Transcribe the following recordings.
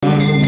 Hare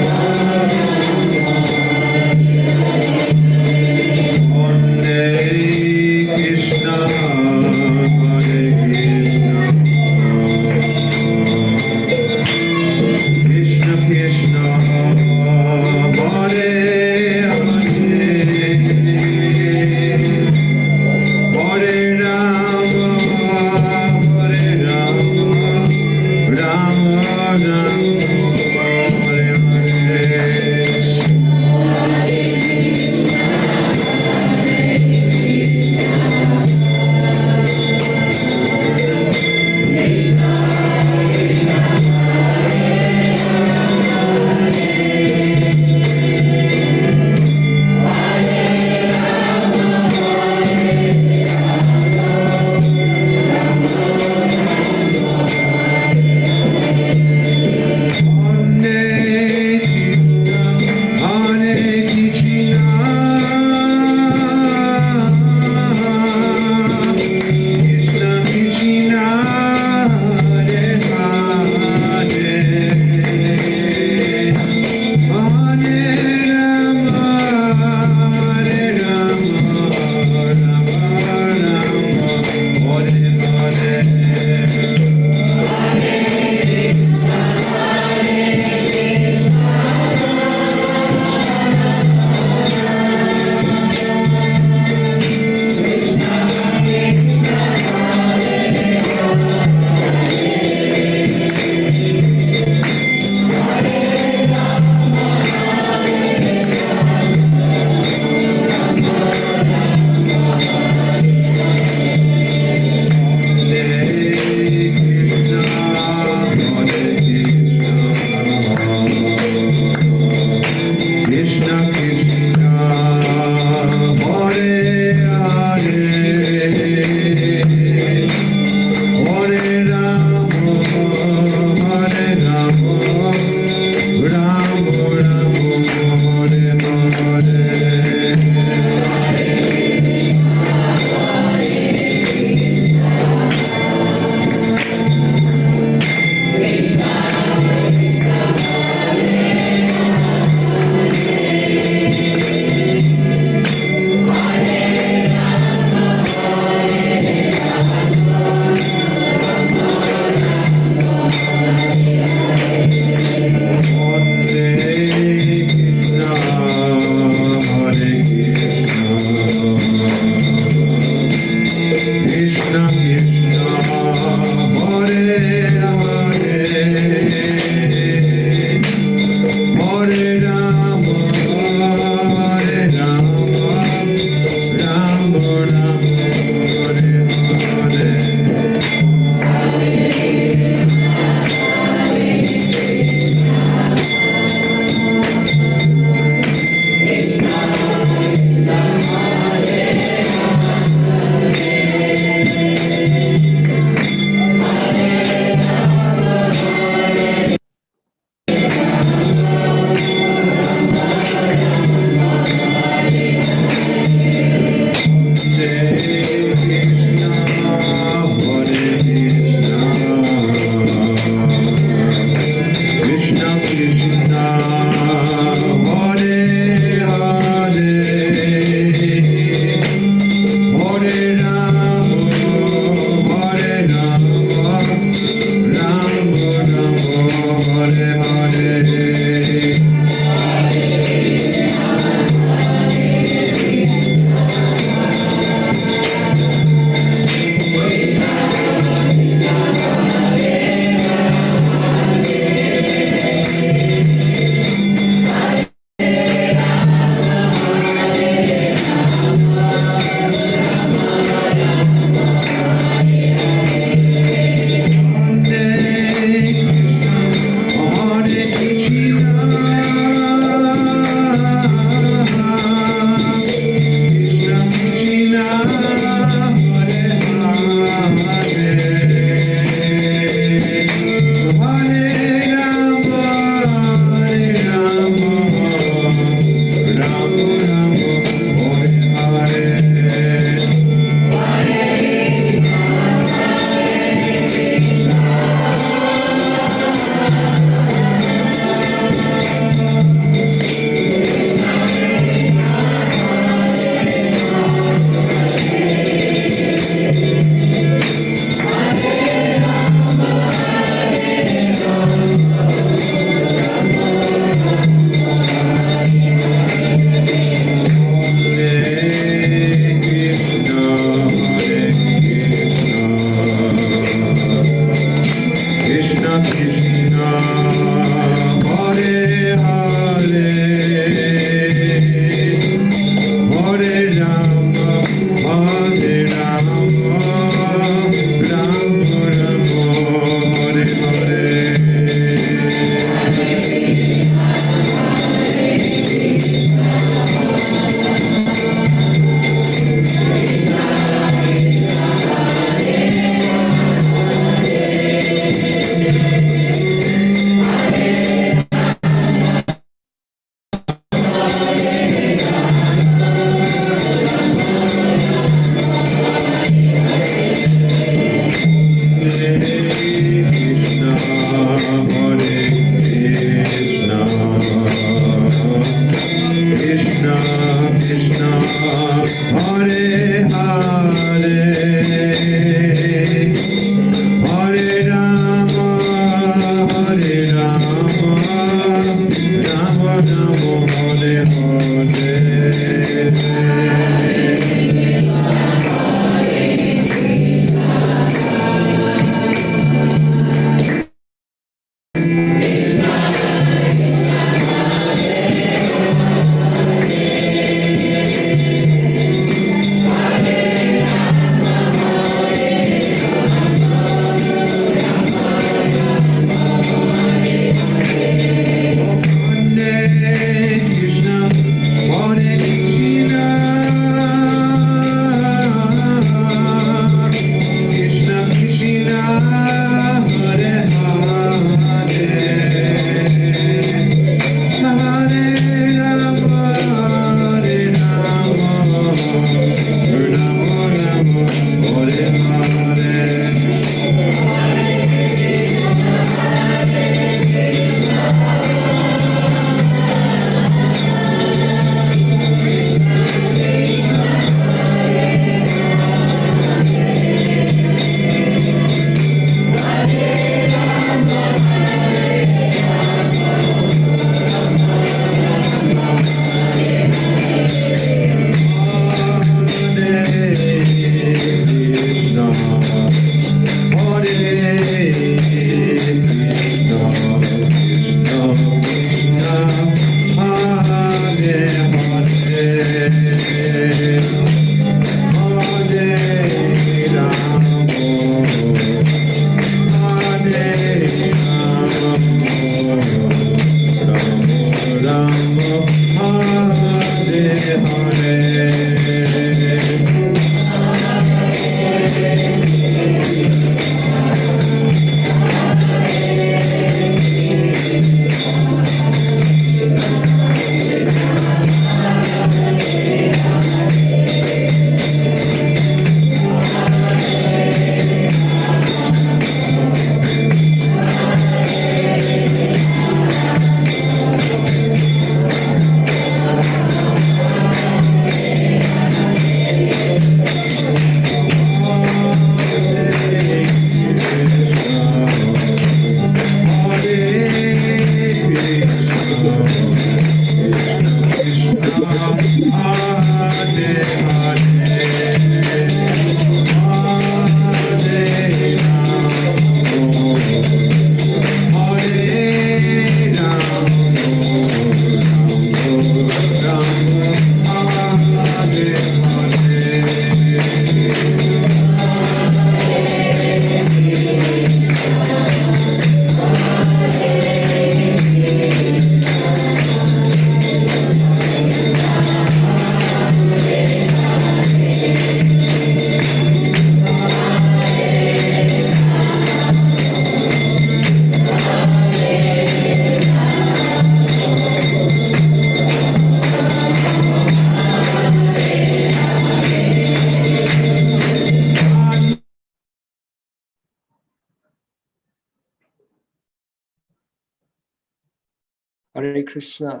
Hare Krishna.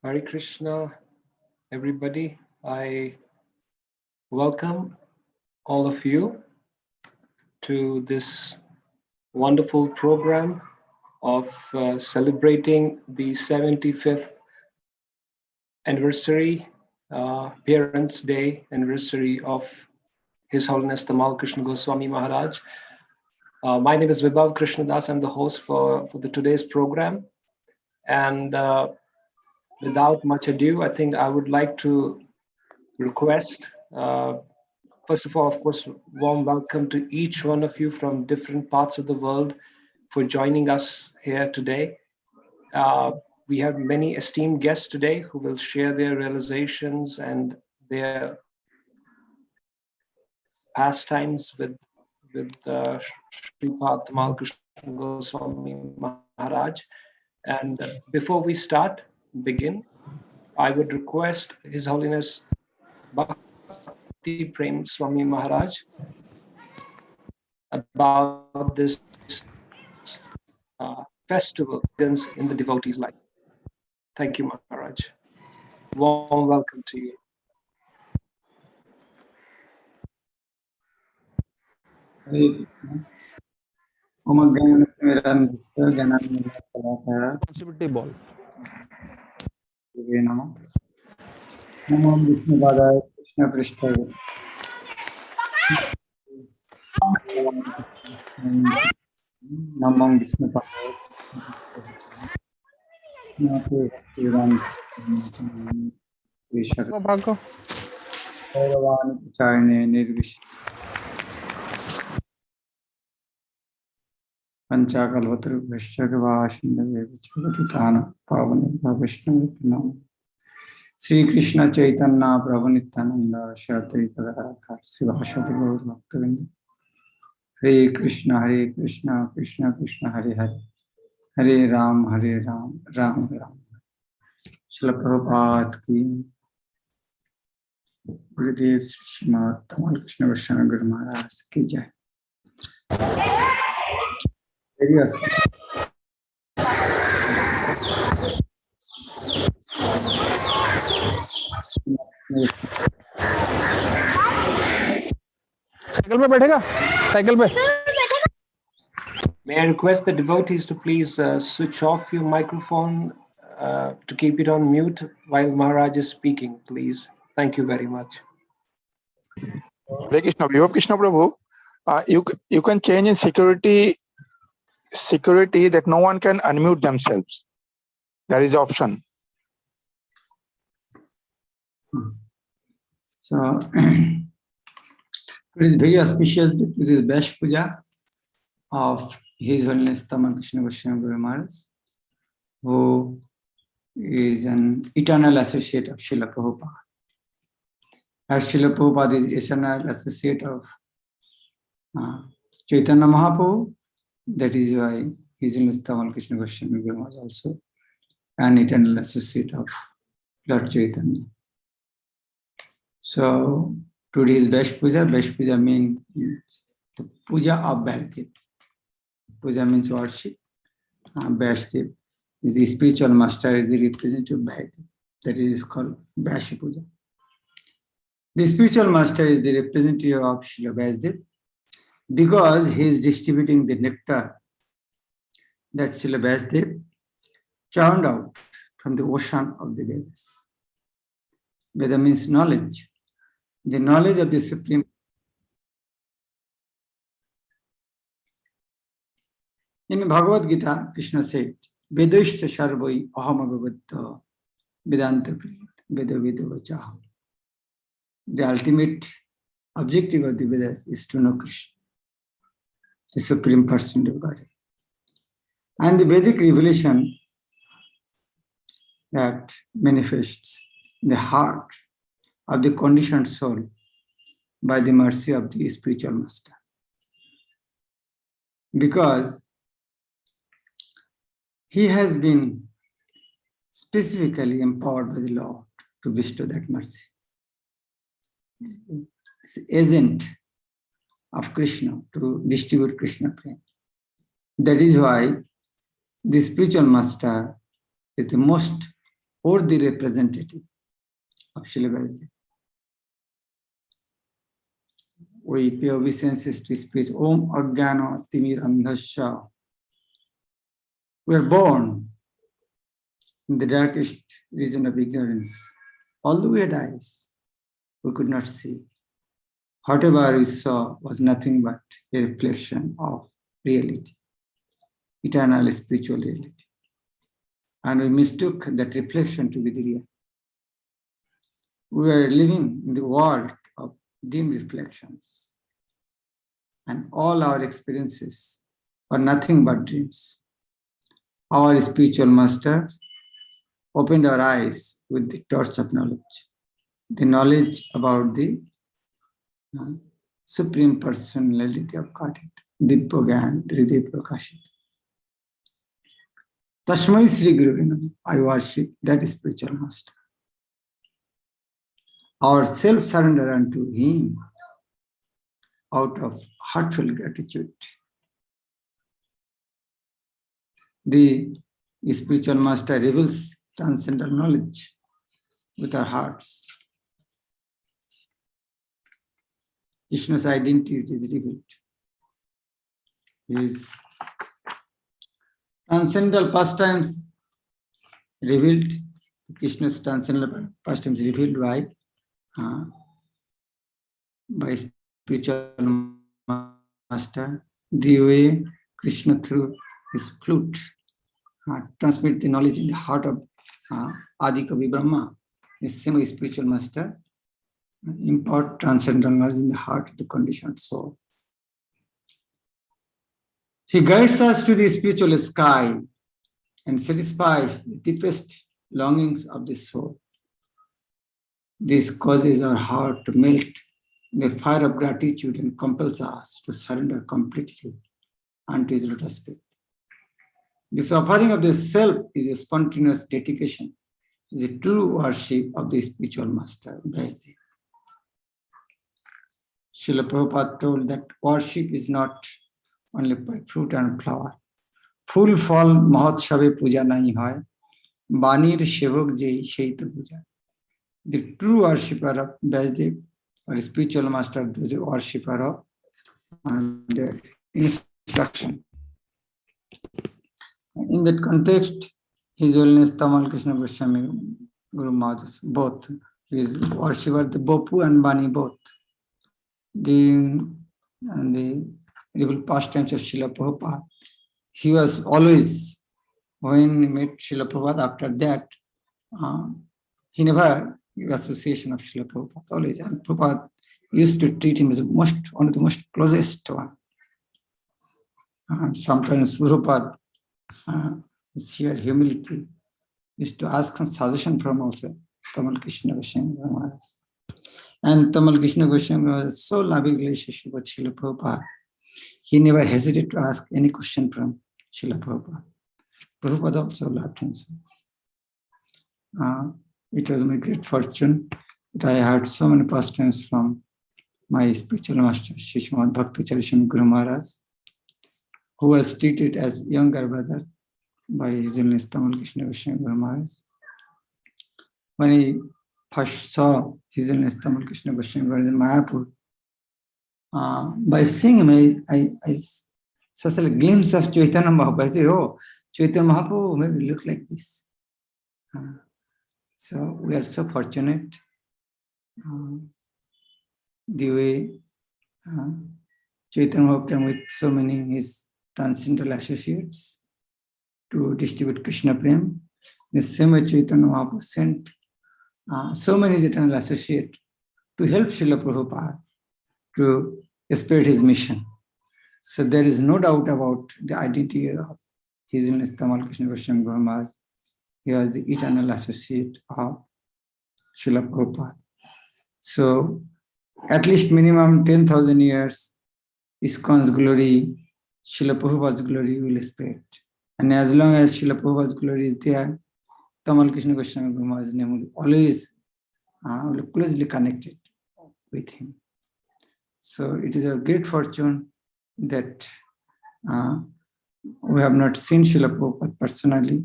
Hare Krishna, everybody. I welcome all of you to this wonderful program of celebrating the 75th anniversary, Parents' Day anniversary of His Holiness Tamal Krishna Goswami Maharaj. My name is Vibhav Krishnadas. I'm the host for the today's program. And without much ado, I think I would like to request, first of all, of course, warm welcome to each one of you from different parts of the world for joining us here today. We have many esteemed guests today who will share their realizations and their pastimes with Sripad Tamal Krishna Goswami Maharaj. And before we begin, I would request His Holiness Bhakti Prem Swami Maharaj about this festival in the devotee's life. Thank you, Maharaj. Warm welcome to you. Possibility ball. Namo Vishnu Padaya Krishna Prishthaya Namo Vishnu Padaya Bhaggo. Bhagavani Chayane Nirvish Panchakalvatru Vishchagavashindave Vichvagatitana Pavani Vishnu Vipnam Sri Krishna Chaitanya Prabhu Nityananda Shri Advaita Gadadhar Srivasadi Gaur Bhaktavinda Hare Krishna Krishna Krishna Hare Hare Hare Ram Ram Ram Srila Prabhupada ki Gurudev Srimad Tamal Krishna Goswami Guru Maharaj ki jai. Very auspicious. Cycle पे बैठेगा cycle पे May I request the devotees to please switch off your microphone to keep it on mute while Maharaj is speaking, please. Thank you very much. Hare Krishna, Vibhav Krishna Prabhu, you can change in security that no one can unmute themselves. That is the option. So it is very auspicious that this is Vyasa-puja of His Holiness Tamal Krishna Goswami Guru Maharaj, who is an eternal associate of Srila Prabhupada. As Srila Prabhupada is eternal associate of Chaitanya Mahaprabhu, that is why His Holiness Tamal Krishna Goswami Guru Maharaj also an eternal associate of Lord Chaitanya. So today is Vyasa-puja. Vyasa-puja means the puja of Vyasa-dev. Puja means worship. Vyasa-dev is the spiritual master, is the representative of Vyasa-dev. That is called Vyasa-puja. The spiritual master is the representative of Srila Vyasa-dev, because he is distributing the nectar that Srila Vyasa churned out from the ocean of the Vedas. Veda means knowledge. The knowledge of the Supreme. In Bhagavad Gita, Krishna said, Vedaishcha sarvai ahamagavatta vedanta krit veda vedavachaham. The ultimate objective of the Vedas is to know Krishna, the Supreme Person of Godhead. And the Vedic revelation that manifests in the heart of the conditioned soul by the mercy of the spiritual master. Because he has been specifically empowered by the Lord to bestow that mercy. It's the agent of Krishna to distribute Krishna Prem. That is why the spiritual master is the most worthy representative of Srila Vyasa. We pay obeisances to speech. Om Ajnana Timirandhasya. We are born in the darkest region of ignorance. Although we had eyes, we could not see. Whatever we saw was nothing but a reflection of reality, eternal spiritual reality. And we mistook that reflection to be the real. We are living in the world of dim reflections. And all our experiences are nothing but dreams. Our spiritual master opened our eyes with the torch of knowledge, the knowledge about the Supreme Personality of Godhead, Dibbogyan Hriday Prakashit. Tasmai Sri Guru Namaha. I worship that spiritual master. Our self-surrender unto him out of heartfelt gratitude. The spiritual master reveals transcendental knowledge with our hearts. Krishna's identity is revealed. His transcendental pastimes revealed. Krishna's transcendental pastimes revealed by spiritual master. The way Krishna through his flute transmit the knowledge in the heart of Adi Kavi Brahma. The same spiritual master impart transcendental knowledge in the heart of the conditioned soul. He guides us to the spiritual sky and satisfies the deepest longings of the soul. This causes our heart to melt in the fire of gratitude and compels us to surrender completely unto his lotus feet. This offering of the self is a spontaneous dedication, is a true worship of the spiritual master. Srila Prabhupada told that worship is not only by fruit and flower. Full fall mahotshabe puja nahi hoy, banir shevak jai sheita puja. The true worshipper of Vyasa or spiritual master, those worshipper of the instruction. In that context, His Holiness Tamal Krishna Goswami Guru Maharaj, both, his worshipper, the Bopu and Bani both. The real pastimes of Srila Prabhupada, he was always, when he met Srila Prabhupada, after that, he never gave association of Srila Prabhupada, always. And Prabhupada used to treat him as one of the most closest one. And sometimes Prabhupada, his sheer humility, used to ask some suggestion from also Tamal Krishna Goswami Maharaj. And Tamal Krishna Goswami was so loving relationship with Srila Prabhupada. He never hesitated to ask any question from Srila Prabhupada. Prabhupada also loved him so much. It was my great fortune that I heard so many pastimes from my spiritual master, Shishmad Bhakti Charisham Guru Maharaj, who was treated as younger brother by His Holiness Tamal Krishna Goswami Guru Maharaj. When he first saw His Holiness Tamal Krishna Goswami Maharaj in Mayapur, by seeing him, I such a glimpse of Chaitanya Mahaprabhu. I said, oh, Chaitanya Mahaprabhu maybe look like this. So we are so fortunate. The way Chaitanya Mahaprabhu came with so many his transcendental associates to distribute Krishna Prem. The same way Chaitanya Mahaprabhu sent so many eternal associates to help Srila Prabhupada to spread his mission. So there is no doubt about the identity of His Holiness Tamal Krishna Goswami Maharaj. He was the eternal associate of Srila Prabhupada. So at least minimum 10,000 years, ISKCON's glory, Srila Prabhupada's glory will spread. And as long as Srila Prabhupada's glory is there, Tamal Krishna Goswami Maharaj's name will always closely connected with him. So it is a great fortune that we have not seen Srila Prabhupada personally,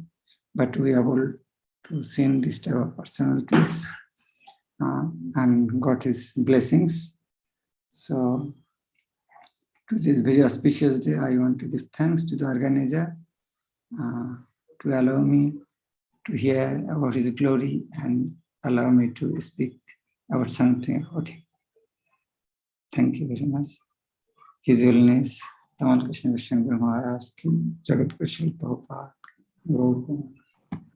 but we are able to see this type of personalities and got his blessings. So to this very auspicious day, I want to give thanks to the organizer to allow me to hear about his glory and allow me to speak about something about him. Thank you very much. His Holiness Tamal Krishna Goswami Maharaj ki Jagat Krishna Prabhupada.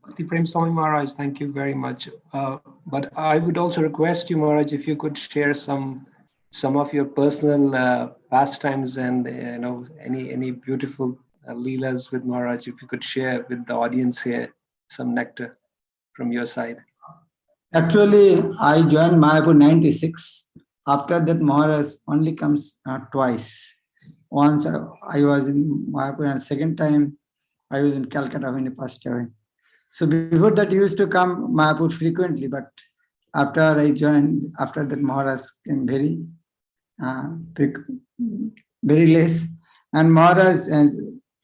Bhakti Prem Swami Maharaj, thank you very much. But I would also request you, Maharaj, if you could share some of your personal pastimes and any beautiful leelas with Maharaj, if you could share with the audience here some nectar from your side. Actually, I joined Mayapur 96. After that, Maharaj only comes twice. Once I was in Mayapur and second time I was in Calcutta when he passed away. So before that, he used to come Mayapur frequently, but after I joined, after that Maharaj came very less. And Maharaj,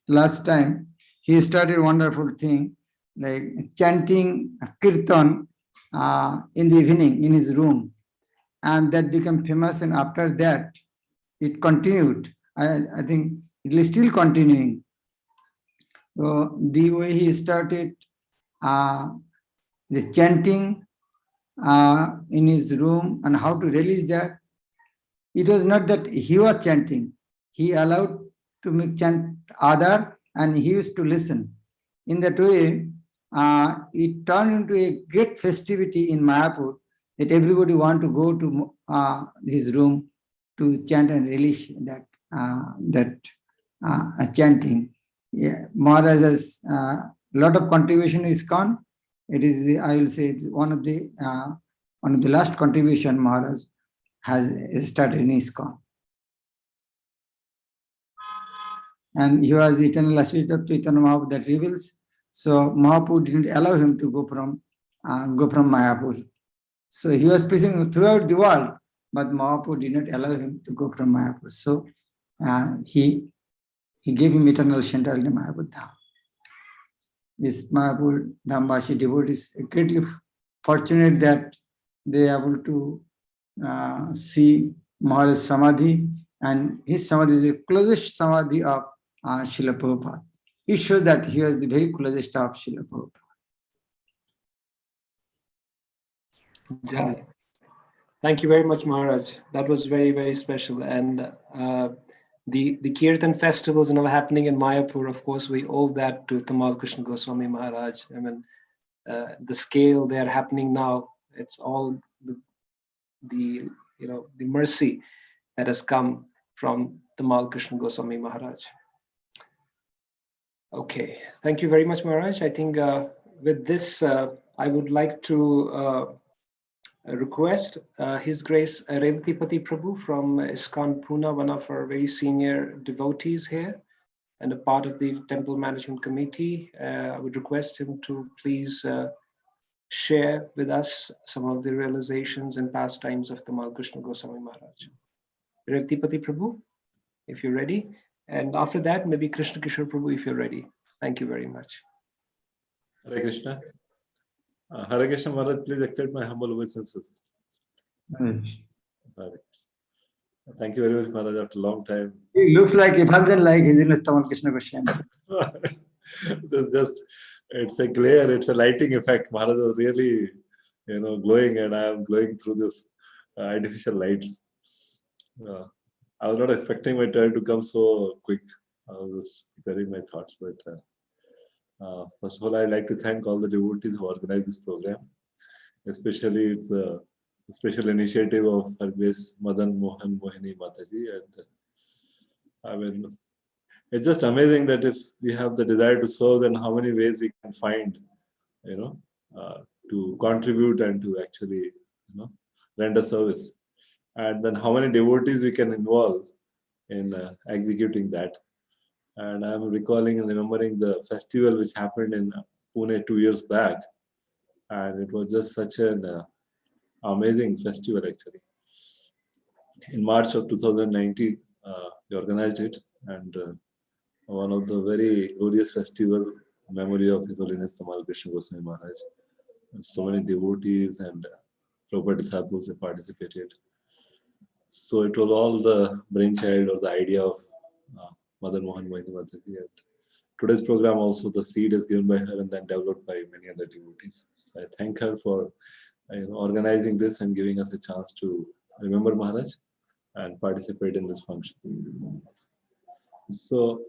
last time, he started wonderful thing, like chanting kirtan in the evening in his room. And that became famous, and after that, it continued. I think it is still continuing. So the way he started the chanting in his room and how to release that, it was not that he was chanting. He allowed to make chant other, and he used to listen. In that way, it turned into a great festivity in Mayapur, that everybody want to go to his room to chant and release that chanting. Yeah, Maharaj has a lot of contribution is ISKCON. It is, I will say, it's one of the last contribution Maharaj has started in ISKCON. And he was eternal associate of Chaitanya Mahaprabhu, that reveals. So Mahaprabhu didn't allow him to go from Mayapur. So he was preaching throughout the world, but Mahaprabhu did not allow him to go from Mayapur. So he gave him eternal shelter in Mayapur Dham. This Mayapur Dhambashi devotees are greatly fortunate that they are able to see Maharaj Samadhi, and his Samadhi is the closest Samadhi of Srila Prabhupada. It shows that he was the very closest of Srila Prabhupada. Jai. Thank you very much, Maharaj. That was very, very special. And the Kirtan festivals happening in Mayapur, of course, we owe that to Tamal Krishna Goswami Maharaj. I mean, the scale they are happening now, it's all the mercy that has come from Tamal Krishna Goswami Maharaj. Okay, thank you very much, Maharaj. I think with this, I would like to request His Grace Revatipati Prabhu from ISKCON Pune, one of our very senior devotees here and a part of the Temple Management Committee. I would request him to please share with us some of the realizations and pastimes of Tamal Krishna Goswami Maharaj. Revatipati Prabhu, if you're ready. And after that, maybe Krishna Kishore Prabhu, if you're ready. Thank you very much. Hare Krishna. Hare Krishna Maharaj, please accept my humble obeisances. Hare Hare Krishna. Thank you very much, Maharaj, after a long time. He looks like Evangelist like His Holiness Tamal Krishna Goswami. It's a glare, it's a lighting effect. Maharaj was really, glowing, and I am glowing through this artificial lights. I was not expecting my turn to come so quick. I was just preparing my thoughts, but first of all, I'd like to thank all the devotees who organized this program. Especially it's a special initiative of her Grace Madan Mohan Mohini Mataji, and I mean, it's just amazing that if we have the desire to serve, then how many ways we can find, to contribute and to actually, render service, and then how many devotees we can involve in executing that. And I'm recalling and remembering the festival which happened in Pune 2 years back, and it was just such an amazing festival actually. In March of 2019, we organized it, and one of the very glorious festival memory of His Holiness Tamal Krishna Goswami Maharaj. And so many devotees and proper disciples that participated. So it was all the brainchild or the idea of Madan Mohan Mohini Mataji. And today's program also, the seed is given by her and then developed by many other devotees. So I thank her for organizing this and giving us a chance to remember Maharaj and participate in this function. So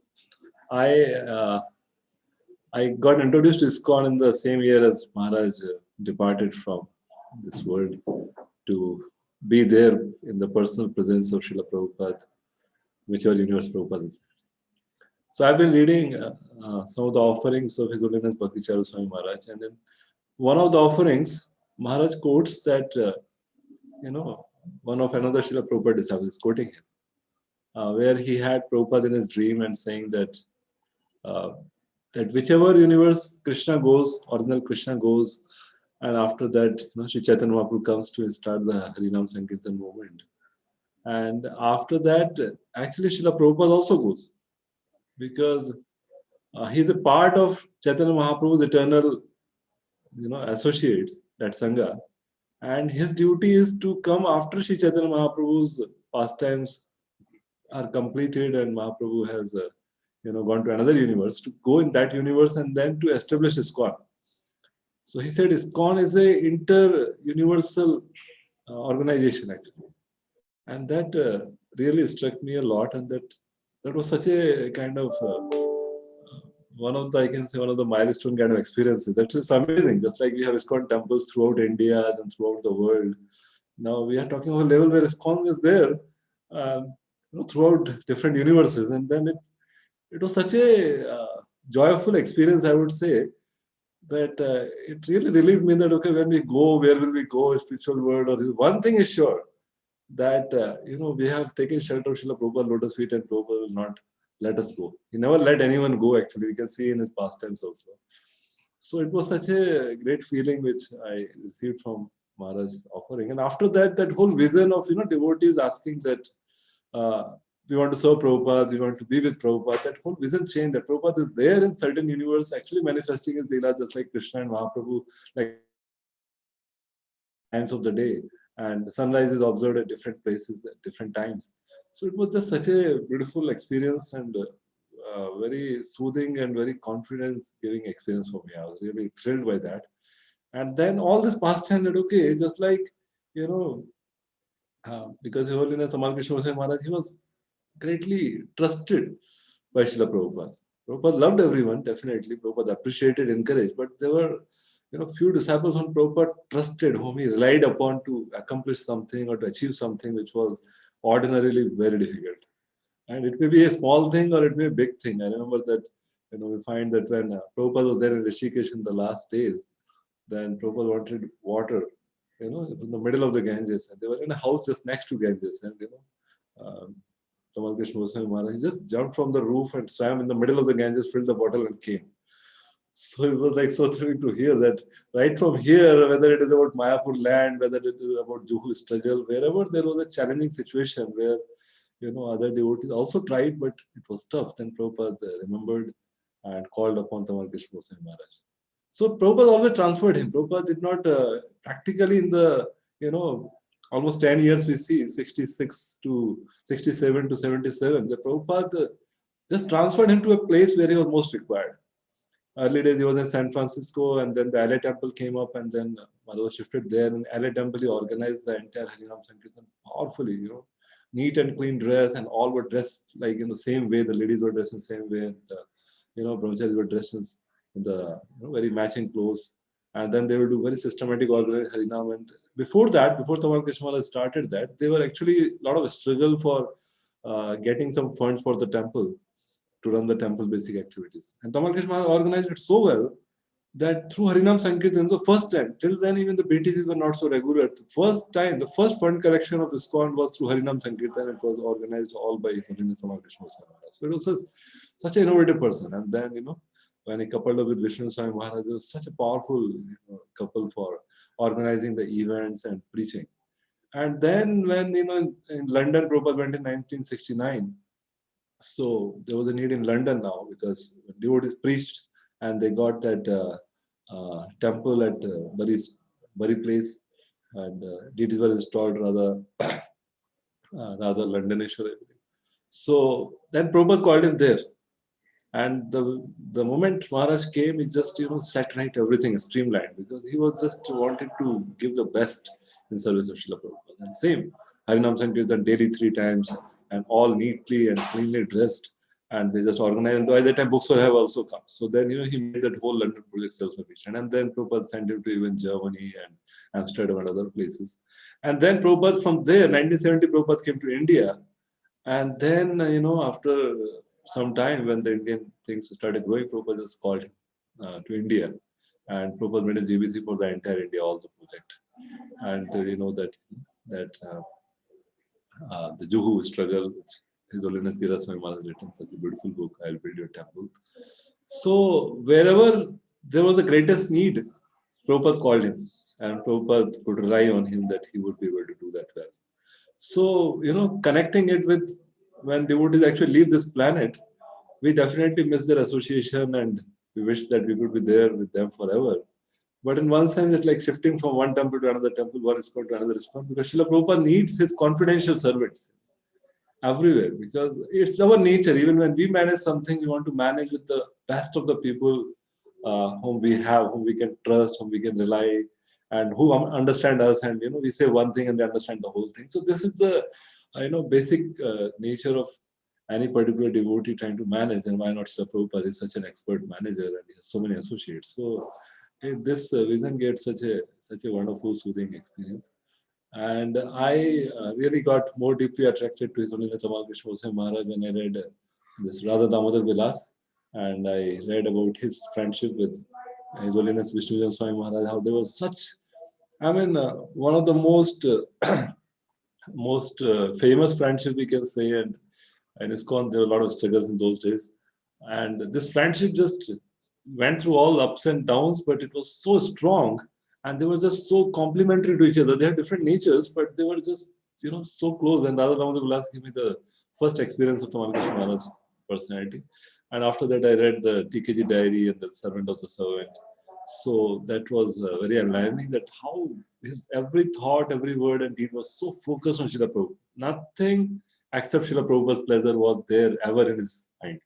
I got introduced to ISKCON in the same year as Maharaj departed from this world to be there in the personal presence of Srila Prabhupada, whichever universe Prabhupada is. So I've been reading some of the offerings of His Holiness Bhakti Swami Maharaj, and then one of the offerings, Maharaj quotes that, one of another Srila Prabhupada disciple is quoting him, where he had Prabhupada in his dream and saying that that whichever universe Krishna goes, original Krishna goes, and after that, Sri Chaitanya Mahaprabhu comes to start the Harinam Sankirtan movement. And after that, actually Srila Prabhupada also goes, because he's a part of Chaitanya Mahaprabhu's eternal, associates, that Sangha. And his duty is to come after Sri Chaitanya Mahaprabhu's pastimes are completed and Mahaprabhu has, gone to another universe, to go in that universe and then to establish ISKCON. So he said ISKCON is a inter-universal organization actually. And that really struck me a lot, and that was such a kind of one of the milestone kind of experiences. That's just amazing. Just like we have ISKCON temples throughout India and throughout the world. Now we are talking of a level where ISKCON is there throughout different universes. And then it was such a joyful experience, I would say, that it really relieved me that, okay, when we go, where will we go, spiritual world? Or one thing is sure, that, we have taken shelter of Srila Prabhupada lotus feet, and Prabhupada will not let us go. He never let anyone go, actually. We can see in his pastimes also. So it was such a great feeling which I received from Maharaj's offering. And after that, that whole vision of, devotees asking that we want to serve Prabhupada, we want to be with Prabhupada, that whole vision changed, that Prabhupada is there in certain universe, actually manifesting his Leela, just like Krishna and Mahaprabhu, like times of the day. And sunrise is observed at different places at different times. So it was just such a beautiful experience, and very soothing and very confidence-giving experience for me. I was really thrilled by that. And then all this pastime that, okay, just like, because His Holiness Tamal Krishna Goswami Maharaj, he was greatly trusted by Srila Prabhupada. Prabhupada loved everyone, definitely. Prabhupada appreciated, encouraged, but there were few disciples whom Prabhupada trusted, whom he relied upon to accomplish something or to achieve something which was ordinarily very difficult. And it may be a small thing or it may be a big thing. I remember that, we find that when Prabhupada was there in Rishikesh in the last days, then Prabhupada wanted water, in the middle of the Ganges. And they were in a house just next to Ganges. And, Tamal Krishna Goswami Maharaj, he just jumped from the roof and swam in the middle of the Ganges, filled the bottle and came. So it was like so thrilling to hear that right from here, whether it is about Mayapur land, whether it is about Juhu struggle, wherever there was a challenging situation where, other devotees also tried, but it was tough. Then Prabhupada remembered and called upon Tamal Krishna Goswami Maharaj. So Prabhupada always transferred him. Prabhupada did not practically in the, almost 10 years we see, 66 to 67 to 77, the Prabhupada just transferred him to a place where he was most required. Early days he was in San Francisco, and then the LA temple came up, and then Madhava shifted there. And LA temple, he organized the entire Harinam Sankirtan powerfully, neat and clean dress, and all were dressed like in the same way. The ladies were dressed in the same way, and brahmacharis were dressed in the very matching clothes. And then they would do very systematic organized Harinam. And before that, before Tamal Krishna Maharaj started that, they were actually a lot of struggle for getting some funds for the temple to run the temple basic activities. And Tamal Krishna Maharaj organized it so well that through Harinam Sankirtan, so first time, till then even the BTCs were not so regular. The first time, the first fund collection of ISKCON was through Harinam Sankirtan. It was organized all by His Holiness Tamal Krishna Goswami. So it was such an innovative person. And then, when he coupled up with Vishnu Swami Maharaj, it was such a powerful couple for organizing the events and preaching. And then when, in London, Prabhupada went in 1969, so there was a need in London now, because devotees preached and they got that temple at Bury Place, and deities were installed rather Londonish. So then Prabhupada called him there. And the moment Maharaj came, he just set right everything, streamlined, because he was just wanted to give the best in service of Srila Prabhupada. And same, Harinam Sankirtan daily 3 times, and all neatly and cleanly dressed, and they just organized. And by that time, books will have also come. So then he made that whole London project self-sufficient. And then Prabhupada sent him to even Germany and Amsterdam and other places. And then Prabhupada, from there, 1970, Prabhupada came to India. And then, after some time, when the Indian things started growing, Prabhupada just called him to India. And Prabhupada made a GBC for the entire India, all the project. And the Juhu struggle, which His Holiness Giras Swami Maharaj has written, such a beautiful book, I'll Build Your Temple. So wherever there was the greatest need, Prabhupada called him. And Prabhupada could rely on him that he would be able to do that well. So, connecting it with when devotees actually leave this planet, we definitely miss their association, and we wish that we could be there with them forever. But in one sense, it's like shifting from one temple to another temple, one ISKCON to another ISKCON, because Srila Prabhupada needs his confidential servants everywhere, because it's our nature. Even when we manage something, we want to manage with the best of the people whom we have, whom we can trust, whom we can rely, and who understand us. And we say one thing and they understand the whole thing. So this is the basic nature of any particular devotee trying to manage. And why not Srila Prabhupada is such an expert manager, and he has so many associates. So this vision gets such a wonderful, soothing experience. And I really got more deeply attracted to His Holiness Tamal Krishna Goswami Maharaj when I read this Radha Damodar Vilas, and I read about his friendship with His Holiness Vishnu Swami Maharaj, how there was such, one of the most famous friendship we can say. And in ISKCON, there were a lot of struggles in those days. And this friendship just went through all ups and downs, but it was so strong, and they were just so complementary to each other. They had different natures, but they were just, so close. And Radha Damodar Vilas gave me the first experience of Tamal Krishna Maharaj's personality. And after that, I read the TKG diary and the Servant of the Servant. So that was very enlivening, that how his every thought, every word and deed was so focused on Srila Prabhupada. Nothing except Srila Prabhupada's pleasure was there ever in his mind.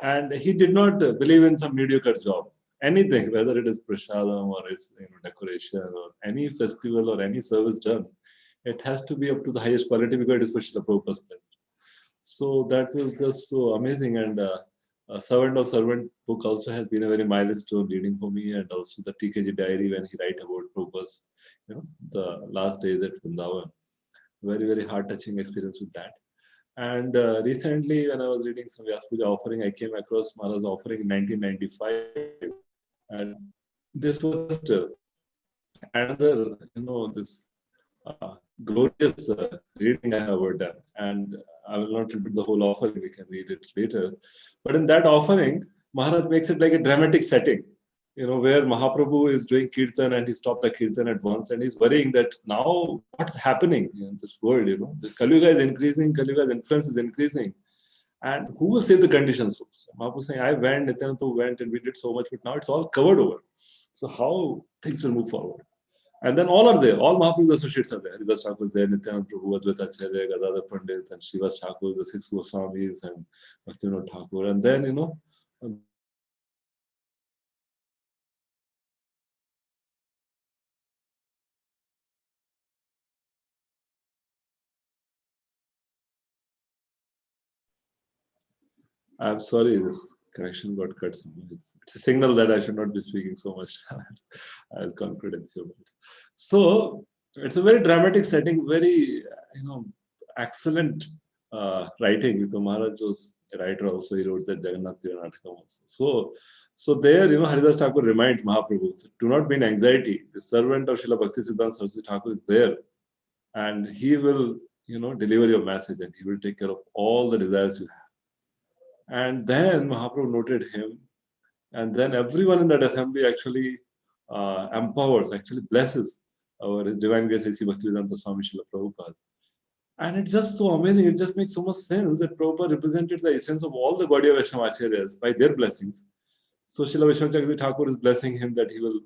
And he did not believe in some mediocre job. Anything, whether it is prasadam or it's decoration or any festival or any service done, it has to be up to the highest quality, because it is for Srila Prabhupada's pleasure. So that was just so amazing. And Servant of Servant book also has been a very milestone reading for me, and also the TKG diary when he write about Prabhupada's, the last days at Vrindavan. Very, very heart-touching experience with that. And recently, when I was reading some Vyasa-puja offering, I came across Maharaj's offering in 1995. And this was just another, this glorious reading I have ever done. And I will not repeat the whole offering, we can read it later. But in that offering, Maharaj makes it like a dramatic setting, where Mahaprabhu is doing kirtan and he stopped the kirtan at once, and he's worrying that now what's happening in this world, the Kali Yuga is increasing, Kali Yuga's influence is increasing. And who will save the conditions? So Mahaprabhu saying, I went, Nityananda went, and we did so much, but now it's all covered over. So how things will move forward? And then all are there. All Mahaprabhu's associates are there. Haridas Thakur is there, Nityananda Prabhu, Advaita Acharya, Gadadhar Pandit, and Srivas Thakur, the 6 Goswamis, and Bhaktivinoda Thakur. And then, I'm sorry, this connection got cut somewhere. It's a signal that I should not be speaking so much. I'll conclude in a few minutes. So it's a very dramatic setting, very excellent writing, because Maharaj was a writer also. He wrote that Jagannath Priya Natakam also. So there, Haridas Thakur reminds Mahaprabhu, do not be in anxiety. The servant of Srila Bhakti Siddhanta Saraswati Thakur is there, and he will, deliver your message, and he will take care of all the desires you have. And then Mahaprabhu noted him, and then everyone in that assembly actually empowers, actually blesses His Divine Grace A.C. Bhaktivedanta Swami Srila Prabhupada. And it's just so amazing, it just makes so much sense that Prabhupada represented the essence of all the Gaudiya Vaishnava Acharyas by their blessings. So Srila Vishwanath Thakur is blessing him that he will,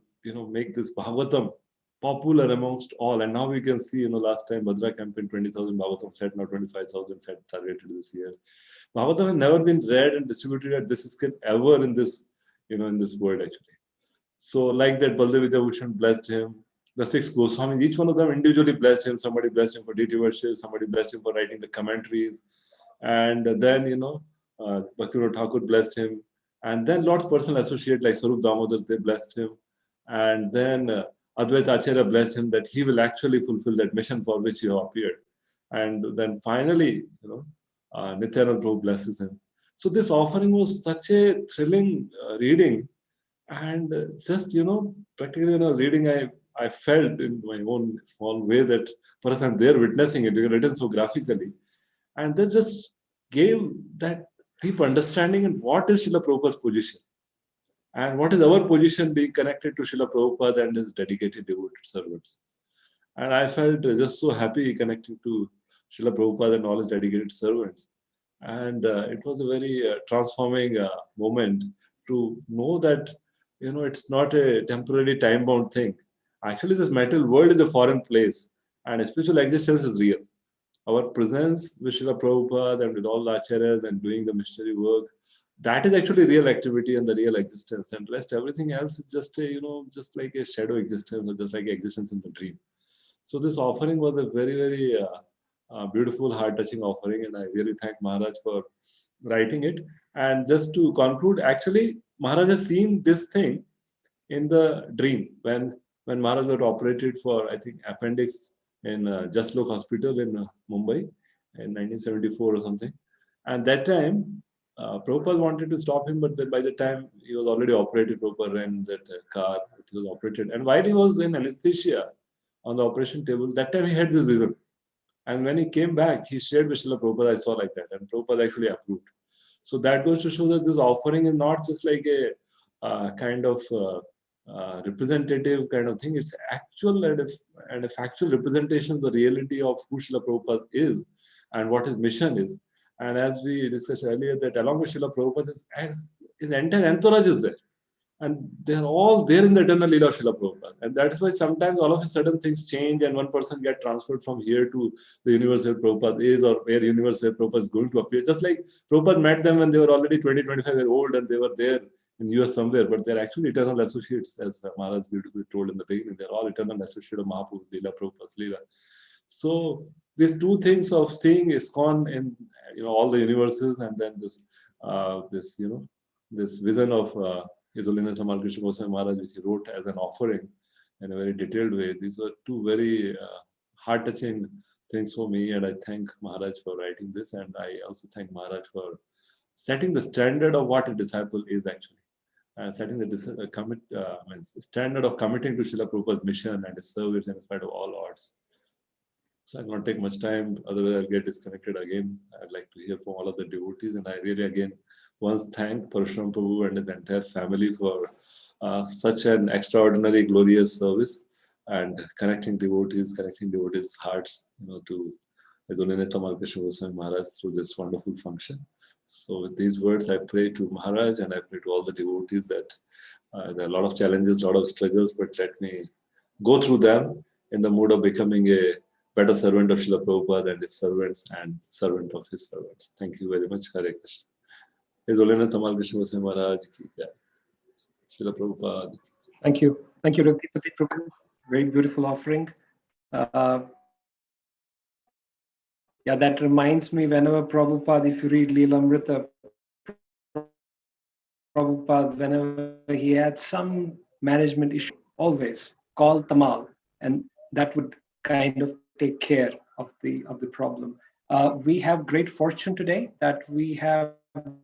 make this Bhagavatam popular amongst all. And now we can see, last time Bhadra campaign 20,000 Bhagavatam set, now 25,000 set targeted this year. Bhagavatam has never been read and distributed at this scale ever in this, in this world actually. So like that, Baldev Vidyabhushan blessed him. The 6 Goswamis, each one of them individually blessed him. Somebody blessed him for deity worship, somebody blessed him for writing the commentaries. And then, Bhaktivinoda Thakur blessed him. And then Lord's personal associate like Sarup Damodar, they blessed him. And then Advaita Acharya blessed him that he will actually fulfill that mission for which he appeared. And then finally, Nityananda Prabhu blesses him. So this offering was such a thrilling reading. And just, practically when I was reading, I felt in my own small way that perhaps I'm there witnessing it, written so graphically. And that just gave that deep understanding in what is Srila Prabhupada's position. And what is our position being connected to Srila Prabhupada and his dedicated devoted servants. And I felt just so happy connecting to Srila Prabhupada and all his dedicated servants. And it was a very transforming moment to know that, it's not a temporary time-bound thing. Actually, this material world is a foreign place, and spiritual existence is real. Our presence with Srila Prabhupada and with all the acharyas and doing the missionary work, that is actually real activity and the real existence. And rest everything else is just a, just like a shadow existence or just like existence in the dream. So this offering was a very, very beautiful, heart-touching offering, and I really thank Maharaj for writing it. And just to conclude, actually, Maharaj has seen this thing in the dream when Maharaj got operated for, I think, appendix in Jaslok Hospital in Mumbai in 1974 or something. And that time, Prabhupada wanted to stop him, but then by the time he was already operated, Prabhupada ran that car, he was operated. And while he was in anesthesia on the operation table, that time he had this vision. And when he came back, he shared with Srila Prabhupada, I saw like that, and Prabhupada actually approved. So that goes to show that this offering is not just like a kind of representative kind of thing. It's actual and a factual representation of the reality of who Srila Prabhupada is and what his mission is. And as we discussed earlier, that along with Srila Prabhupada, his entire entourage is there. And they're all there in the eternal Leela of Srila Prabhupada. And that's why sometimes all of a sudden things change and one person gets transferred from here to the universe where Prabhupada is, or where universe where Prabhupada is going to appear. Just like Prabhupada met them when they were already 20, 25 years old and they were there in US somewhere, but they're actually eternal associates, as Maharaj beautifully told in the beginning. They're all eternal associates of Mahaprabhu's Leela, Prabhupada's Leela. So these two things of seeing ISKCON in all the universes, and then this vision of His Holiness Tamal Krishna Goswami Maharaj, which he wrote as an offering in a very detailed way. These were two very heart-touching things for me, and I thank Maharaj for writing this, and I also thank Maharaj for setting the standard of what a disciple is actually, and setting the standard of committing to Srila Prabhupada's mission and his service in spite of all odds. So I'm not take much time, otherwise I'll get disconnected again. I'd like to hear from all of the devotees, and I really again once thank Parashuram Prabhu and his entire family for such an extraordinary, glorious service and connecting devotees' hearts, to His Holiness Tamal Krishna Goswami Maharaj through this wonderful function. So with these words, I pray to Maharaj and I pray to all the devotees that there are a lot of challenges, a lot of struggles, but let me go through them in the mood of becoming a better servant of Srila Prabhupada and his servants and servant of his servants. Thank you very much. Hare Krishna. His Holiness Tamal Krishna Goswami Maharaj ki jai. Srila Prabhupada ki jai. Thank you. Thank you, Raktipati Prabhu. Very beautiful offering. Yeah, that reminds me, whenever Prabhupada, if you read Leelamrita, Prabhupada, whenever he had some management issue, always call Tamal, and that would kind of take care of the problem. We have great fortune today that we have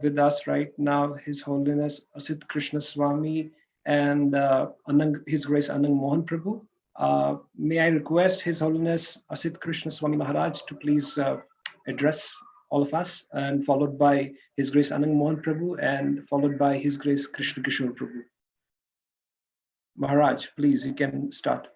with us right now His Holiness Asit Krishna Swami and His Grace Anang Mohan Prabhu. May I request His Holiness Asit Krishna Swami Maharaj to please address all of us, and followed by His Grace Anang Mohan Prabhu, and followed by His Grace Krishna Kishore Prabhu. Maharaj, please, you can start.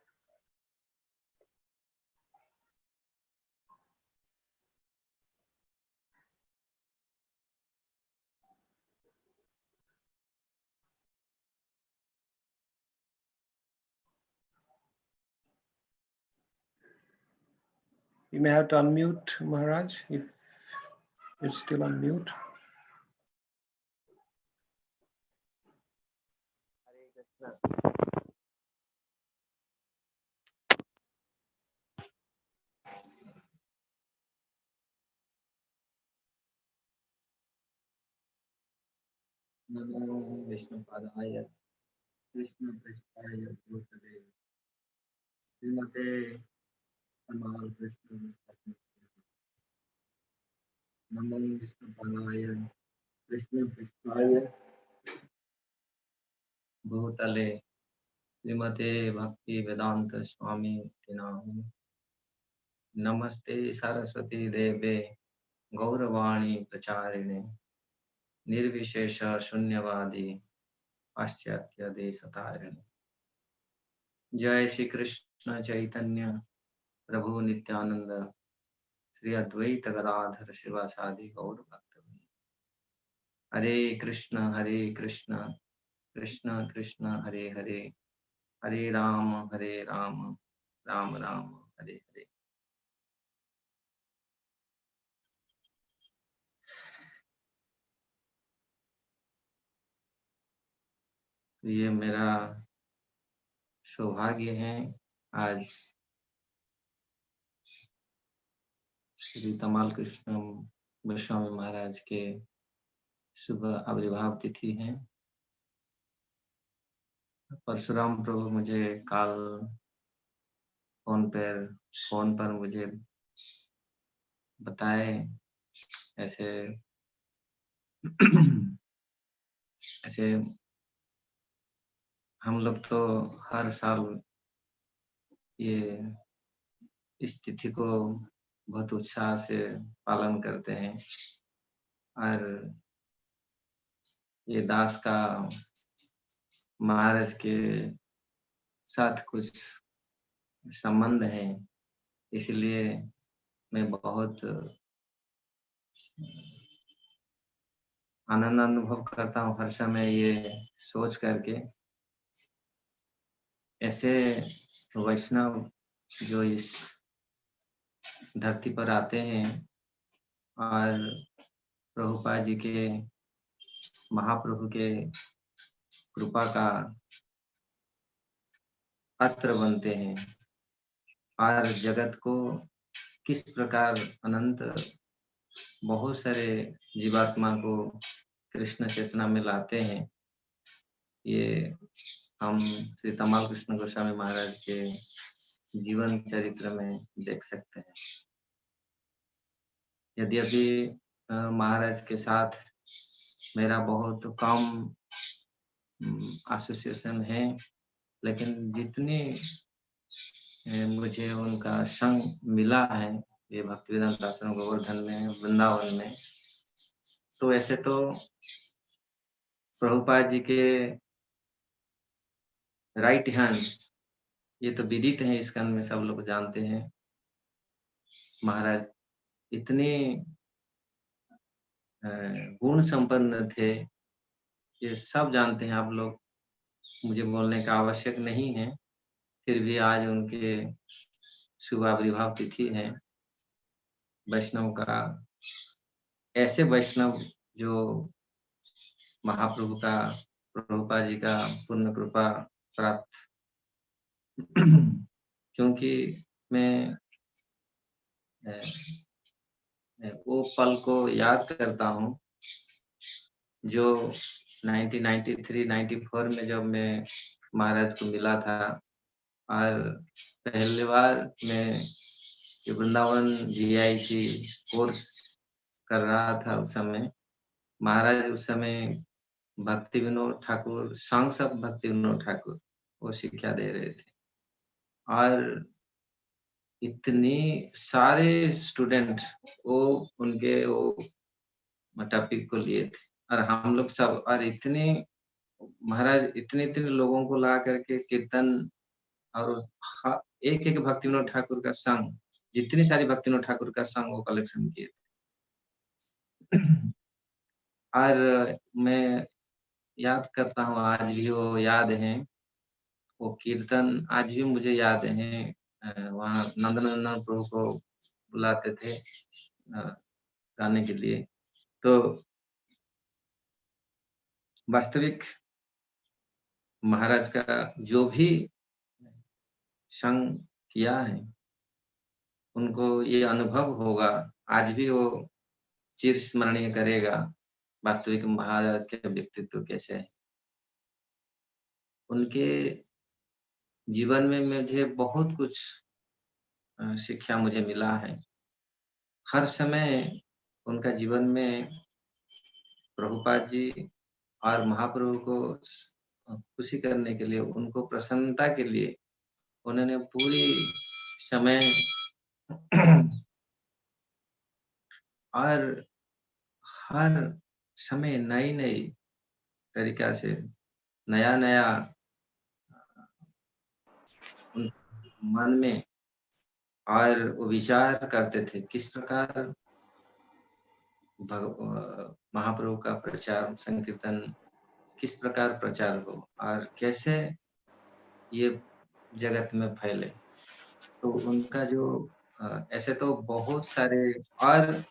You may have to unmute, Maharaj, if you're still on mute. नमो विष्णुपादाय कृष्णपृष्ठाय भूतले श्रीमते तमाल कृष्ण नमो विष्णुपादाय कृष्णपृष्ठाय भूतले श्रीमते भक्ति वेदांत स्वामी नाम नमस्ते सरस्वती देवे गौरवाणी प्रचारिणे निर्विशेष शून्यवादी पाश्चात्य देशतारिणे। जय श्री कृष्ण चैतन्य प्रभु नित्यानंद श्री अद्वैत गदाधर शिवासादि गौर भक्तवृंद। हरे कृष्ण कृष्ण कृष्ण हरे हरे, हरे राम राम राम हरे हरे। तो ये मेरा सौभाग्य है आज श्री तमाल कृष्ण गोस्वामी महाराज के शुभ आविर्भाव तिथि है। परशुराम प्रभु मुझे कल फोन पर मुझे बताए ऐसे ऐसे हम लोग तो हर साल ये इस तिथि को बहुत उत्साह से पालन करते हैं और ये दास का महाराज के साथ कुछ संबंध है, इसलिए मैं बहुत आनंद अनुभव करता हूँ हर समय ये सोच करके। ऐसे वैष्णव जो इस धरती पर आते हैं और प्रभुपाद जी के महाप्रभु के कृपा का पात्र बनते हैं और जगत को किस प्रकार अनंत बहुत सारे जीवात्मा को कृष्ण चेतना में लाते हैं, ये हम श्री तमाल कृष्ण गोस्वामी महाराज के जीवन चरित्र में देख सकते हैं। यद्यपि महाराज के साथ मेरा बहुत कम एसोसिएशन है, लेकिन जितनी मुझे उनका संग मिला है ये भक्तिवेदांत आश्रम गोवर्धन में, वृंदावन में, तो ऐसे तो प्रभुपाद जी के राइट हैंड, ये तो विदित है, इस कान में सब लोग जानते हैं। महाराज इतने गुण संपन्न थे, ये सब जानते हैं आप लोग, मुझे बोलने का आवश्यक नहीं है। फिर भी आज उनके शुभ आविर्भाव तिथि है। वैष्णव का, ऐसे वैष्णव जो महाप्रभु का, प्रभुपाद जी का पूर्ण कृपा प्राप्त क्योंकि मैं वो पल को याद करता हूँ जो 1993-94 में जब मैं महाराज को मिला था, और पहली बार मैं वृंदावन GIG कोर्स कर रहा था। उस समय महाराज, उस समय भक्ति विनोद ठाकुर, सॉन्ग्स ऑफ भक्ति विनोद ठाकुर वो शिक्षा दे रहे थे, और इतनी सारे स्टूडेंट वो उनके वो टॉपिक को लिए थे, और हम लोग सब, और इतने महाराज इतने इतने लोगों को ला करके कीर्तन, और एक एक भक्ति विनोद ठाकुर का संग, जितनी सारी भक्ति विनोद ठाकुर का संग वो कलेक्शन किए थे। और मैं याद करता हूँ, आज भी वो याद है, वो कीर्तन आज भी मुझे याद है। वहाँ नंदनंदन प्रभु को बुलाते थे गाने के लिए। तो वास्तविक महाराज का जो भी संग किया है, उनको ये अनुभव होगा, आज भी वो चिर स्मरणीय करेगा वास्तविक महाराज के व्यक्तित्व कैसे है। उनके जीवन में मुझे बहुत कुछ शिक्षा मुझे मिला है। हर समय उनका जीवन में प्रभुपाद जी और महाप्रभु को खुशी करने के लिए, उनको प्रसन्नता के लिए उन्होंने पूरी समय और हर समय नई नई तरीका से नया नया उन मन में और वो विचार करते थे, किस प्रकार महाप्रभु का प्रचार संकीर्तन किस प्रकार प्रचार हो और कैसे ये जगत में फैले। तो उनका जो ऐसे तो बहुत सारे, और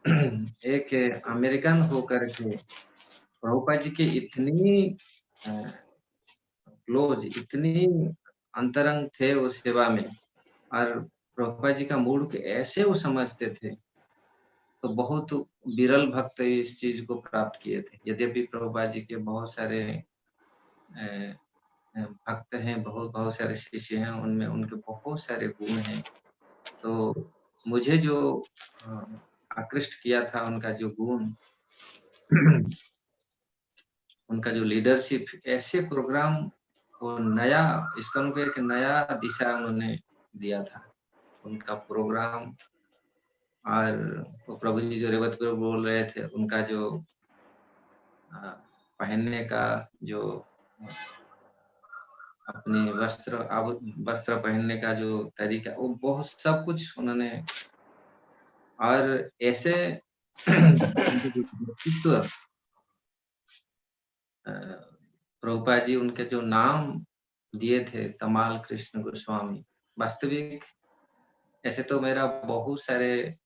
एक अमेरिकन होकर के प्रभुपाद जी के इतनी क्लोज, इतनी अंतरंग थे उस सेवा में, और प्रभुपाद जी का मूड के ऐसे वो समझते थे, तो बहुत विरल भक्त इस चीज को प्राप्त किए थे। यद्यपि प्रभुपाद जी के बहुत सारे भक्त हैं, बहुत सारे शिष्य हैं, उनमें उनके बहुत सारे गुण हैं। तो मुझे जो आकृष्ट किया था उनका जो गुण, उनका जो लीडरशिप, ऐसे प्रोग्राम वो नया, इसका उनको एक नया दिशा उन्होंने दिया था उनका प्रोग्राम। और वो प्रभु जी जो रेवत पर बोल रहे थे, उनका जो पहनने का जो अपने वस्त्र पहनने का जो तरीका, वो बहुत सब कुछ उन्होंने, और ऐसे व्यक्तित्व प्रभुपाद जी उनके जो नाम दिए थे, तमाल कृष्ण गोस्वामी। वास्तविक ऐसे तो मेरा बहुत सारे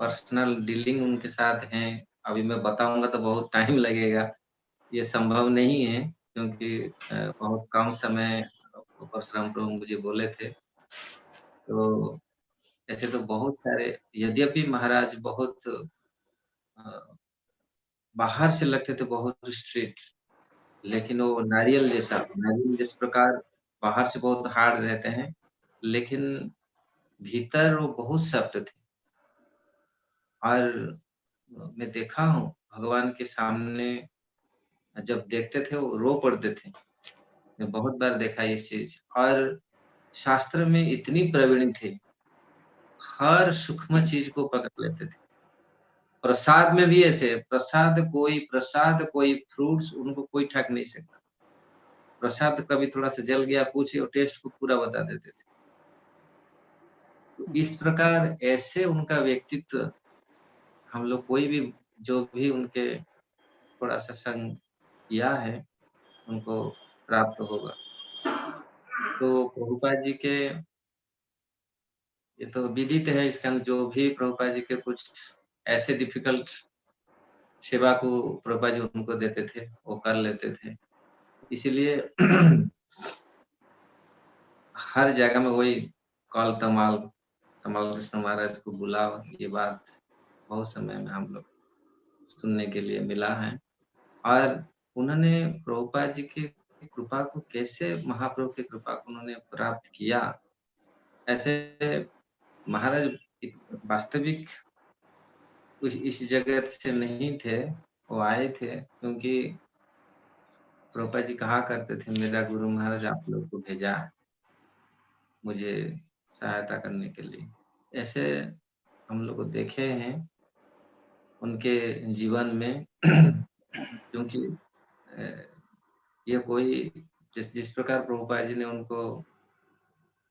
पर्सनल डीलिंग उनके साथ हैं, अभी मैं बताऊंगा तो बहुत टाइम लगेगा, ये संभव नहीं है, क्योंकि बहुत कम समय परशुराम प्रभु मुझे बोले थे। तो ऐसे तो बहुत सारे, यद्यपि महाराज बहुत बाहर से लगते थे बहुत स्ट्रिक्ट, लेकिन वो नारियल जिस प्रकार बाहर से बहुत हार्ड रहते हैं, लेकिन भीतर वो बहुत सख्त थे। और मैं देखा हूँ भगवान के सामने जब देखते थे वो रो पड़ते थे, मैं बहुत बार देखा इस चीज। और शास्त्र में इतनी प्रवीण थे, हर सूक्ष्म चीज को पकड़ लेते थे। प्रसाद में भी ऐसे, प्रसाद कोई फ्रूट्स उनको कोई ठग नहीं सकता। प्रसाद कभी थोड़ा सा जल गया, कुछ टेस्ट को पूरा बता देते थे। तो इस प्रकार ऐसे उनका व्यक्तित्व, हम लोग कोई भी जो भी उनके थोड़ा सा संग किया है, उनको प्राप्त होगा। तो प्रभुपाद जी के, ये तो विदित है, इसका जो भी प्रभुपाद जी के कुछ ऐसे डिफिकल्ट सेवा को प्रभुपाद जी उनको देते थे, वो कर लेते थे। इसीलिए हर जगह में वही कॉल तमाल कृष्ण महाराज को बुलाओ, ये बात बहुत समय में हम लोग सुनने के लिए मिला है। और उन्होंने प्रभुपाद जी की कृपा को कैसे, महाप्रभु की कृपा को उन्होंने प्राप्त किया, ऐसे महाराज वास्तविक इस जगत से नहीं थे, वो आए थे क्योंकि प्रभुपाद जी कहा करते थे, मेरा गुरु महाराज आप लोग को भेजा है मुझे सहायता करने के लिए। ऐसे हम लोग को देखे हैं उनके जीवन में क्योंकि ये कोई जिस प्रकार प्रभुपाद जी ने उनको,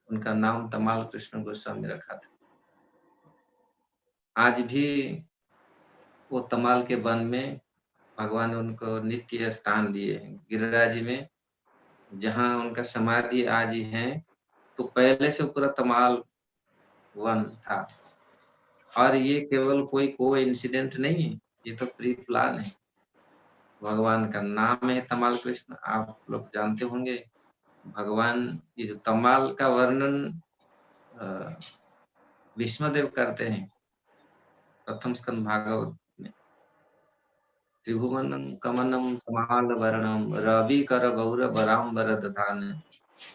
उनका नाम तमाल कृष्ण गोस्वामी रखा था, आज भी वो तमाल के वन में भगवान ने उनको नित्य स्थान दिए हैं। गिरिराज में जहाँ उनका समाधि आज ही है, तो पहले से पूरा तमाल वन था। और ये केवल कोई इंसिडेंट नहीं है, ये तो प्री प्लान है। भगवान का नाम है तमाल कृष्ण, आप लोग जानते होंगे। भगवान ये जो तमाल का वर्णन विष्णुदेव करते हैं प्रथम स्कंद भागवत में, त्रिभुवनम कमनम तमाल वर्णम रवि कर गौर बराम्बर दधान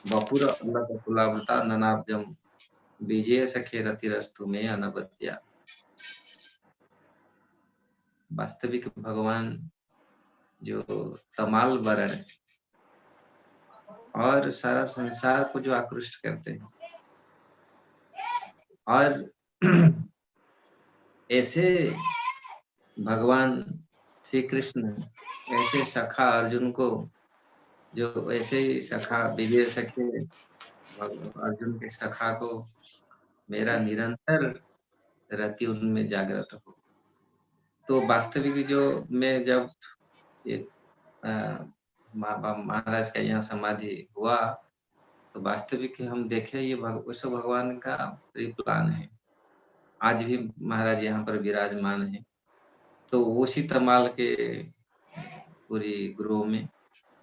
बपुर अलक कुलावता ननाब्जम विजय सखे रतिरस्तु में अनबद्या। वास्तविक भगवान जो तमाल वर्ण है और सारा संसार को जो आकृष्ट करते हैं, और ऐसे भगवान श्री कृष्ण ऐसे सखा अर्जुन को, जो ऐसे ही सखा विजय सखे अर्जुन के सखा को मेरा निरंतर रति उनमें जागृत हो। तो वास्तविक जो मैं जब ये महाराज का यहाँ समाधि हुआ, तो वास्तविक हम देखे ये विश्व भगवान का प्लान है। आज भी महाराज यहाँ पर विराजमान है, तो उसी तमाल के पूरी गृह में,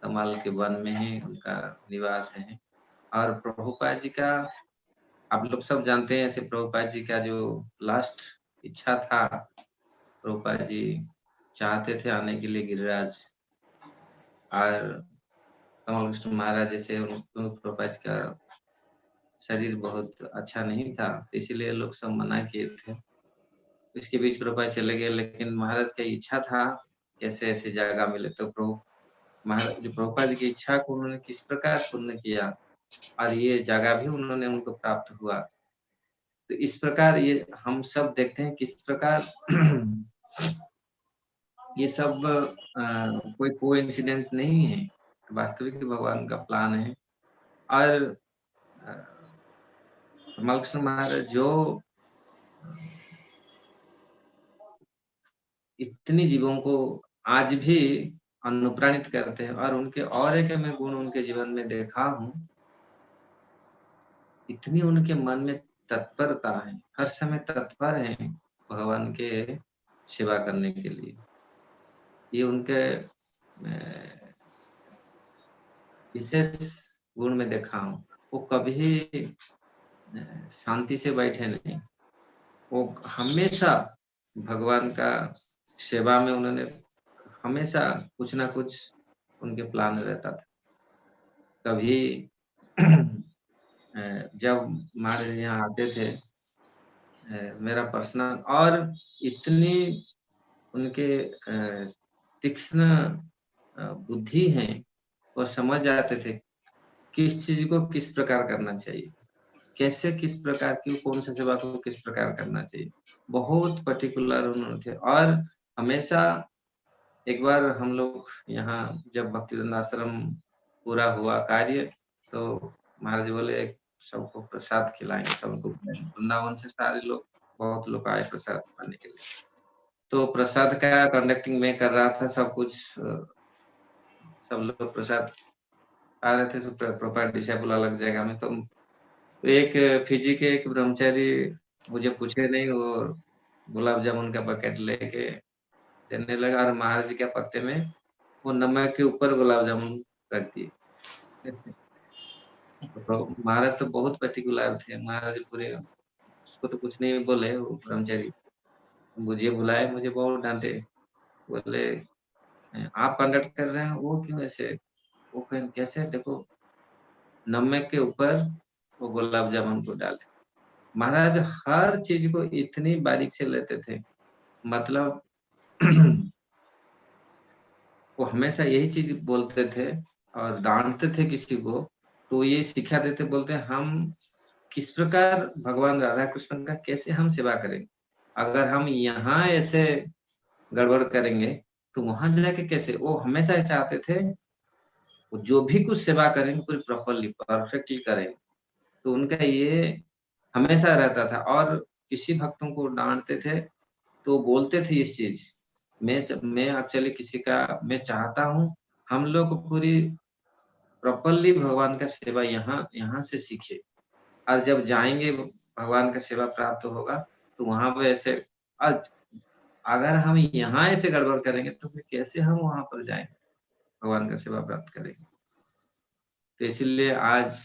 तमाल के वन में है उनका निवास है। और प्रभुपाद जी का आप लोग सब जानते हैं, ऐसे प्रभुपाद जी का जो लास्ट इच्छा था, प्रभुपाद जी चाहते थे आने के लिए गिरिराज, और तमाल कृष्ण महाराज जैसे प्रभुपाद जी का शरीर बहुत अच्छा नहीं था, इसीलिए लोग सब मना किए थे। इसके बीच प्रभुपाद चले गए, लेकिन महाराज की इच्छा था कैसे ऐसी जगह मिले। तो महाराज जो प्रभुपाद जी की इच्छा को उन्होंने किस प्रकार पूर्ण किया, और ये जगह भी उन्होंने उनको प्राप्त हुआ। तो इस प्रकार ये हम सब देखते हैं किस प्रकार ये सब कोई इंसिडेंट नहीं है, वास्तविक भगवान का प्लान है। और तमाल कृष्ण महाराज जो इतनी जीवों को आज भी अनुप्राणित करते हैं, और उनके और एक मैं गुण उनके जीवन में देखा हूँ, इतनी उनके मन में तत्परता है, हर समय तत्पर है भगवान के सेवा करने के लिए। ये उनके विशेष गुण में देखा हूँ। वो कभी शांति से बैठे नहीं, वो हमेशा भगवान का सेवा में उन्होंने हमेशा कुछ ना कुछ उनके प्लान रहता था। कभी जब महाराज यहाँ आते थे, मेरा पर्सनल, और इतनी उनके तीक्ष्ण बुद्धि है, वो समझ जाते थे किस चीज को किस प्रकार करना चाहिए, कैसे किस प्रकार की कौन सी सेवा को किस प्रकार करना चाहिए, बहुत पर्टिकुलर उन्होंने थे। और हमेशा एक बार हम लोग यहाँ जब भक्ति आश्रम पूरा हुआ कार्य, तो महाराज बोले सबको प्रसाद खिलाएंगे, सबको वृंदावन से सारे लोग, बहुत लोग आए प्रसाद खाने के लिए। तो प्रसाद का कंडक्टिंग मैं कर रहा था, सब कुछ सब लोग प्रसाद आ रहे थे तो प्रॉपर डिसेबल अलग जगह में, तो एक फिजी के एक ब्रह्मचारी मुझे पूछे नहीं, वो गुलाब जामुन का पैकेट लेके देने लगा और महाराज जी के पत्ते में वो नमक के ऊपर गुलाब जामुन रख दिए। तो महाराज तो बहुत पर्टिकुलर थे, महाराज जी पूरे, उसको तो कुछ नहीं बोले वो ब्रह्मचारी, मुझे बुलाए, मुझे बहुत डांटे, बोले आप कंडक्ट कर रहे हैं, वो क्यों ऐसे, वो कहें कैसे, देखो नमक के ऊपर वो गुलाब जामुन को डाले। महाराज हर चीज को इतनी बारीक से लेते थे, मतलब वो हमेशा यही चीज बोलते थे और डांटते थे किसी को तो ये सिखा देते, बोलते हम किस प्रकार भगवान राधा कृष्ण का कैसे हम सेवा करेंगे, अगर हम यहाँ ऐसे गड़बड़ करेंगे तो वहां जाके कैसे। वो हमेशा चाहते थे वो जो भी कुछ सेवा करेंगे पूरी प्रॉपरली परफेक्टली करेंगे, तो उनका ये हमेशा रहता था। और किसी भक्तों को डांटते थे तो बोलते थे इस चीज, मैं एक्चुअली किसी का मैं चाहता हूँ हम लोग को पूरी प्रॉपरली भगवान का सेवा यहाँ से सीखे, और जब जाएंगे भगवान का सेवा प्राप्त होगा तो वहां पे ऐसे, आज अगर हम यहाँ ऐसे गड़बड़ करेंगे तो फिर कैसे हम वहां पर जाएंगे भगवान का सेवा प्राप्त करेंगे। तो इसीलिए आज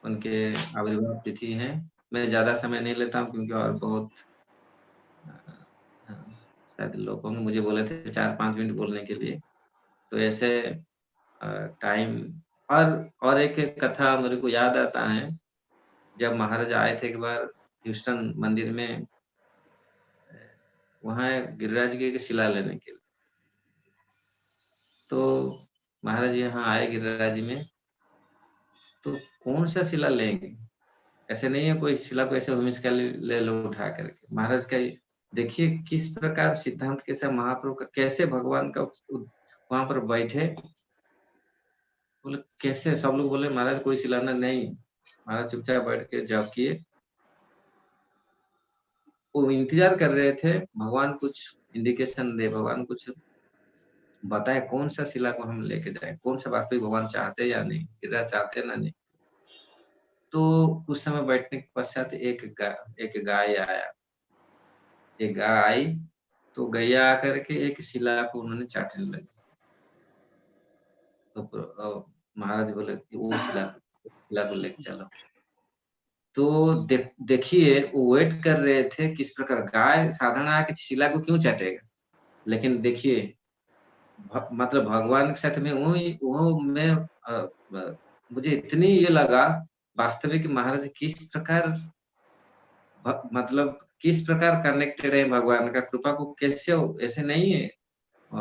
उनके आविर्भाव तिथि है। मैं ज्यादा समय नहीं लेता हूँ क्योंकि और बहुत शायद लोगों ने मुझे बोले थे 4-5 मिनट बोलने के लिए, तो ऐसे टाइम। और एक कथा मेरे को याद आता है, जब महाराज आए थे एक बार ह्यूस्टन मंदिर में, वहां गिरिराज जी के शिला लेने के लिए, तो महाराज यहाँ आए गिरिराज जी में, तो कौन सा शिला लेंगे, ऐसे नहीं है कोई शिला को ऐसे होमिस का ले लो उठा करके। महाराज का देखिए किस प्रकार सिद्धांत कैसा महाप्रभु का, कैसे भगवान का वहां पर बैठे, बोले कैसे, सब लोग बोले महाराज कोई सिलाना नहीं, महाराज चुपचाप बैठ के जप किए, वो इंतजार कर रहे थे भगवान कुछ इंडिकेशन दे, भगवान कुछ बताए कौन सा शिला को हम लेके जाए, कौन सा वास्तविक भगवान चाहते या नहीं, गिरिराज चाहते ना नहीं। तो कुछ समय बैठने के पश्चात एक गाय आया, एक गाय आई, तो गैया आकर के एक शिला को उन्होंने चाटने लगी, तो महाराज बोले कि वो शिला को लेके चलो। तो देखिए वो वेट कर रहे थे किस प्रकार, गाय साधारण आके शिला को क्यों चाटेगा, लेकिन देखिए मतलब भगवान के साथ में वो मैं मुझे इतनी ये लगा वास्तविक महाराज किस प्रकार मतलब किस प्रकार कनेक्टेड है भगवान का कृपा को, कैसे ऐसे नहीं है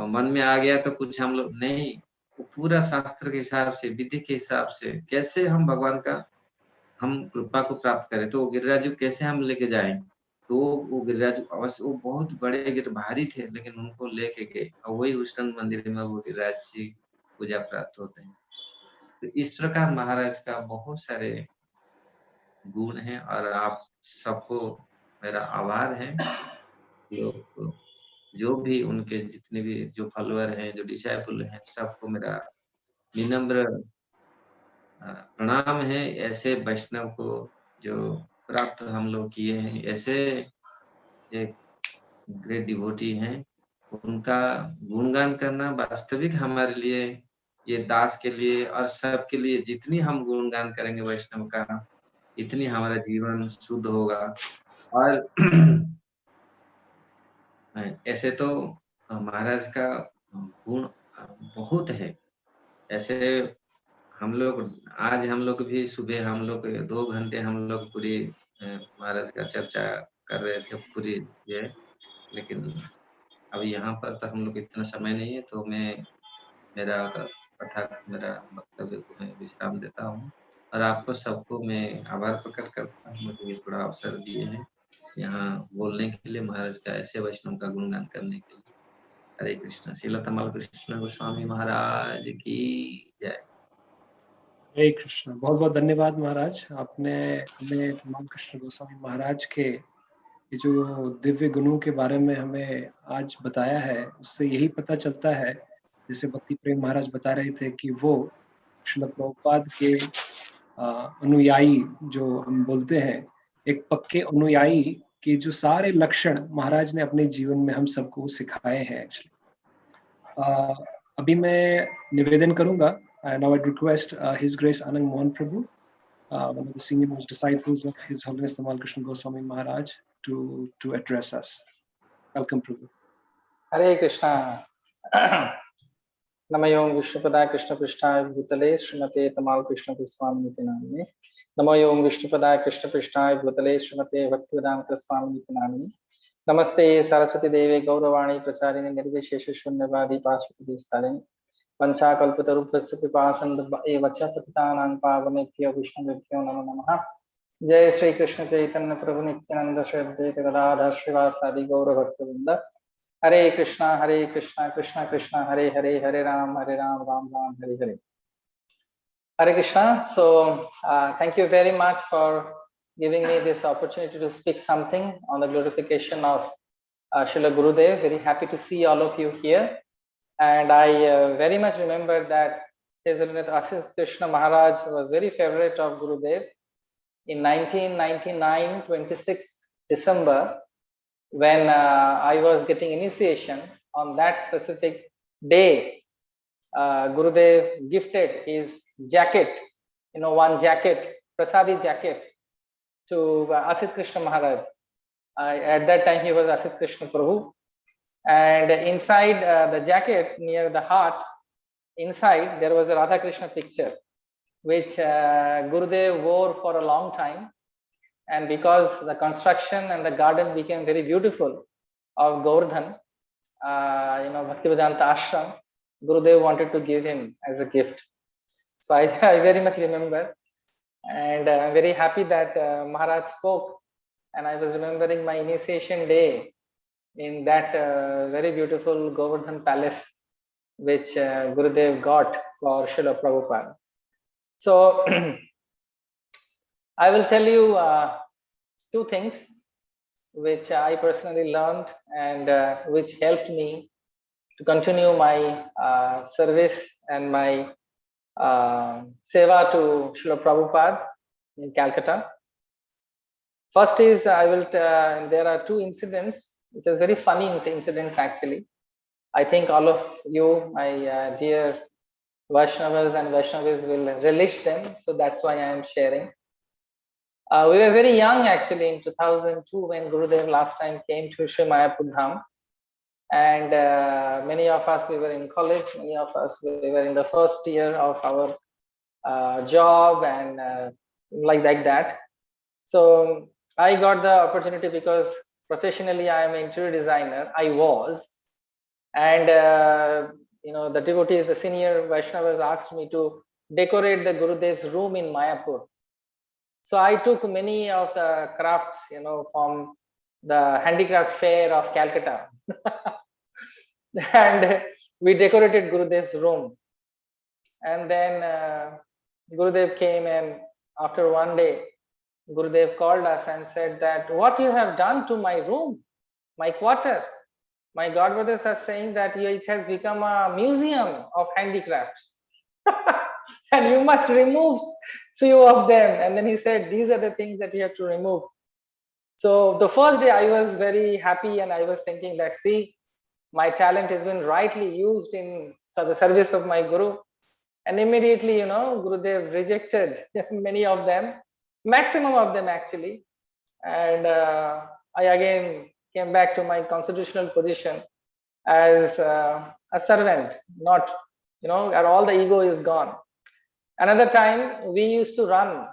मन में आ गया तो कुछ हम लोग नहीं, वो पूरा शास्त्र के हिसाब से विधि के हिसाब से कैसे हम भगवान का हम कृपा को प्राप्त करें, तो गिरिराज जी कैसे हम लेके जाएं। तो वो गिरिराज अवश्य वो बहुत बड़े भारी थे लेकिन उनको लेके गए और वही ह्यूस्टन मंदिर में वो गिरिराज जी पूजा प्राप्त होते हैं। तो इस प्रकार महाराज का बहुत सारे गुण हैं और आप सबको मेरा आभार है, जो भी उनके जितने भी जो फॉलोअर हैं, जो डिसाइपल हैं, सबको मेरा विनम्र प्रणाम है। ऐसे वैष्णव को जो प्राप्त हम लोग किए हैं, ऐसे एक ग्रेट डिवोटी हैं, उनका गुणगान करना वास्तविक हमारे लिए, ये दास के लिए और सबके लिए, जितनी हम गुणगान करेंगे वैष्णव का इतनी हमारा जीवन शुद्ध होगा। और ऐसे तो महाराज का गुण बहुत है, ऐसे हम लोग आज हम लोग भी सुबह हम लोग 2 घंटे हम लोग पूरी महाराज का चर्चा कर रहे थे पूरी ये, लेकिन अब यहाँ पर तो हम लोग इतना समय नहीं है, तो मैं मेरा मेरा वक्तव्य को मैं विश्राम देता हूँ और आपको सबको मैं आभार प्रकट करता हूँ, मुझे ये थोड़ा अवसर दिए हैं यहाँ बोलने के लिए, महाराज का ऐसे वैष्णव का गुणगान करने के लिए। हरे कृष्ण। श्रील तमाल कृष्ण गोस्वामी महाराज की जय। हरे कृष्ण। बहुत बहुत धन्यवाद महाराज, आपने हमें तमाल कृष्ण गोस्वामी महाराज के ये जो दिव्य गुणों के बारे में हमें आज बताया है। उससे यही पता चलता है, जैसे भक्ति प्रेम महाराज बता रहे थे कि वो श्रील प्रभुपाद के अनुयायी जो हम बोलते हैं, एक पक्के अनुयायी के जो सारे लक्षण महाराज ने अपने जीवन में हम सबको सिखाए हैं एक्चुअली। अभी मैं निवेदन करूंगा, now I'd request His Grace Anand Mohan Prabhu, one of the senior most disciples of His Holiness Tamal Krishna Goswami Maharaj, to address us. Welcome, Prabhu. Hare Krishna. Namo Om Vishnupada Krishna Prishtaya Bhutale Srimate Tamal Krishna Goswami Niti Namine. Namo Om Vishnupada Krishna Prishtaya Bhutale Srimate Bhaktivedanta Swami Niti Namine. Namaste Saraswati Devi Gauravani Prasarini Nirvishesha Shunyavadi Pasvati Distharini. Pancha Kalpatarupasya Pipasan Evacha Patitanang Pavanebhyo Vishnuvebhyo Namo Namaha. Jai Sri Krishna Chaitanya Prabhu Nityananda Shri Advaita Gadadhar Srivasadi Gaurav Bhaktavinda. Hare Krishna, Krishna Krishna, Hare Hare, Hare Ram, Ram Ram, Hare Hare. Hare Krishna. So, thank you very much for giving me this opportunity to speak something on the glorification of Srila Gurudev. Very happy to see all of you here. And I very much remember that His Holiness Asit Krishna Maharaj was very favorite of Gurudev. In 1999, 26 December, when I was getting initiation, on that specific day, Gurudev gifted his jacket, one jacket, Prasadi jacket, to Asit Krishna Maharaj. At that time, he was Asit Krishna Prabhu. And inside the jacket, near the heart, inside, there was a Radha Krishna picture, which Gurudev wore for a long time. And because the construction and the garden became very beautiful of Govardhan, Bhaktivedanta Ashram, Gurudev wanted to give him as a gift. So I very much remember, and I'm very happy that Maharaj spoke, and I was remembering my initiation day in that very beautiful Govardhan palace, which Gurudev got for Srila Prabhupada. So I will tell you two things which I personally learned and which helped me to continue my service and my seva to Srila Prabhupada in Calcutta. First is there are two incidents, which are very funny incidents actually. I think all of you, my dear Vaishnavas and Vaishnavis, will relish them. So that's why I am sharing. We were very young actually in 2002 when Gurudev last time came to Sri Mayapur Dham. And many of us, we were in college, many of us, we were in the first year of our job and like that. So I got the opportunity because professionally I am an interior designer, I was. And the devotees, the senior Vaishnavas asked me to decorate the Gurudev's room in Mayapur. So I took many of the crafts, from the handicraft fair of Calcutta. And we decorated Gurudev's room. And then Gurudev came, and after one day, Gurudev called us and said that, what you have done to my room, my quarter? My godbrothers are saying that it has become a museum of handicrafts. And you must remove few of them. And then he said, these are the things that you have to remove. So the first day I was very happy, and I was thinking that, see, my talent has been rightly used in the service of my Guru. And immediately, Gurudev rejected many of them, maximum of them actually. And I again came back to my constitutional position as a servant, not, all the ego is gone. Another time we used to run.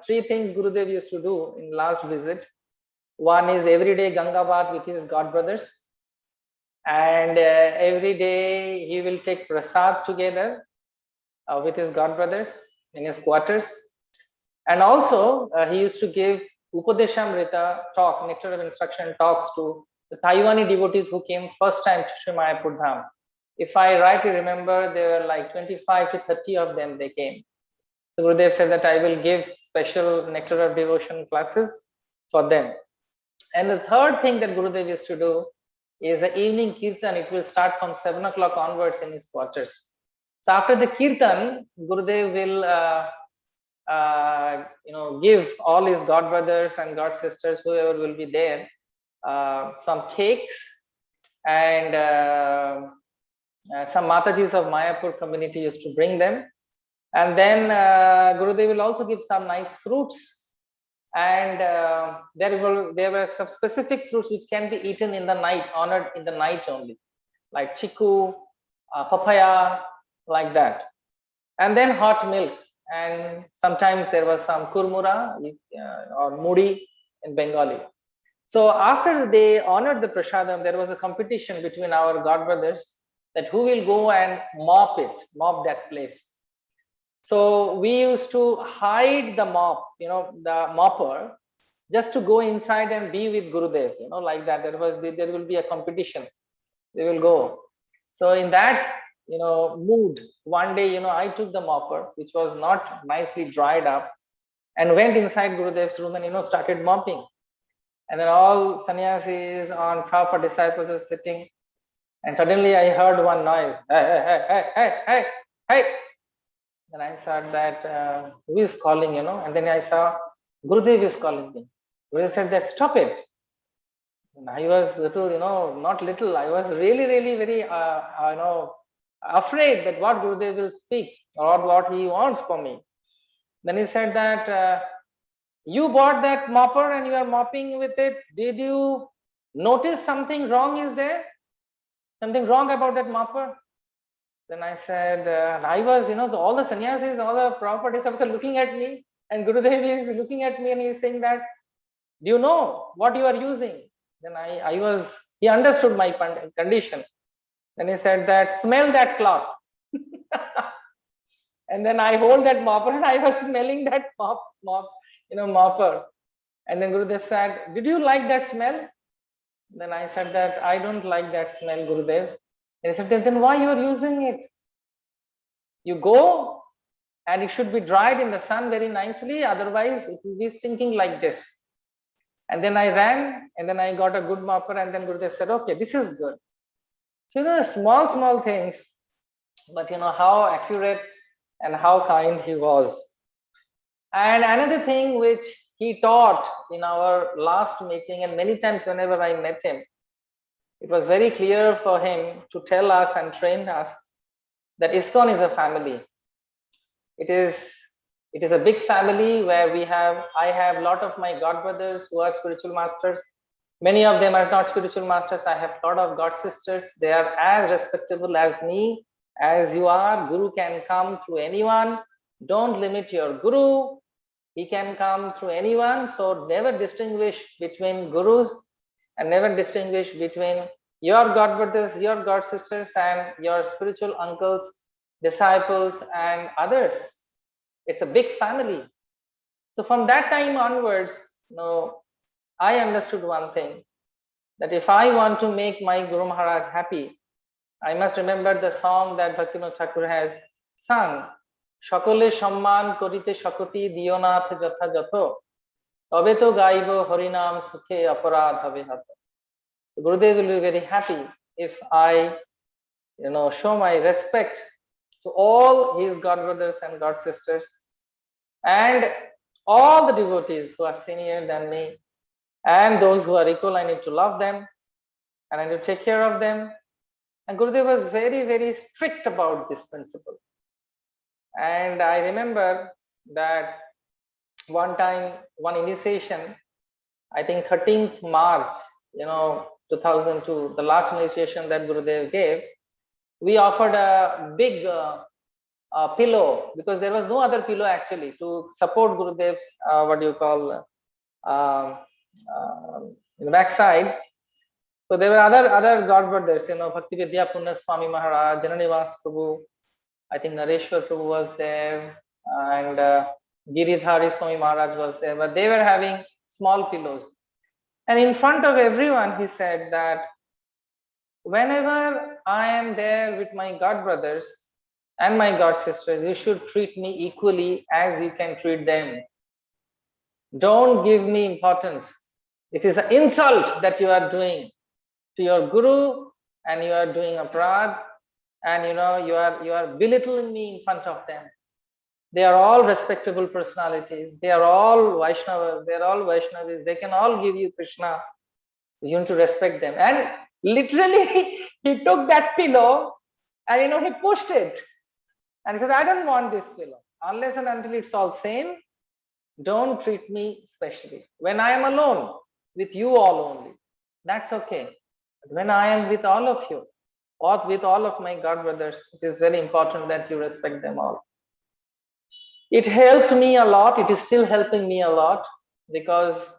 Three things Gurudev used to do in last visit. One is every day Ganga bath with his godbrothers. And every day he will take prasad together with his godbrothers in his quarters. And also he used to give Upadeshamrita talk, nectar of instruction talks to the Taiwanese devotees who came first time to Sri Mayapur Dham. If I rightly remember, there were like 25 to 30 of them, they came. So Gurudev said that I will give special nectar of devotion classes for them. And the third thing that Gurudev used to do is the evening kirtan. It will start from 7 o'clock onwards in his quarters. So after the kirtan, Gurudev will give all his god brothers and god sisters, whoever will be there, some cakes and some Matajis of Mayapur community used to bring them. And then Gurudev will also give some nice fruits, and there were some specific fruits which can be eaten in the night, honored in the night only, like chiku, papaya, like that. And then hot milk, and sometimes there was some kurmura or mudi in Bengali. So after they honored the prasadam, there was a competition between our god brothers that who will go and mop that place. So we used to hide the mop, the mopper, just to go inside and be with Gurudev, like that. There will be a competition. They will go. So in that, mood, one day, I took the mopper, which was not nicely dried up, and went inside Gurudev's room and, started mopping. And then all sannyasis on Prabhupada disciples were sitting, and suddenly I heard one noise, hey, hey, hey, hey, hey, hey, hey. Then I saw that who is calling, and then I saw Gurudev is calling me. Gurudev said that stop it. And I was little, not little, I was really, really very, afraid that what Gurudev will speak or what he wants for me. Then he said that you bought that mopper and you are mopping with it. Did you notice something wrong is there? Something wrong about that mopper? Then I said, I was, all the sannyasis, all the Prabhupada disciples are looking at me, and Gurudev is looking at me and he is saying that, do you know what you are using? Then he understood my condition. Then he said that, smell that cloth. And then I hold that mopper and I was smelling that mopper. And then Gurudev said, did you like that smell? Then I said that I don't like that smell, Gurudev. And he said, then why you are using it? You go and it should be dried in the sun very nicely, otherwise it will be stinking like this. And then I ran and then I got a good mopper, and then Gurudev said, okay, this is good. So small things, but how accurate and how kind he was. And another thing which he taught in our last meeting, and many times whenever I met him, it was very clear for him to tell us and train us that ISKCON is a family. It is a big family where I have a lot of my god brothers who are spiritual masters. Many of them are not spiritual masters. I have a lot of god sisters. They are as respectable as me, as you are. Guru can come through anyone. Don't limit your Guru. He can come through anyone. So never distinguish between gurus, and never distinguish between your god brothers, your god sisters, and your spiritual uncles, disciples, and others. It's a big family. So from that time onwards, I understood one thing, that if I want to make my Guru Maharaj happy, I must remember the song that Bhaktivinoda Thakur has sung, Shakole Shamman Korite Shakoti Dionath Jatha Jatho, Tobe to Gaibo Harinam Sukhe Aparad Habe Hato. Gurudev will be very happy if I, show my respect to all his god brothers and god sisters, and all the devotees who are senior than me, and those who are equal. I need to love them and I need to take care of them. And Gurudev was very, very strict about this principle. And I remember that one time, one initiation, I think 13th March, 2002, the last initiation that Gurudev gave, we offered a big pillow, because there was no other pillow actually to support Gurudev's backside. So there were other god brothers, Bhakti Vidya Punna Swami Maharaj, Jananivas Prabhu, I think Nareshwar Prabhu was there, and Giridhari Swami Maharaj was there, but they were having small pillows. And in front of everyone, he said that whenever I am there with my god brothers and my god sisters, you should treat me equally as you can treat them. Don't give me importance. It is an insult that you are doing to your Guru, and you are doing aparadh. and you are belittling me in front of them. They are all respectable personalities. They are all Vaishnavas. They are all Vaishnavis. They can all give you Krishna. You need to respect them. And literally, he took that pillow and he pushed it. And he said, I don't want this pillow. Unless and until it's all same, don't treat me specially. When I am alone with you all only, that's okay. But when I am with all of you, or with all of my God brothers, it is very important that you respect them all. It helped me a lot. It is still helping me a lot, because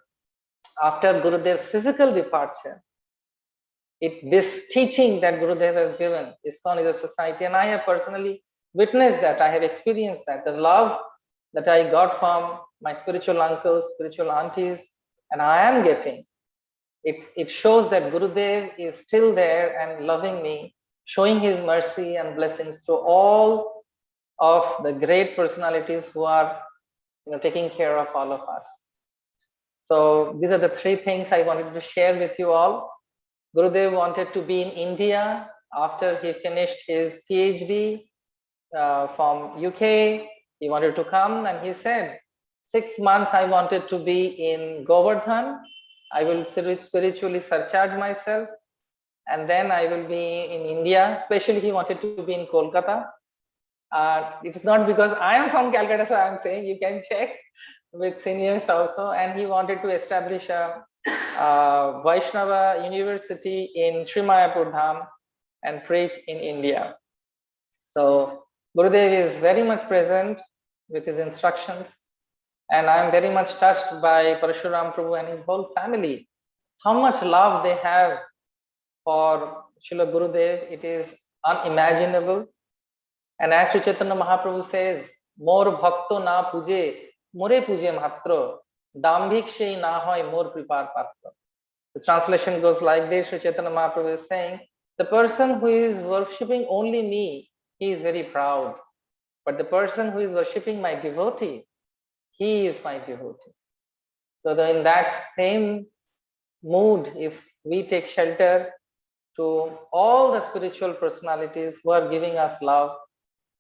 after Gurudev's physical departure, this teaching that Gurudev has given, ISKCON is a society, and I have personally witnessed that. I have experienced that. The love that I got from my spiritual uncles, spiritual aunties, and I am getting, it shows that Gurudev is still there and loving me, showing his mercy and blessings to all of the great personalities who are taking care of all of us. So these are the three things I wanted to share with you all. Gurudev wanted to be in India after he finished his PhD from UK. He wanted to come, and he said, 6 months I wanted to be in Govardhan. I will spiritually surcharge myself, and then I will be in India. Especially he wanted to be in Kolkata. It's not because I am from Calcutta, so I am saying, you can check with seniors also. And he wanted to establish a Vaishnava university in Sri Mayapur Dham and preach in India. So Gurudev is very much present with his instructions, and I am very much touched by Parashuram Prabhu and his whole family. How much love they have for Srila Gurudev, it is unimaginable. And as Sri Chaitanya Mahaprabhu says, Mor bhakto na puje, more puje mhatro, dambhikshe na hoy mor kripar patra. The translation goes like this. Sri Chaitanya Mahaprabhu is saying, the person who is worshipping only me, he is very proud. But the person who is worshipping my devotee, he is my devotee. So in that same mood, if we take shelter to all the spiritual personalities who are giving us love,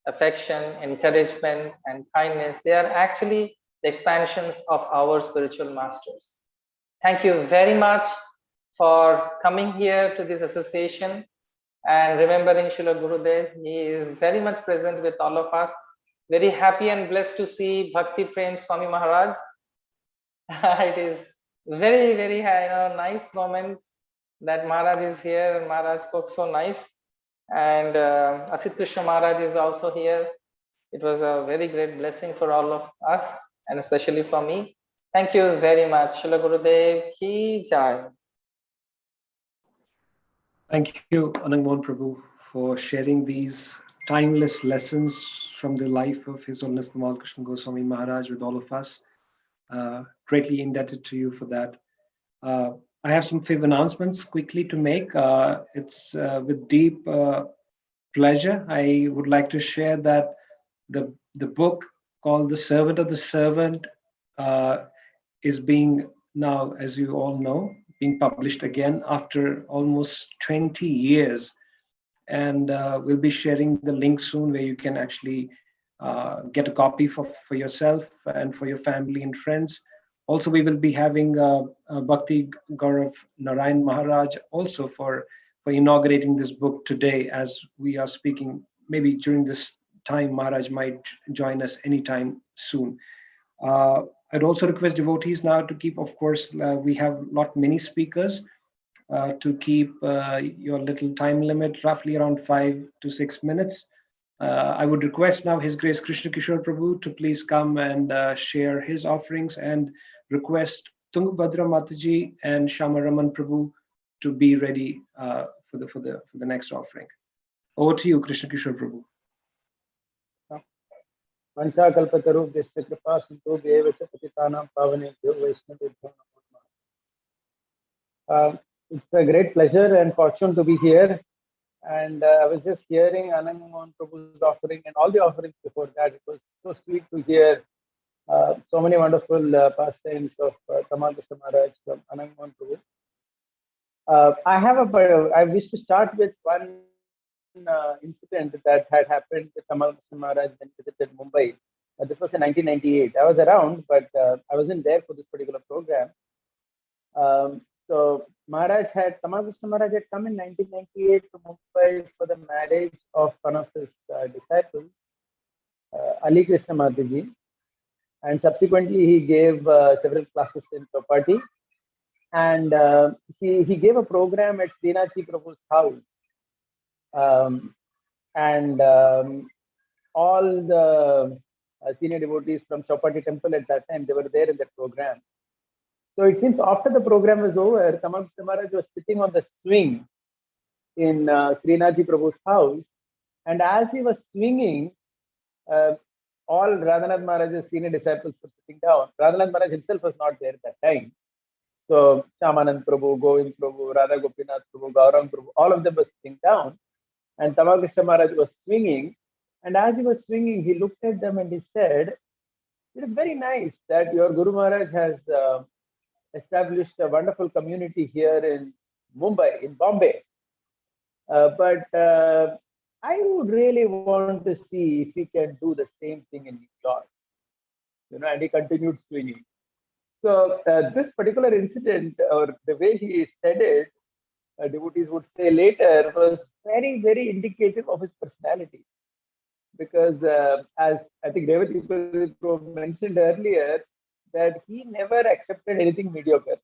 affection, encouragement, and kindness, they are actually the expansions of our spiritual masters. Thank you very much for coming here to this association and remembering Srila Gurudev. He is very much present with all of us. Very happy and blessed to see Bhakti Prem Swami Maharaj. It is very, very nice moment that Maharaj is here, and Maharaj spoke so nice. And Asit Krishna Maharaj is also here. It was a very great blessing for all of us, and especially for me. Thank you very much. Srila Gurudev Ki Jai. Thank you, Anangmohan Prabhu, for sharing these timeless lessons from the life of His Holiness Tamal Krishna Goswami Maharaj with all of us. Greatly indebted to you for that. I have some few announcements quickly to make. It's with deep pleasure I would like to share that the book called The Servant of the Servant is being now, as you all know, being published again after almost 20 years. And we'll be sharing the link soon where you can actually get a copy for yourself and for your family and friends. Also, we will be having Bhakti Gaurav Narayan Maharaj also for inaugurating this book today as we are speaking. Maybe during this time, Maharaj might join us anytime soon. I'd also request devotees now to keep, of course, we have many speakers, to keep your little time limit roughly around 5 to 6 minutes. I would request now His Grace Krishna Kishore Prabhu to please come and share his offerings, and request Tungabhadra Mataji and Shama Raman Prabhu to be ready for the next offering. Over to you, Krishna Kishore Prabhu. Vanchakalpatarubhyasya kripa sindhubhyeva cha patitanam pavanebhyo vaishnavebhyo namo namaha. It's a great pleasure and fortune to be here. And I was just hearing Anangmohan Prabhu's offering and all the offerings before that. It was so sweet to hear so many wonderful pastimes of Tamal Krishna Maharaj from Anangmohan Prabhu. I wish to start with one incident that had happened with Tamal Krishna Maharaj when he visited Mumbai. This was in 1998. I was around, but I wasn't there for this particular program. So Tamal Krishna Maharaj had come in 1998 to Mumbai for the marriage of one of his disciples, Ali Krishna Mataji, and subsequently he gave several classes in Chopati, and he gave a program at Srinachi Prabhu's house, and all the senior devotees from Chopati temple at that time, they were there in that program. So it seems after the program was over, Tamal Krishna Maharaj was sitting on the swing in Srinathi Prabhu's house, and as he was swinging, all Radhanath Maharaj's senior disciples were sitting down. Radhanath Maharaj himself was not there at that time. So Shamanand Prabhu, Govind Prabhu, Radha Gopinath Prabhu, Gaurav Prabhu, all of them were sitting down, and Tamal Krishna Maharaj was swinging. And as he was swinging, he looked at them and he said, "It is very nice that your Guru Maharaj has established a wonderful community here in Mumbai, in Bombay. But I would really want to see if we can do the same thing in New York." And he continued swinging. So this particular incident, or the way he said it, devotees would say later, was very, very indicative of his personality. Because as I think Revati mentioned earlier, that he never accepted anything mediocre.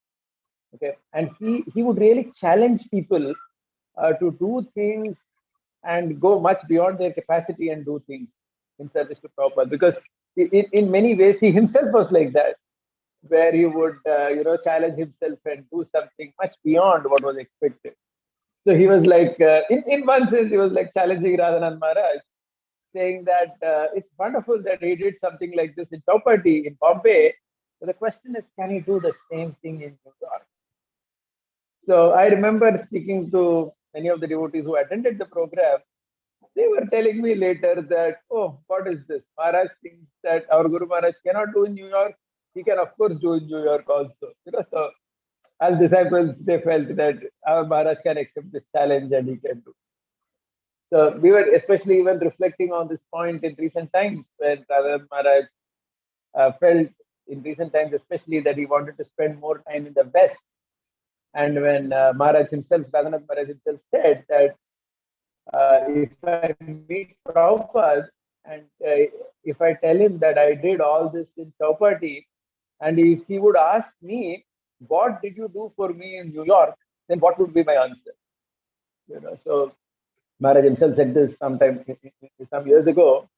Okay, and he would really challenge people to do things and go much beyond their capacity and do things in service to Prabhupada. Because in many ways he himself was like that, where he would challenge himself and do something much beyond what was expected. So he was like, in one sense, he was like challenging Radhanath Maharaj, saying that it's wonderful that he did something like this in Chowpatty, in Bombay. But the question is, can he do the same thing in New York? So I remember speaking to many of the devotees who attended the program. They were telling me later that, oh, what is this? Maharaj thinks that our Guru Maharaj cannot do in New York. He can, of course, do in New York also. So as disciples, they felt that our Maharaj can accept this challenge and he can do. So we were especially even reflecting on this point in recent times, when Radhanath Maharaj felt in recent times especially that he wanted to spend more time in the West. And when Maharaj himself, Radhanath Maharaj himself said that if I meet Prabhupada and if I tell him that I did all this in Chowpatty, and if he would ask me, what did you do for me in New York, then what would be my answer? So Maharaj himself said this some years ago,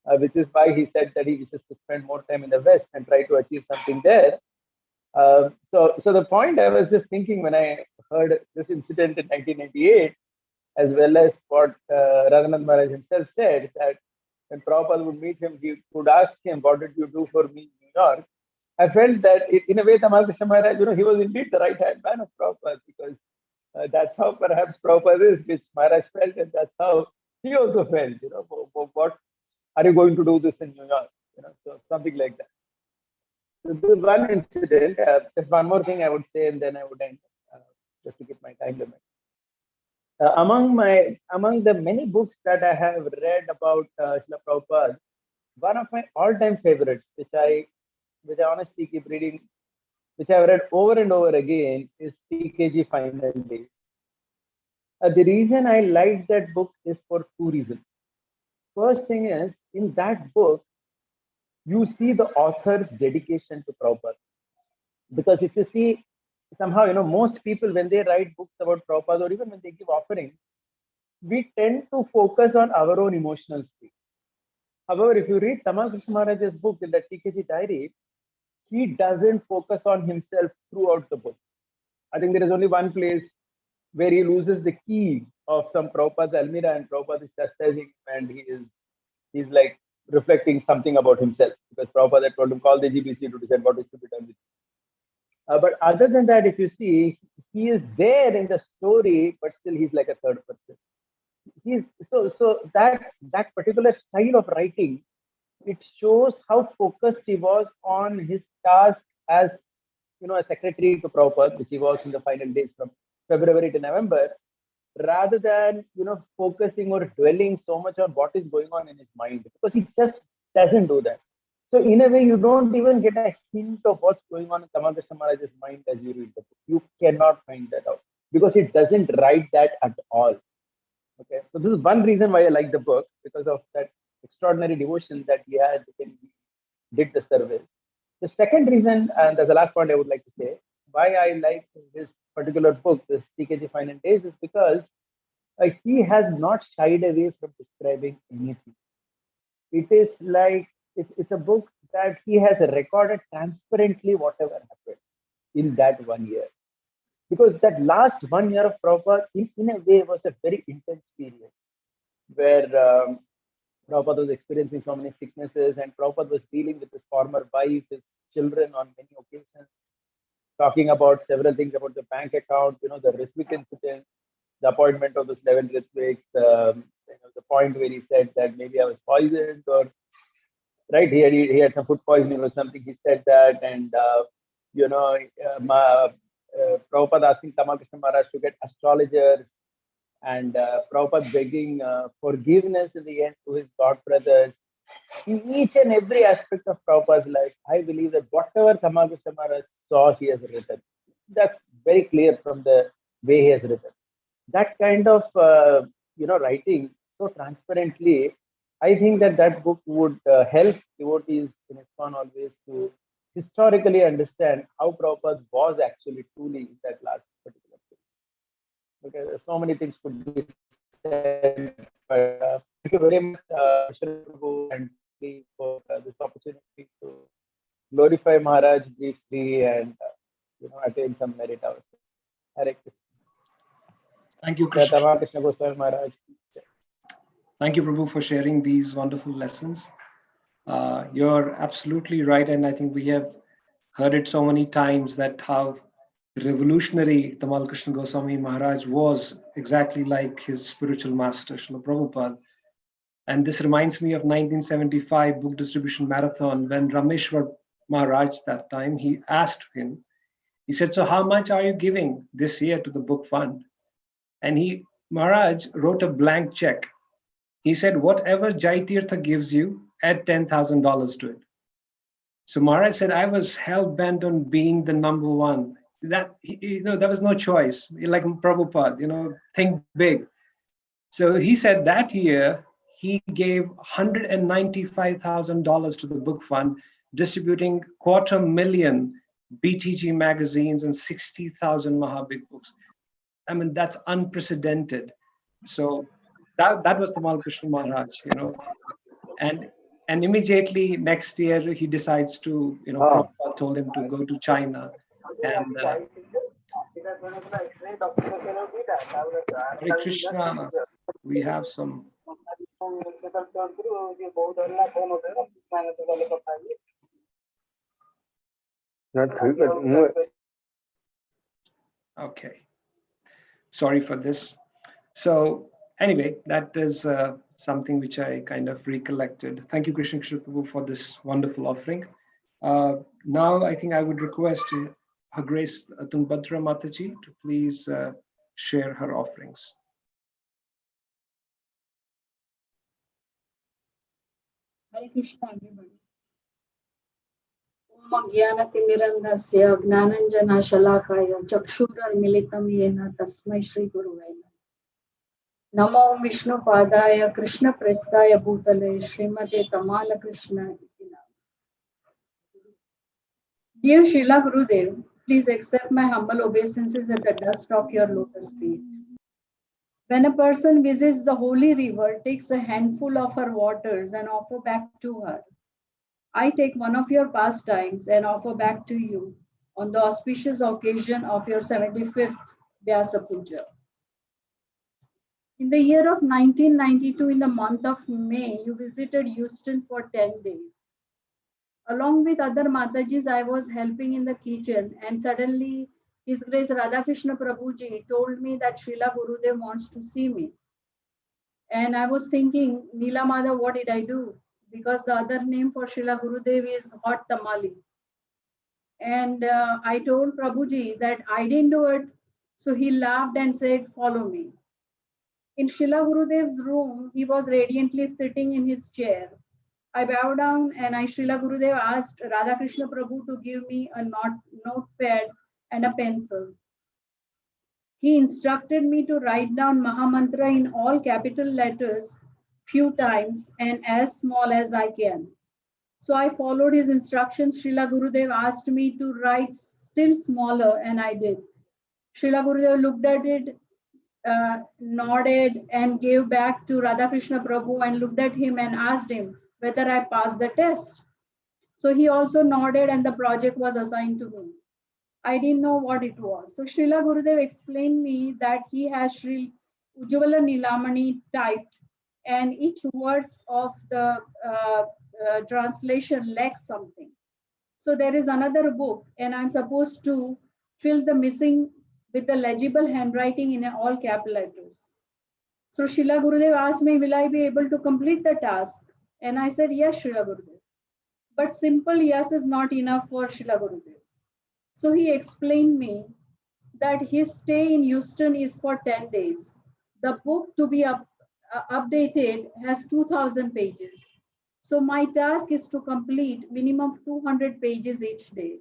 which is why he said that he wishes to spend more time in the West and try to achieve something there. So the point I was just thinking when I heard this incident in 1998, as well as what Radhanath Maharaj himself said, that when Prabhupada would meet him, he would ask him, what did you do for me in New York? I felt that in a way, Tamal Krishna Maharaj, he was indeed the right-hand man of Prabhupada, because that's how perhaps Prabhupada is, which Maharaj felt, and that's how he also felt. What are you going to do this in New York? So something like that. So this is one incident. Just one more thing I would say, and then I would end, just to keep my time limit. Among the many books that I have read about Srila Prabhupada, one of my all-time favorites, which I honestly keep reading, which I've read over and over again, is TKG Final Days. The reason I like that book is for two reasons. First thing is, in that book, you see the author's dedication to Prabhupada. Because if you see, somehow, most people, when they write books about Prabhupada, or even when they give offerings, we tend to focus on our own emotional states. However, if you read Tamal Krishna Maharaj's book in the TKG Diary, he doesn't focus on himself throughout the book. I think there is only one place where he loses the key of some Prabhupada's Almira, and Prabhupada is chastising him, and he's like reflecting something about himself, because Prabhupada had told him, call the GBC to decide what is to be done with you. But other than that, if you see, he is there in the story, but still he's like a third person. So that particular style of writing, it shows how focused he was on his task as a secretary to Prabhupada, which he was in the final days from February to November. rather than focusing or dwelling so much on what is going on in his mind, because he just doesn't do that. So in a way, you don't even get a hint of what's going on in Tamal Krishna Maharaj's mind as you read the book. You cannot find that out because it doesn't write that at all. Okay, so this is one reason why I like the book, because of that extraordinary devotion that he had when he did the service. The second reason, and that's the last point I would like to say, why I like this particular book, this CKG Fine and Days, is because he has not shied away from describing anything. It is like, it's a book that he has recorded transparently whatever happened in that 1 year. Because that last 1 year of Prabhupada, in a way, was a very intense period where Prabhupada was experiencing so many sicknesses, and Prabhupada was dealing with his former wife, his children on many occasions, talking about several things about the bank account, the Ritvik incident, the appointment of the 11 Ritviks, the point where he said that maybe I was poisoned, or right, he had some food poisoning or something. He said that, and Prabhupada asking Tamal Krishna Maharaj to get astrologers, and Prabhupada begging forgiveness in the end to his god brothers. In each and every aspect of Prabhupada's life, I believe that whatever Tamal Krishna Maharaj saw, he has written. That's very clear from the way he has written. That kind of writing so transparently, I think that book would help devotees in ISKCON always to historically understand how Prabhupada was actually truly in that last particular case. Okay, there's so many things could be said, but thank you very much, Prabhu, and for this opportunity to glorify Maharaj briefly and attain some merit ourselves. Hare Krishna. Thank you, Krishna. Tamal Krishna Goswami Maharaj. Thank you, Prabhu, for sharing these wonderful lessons. You're absolutely right, and I think we have heard it so many times that how revolutionary Tamal Krishna Goswami Maharaj was, exactly like his spiritual master, Srila Prabhupada. And this reminds me of 1975 book distribution marathon when Rameshwar Maharaj, that time, he asked him, he said, so how much are you giving this year to the book fund? And Maharaj wrote a blank check. He said, whatever Jai Tirtha gives you, add $10,000 to it. So Maharaj said, I was hell-bent on being the number one. That, there was no choice. Like Prabhupada, think big. So he said that year, he gave $195,000 to the book fund, distributing 250,000 BTG magazines and 60,000 Mahabig books. I mean, that's unprecedented. So that was Tamal Krishna Maharaj, and immediately next year he decides to, Prabhupada told him to go to China, and Hare Krishna, we have some. Okay, sorry for this. So anyway, that is something which I kind of recollected. Thank you, Krishna Prabhu, for this wonderful offering. Now I think I would request Her Grace Tungabhadra Mataji to please share her offerings. Hare Krishna, everybody. Om Jnanatimirandhasya Gnananjana Shalakaya Chakshurarmilitam Yena Tasmai Shri Guruvaya Namo Vishnu Padaya Krishna Prestaya Bhutale Srimate Tamal Krishna. Dear Srila Gurudev, please accept my humble obeisances at the dust of your lotus feet. When a person visits the holy river, takes a handful of her waters and offer back to her, I take one of your pastimes and offer back to you on the auspicious occasion of your 75th Vyasa-puja. In the year of 1992, in the month of May, you visited Houston for 10 days. Along with other Matajis, I was helping in the kitchen, and suddenly His Grace Radhakrishna Prabhuji told me that Srila Gurudev wants to see me. And I was thinking, Neela Mada, what did I do? Because the other name for Srila Gurudev is Hot Tamali. And I told Prabhuji that I didn't do it. So he laughed and said, follow me. In Srila Gurudev's room, he was radiantly sitting in his chair. I bowed down and Srila Gurudev asked Radhakrishna Prabhu to give me a notepad and a pencil. He instructed me to write down Mahamantra in all capital letters few times and as small as I can. So I followed his instructions. Srila Gurudev asked me to write still smaller and I did. Srila Gurudev looked at it, nodded and gave back to Radhakrishna Prabhu and looked at him and asked him whether I passed the test. So he also nodded and the project was assigned to me. I didn't know what it was. So Srila Gurudev explained me that he has Sri Ujjvala Nilamani typed and each words of the translation lacks something. So there is another book and I'm supposed to fill the missing with the legible handwriting in all cap letters. So Srila Gurudev asked me, will I be able to complete the task? And I said, yes, Srila Gurudev. But simple yes is not enough for Srila Gurudev. So he explained me that his stay in Houston is for 10 days. The book to be updated has 2,000 pages. So my task is to complete minimum 200 pages each day.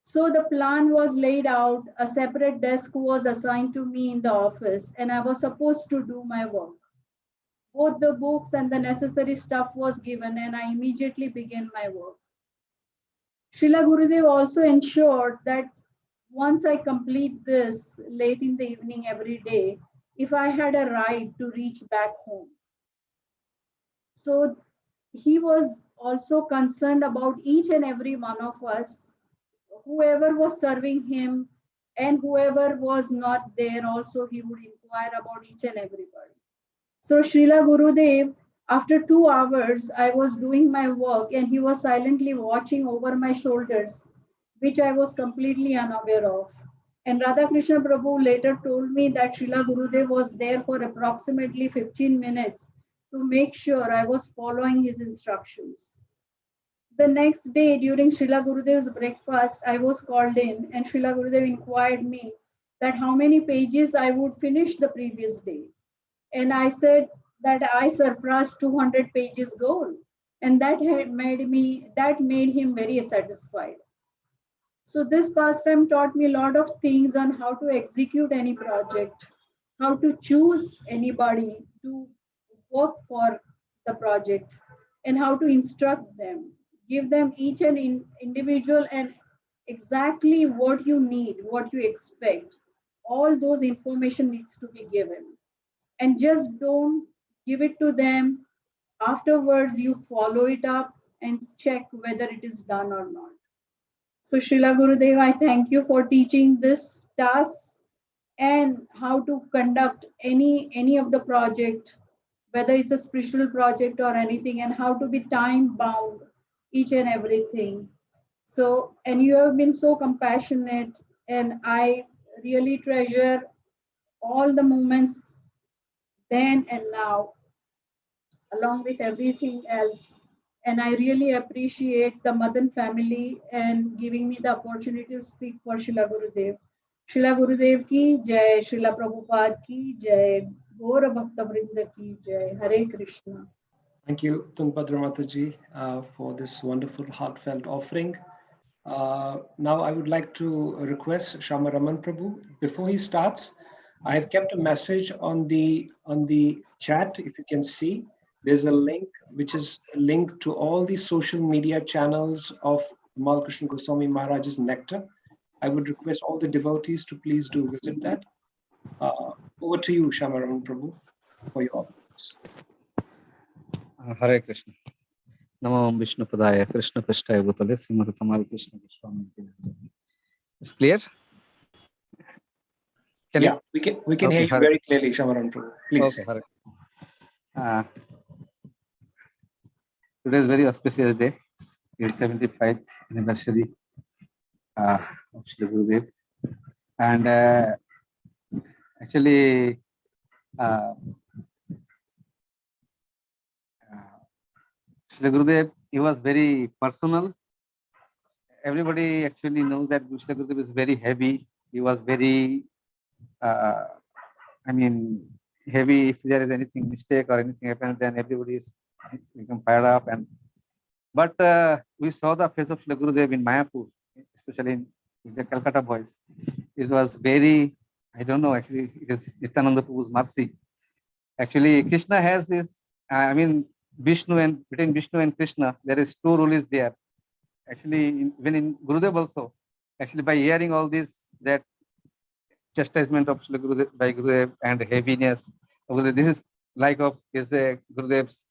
So the plan was laid out, a separate desk was assigned to me in the office and I was supposed to do my work. Both the books and the necessary stuff was given and I immediately began my work. Srila Gurudev also ensured that once I complete this late in the evening every day, if I had a ride to reach back home. So he was also concerned about each and every one of us, whoever was serving him and whoever was not there also, he would inquire about each and everybody. So Srila Gurudev, after 2 hours, I was doing my work and he was silently watching over my shoulders, which I was completely unaware of. And Radhakrishna Prabhu later told me that Srila Gurudev was there for approximately 15 minutes to make sure I was following his instructions. The next day during Srila Gurudev's breakfast, I was called in and Srila Gurudev inquired me that how many pages I would finish the previous day. And I said that I surpassed 200 pages goal. And that made him very satisfied. So this pastime taught me a lot of things on how to execute any project, how to choose anybody to work for the project, and how to instruct them, give them each an individual and exactly what you need, what you expect. All those information needs to be given. And just don't give it to them. Afterwards, you follow it up and check whether it is done or not. So Srila Gurudev, I thank you for teaching this task and how to conduct any of the project, whether it's a spiritual project or anything, and how to be time bound, each and everything. So, and you have been so compassionate, and I really treasure all the moments then and now, along with everything else. And I really appreciate the Madan family and giving me the opportunity to speak for Srila Gurudev. Srila Gurudev ki jai, Srila Prabhupada ki jai, Gaurav Bhakta Vrinda ki jai, Hare Krishna. Thank you, Tungabhadra Mataji, for this wonderful heartfelt offering. Now I would like to request Shama Raman Prabhu. Before he starts, I have kept a message on the chat, if you can see. There's a link which is linked to all the social media channels of Tamal Krishna Goswami Maharaj's Nectar. I would request all the devotees to please do visit that. Over to you, Shama Raman Prabhu, for your offerings. Hare Krishna. Namo Vishnu Padaya Krishna Prasthaya Bhutale Srimati Tamal Krishna Goswami. It's clear? Yeah, we can hear you very clearly, Shama Raman Prabhu. Please. Okay, Hare. Today is very auspicious day. It's 75th anniversary of Srila Gurudev. And actually, Srila Gurudev, he was very personal. Everybody actually knows that Srila Gurudev is very heavy. He was very I mean, heavy. If there is anything mistake or anything happens, then everybody is become fired up. But we saw the face of Srila Gurudev in Mayapur, especially in the Calcutta boys. It was very, I don't know, actually, it is Nityananda Prabhu's mercy. Actually, Krishna has this, I mean, Vishnu and between Vishnu and Krishna, there is two rules there. Actually, even in Gurudev also, actually, by hearing all this, that chastisement of Srila Gurudev by Gurudev and heaviness, this is like of is a Gurudev's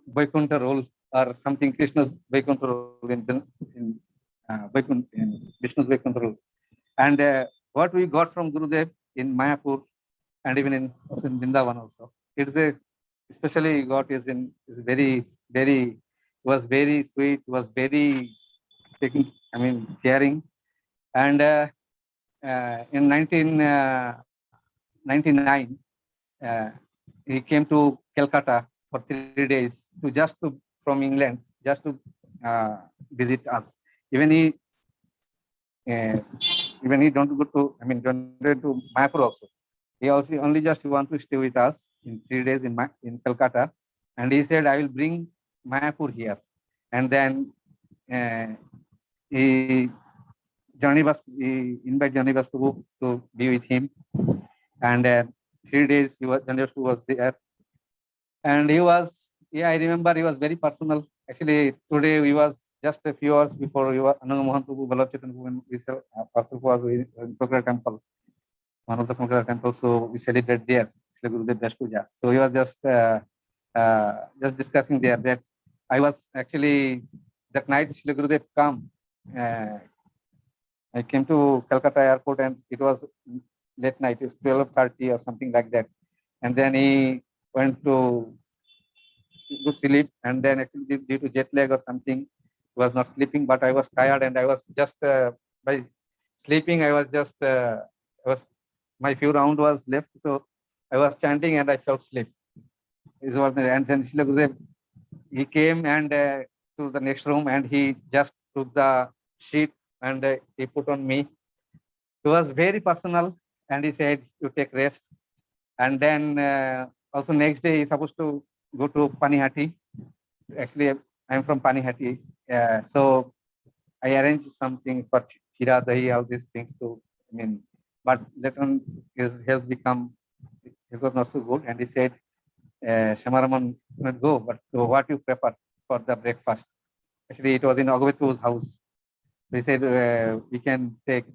Vaikuntha role or something, Krishna's Vaikuntha role in Vishnu's Vaikuntha role. And what we got from Gurudev in Mayapur and even in Vrindavan also, it's a especially got is was very sweet, was very taking, I mean, caring. And in 1999, he came to Calcutta for 3 days from England, just to visit us. Even he don't go to, I mean, don't go to Mayapur also. He also only just want to stay with us in 3 days in Calcutta, and he said, I will bring Mayapur here. And then he invited Johnny Basu to be with him, and 3 days Johnny Basu was there, and he was, I remember he was very personal. Actually, today we was just a few hours before Ananga Mohan Prabhu, Vallabh Chetan Prabhu, and Pastor was in Pokhara temple, one of the Pokhara temples, so we celebrate there, Gurudev Vyasa-puja. So he was just discussing there that I was actually, that night Srila Gurudev come. I came to Calcutta airport and it was late night, it's 12:30 or something like that. And then he went to go sleep, and then actually due to jet lag or something, was not sleeping, but I was tired and I was just, by sleeping, I was just, my few round was left, so I was chanting and I fell asleep. And then Srila Gurudev, he came and to the next room and he just took the sheet and he put on me. It was very personal, and he said, you take rest. And then also next day he's supposed to go to Panihati. Actually, I'm from Panihati. So I arranged something for Chira Dahi, all these things to, I mean, but later on his health was not so good. And he said, Shamaraman, not go, but what you prefer for the breakfast? Actually, it was in Agavitu's house. They said, we can take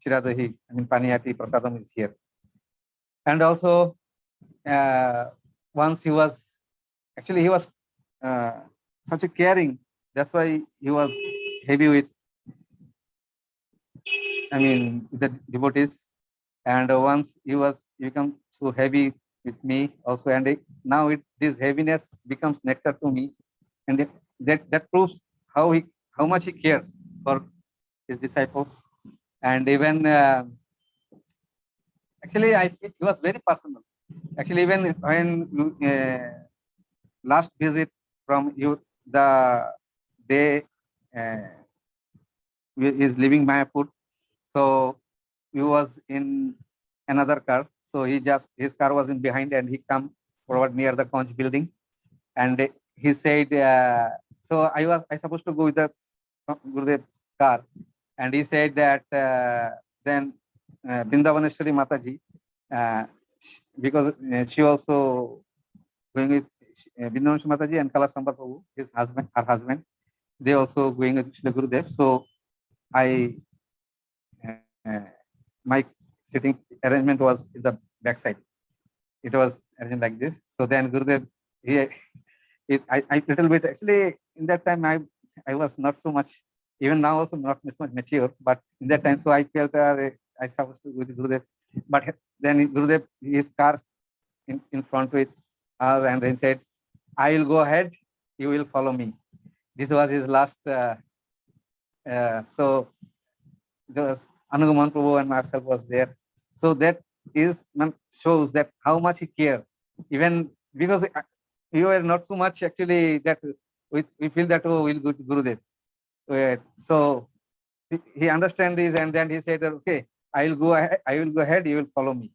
Chira Dahi, I mean, Panihati Prasadam is here. And also, once he was such a caring, that's why he was heavy with, I mean, the devotees. And once he become so heavy with me also, and now this heaviness becomes nectar to me, and that proves how much he cares for his disciples. And even actually, it was very personal. Actually, even when last visit from you, the day is leaving Mayapur, so he was in another car. So his car was in behind, and he come forward near the conch building, and he said, so I supposed to go with the Gurudev car, and he said that then Vrindavaneshwari Mataji, because she also going with Vrindavaneshwari Mataji and Kalasambar Prabhu, her husband, they also going with Srila Gurudev. So my sitting arrangement was in the backside. It was arranged like this. So then Gurudev, I little bit, actually in that time I was not so much, even now also not much mature, but in that time, so I felt I supposed to go with Gurudev. But then Gurudev, his car in front with us, and then said, I will go ahead, you will follow me. This was his last, so there was Anugaman Prabhu and myself was there. So that shows that how much he cared, even because we were not so much actually that we feel that, oh, we'll go to Gurudev. So he understand this, and then he said that, okay, I will go ahead, you will follow me.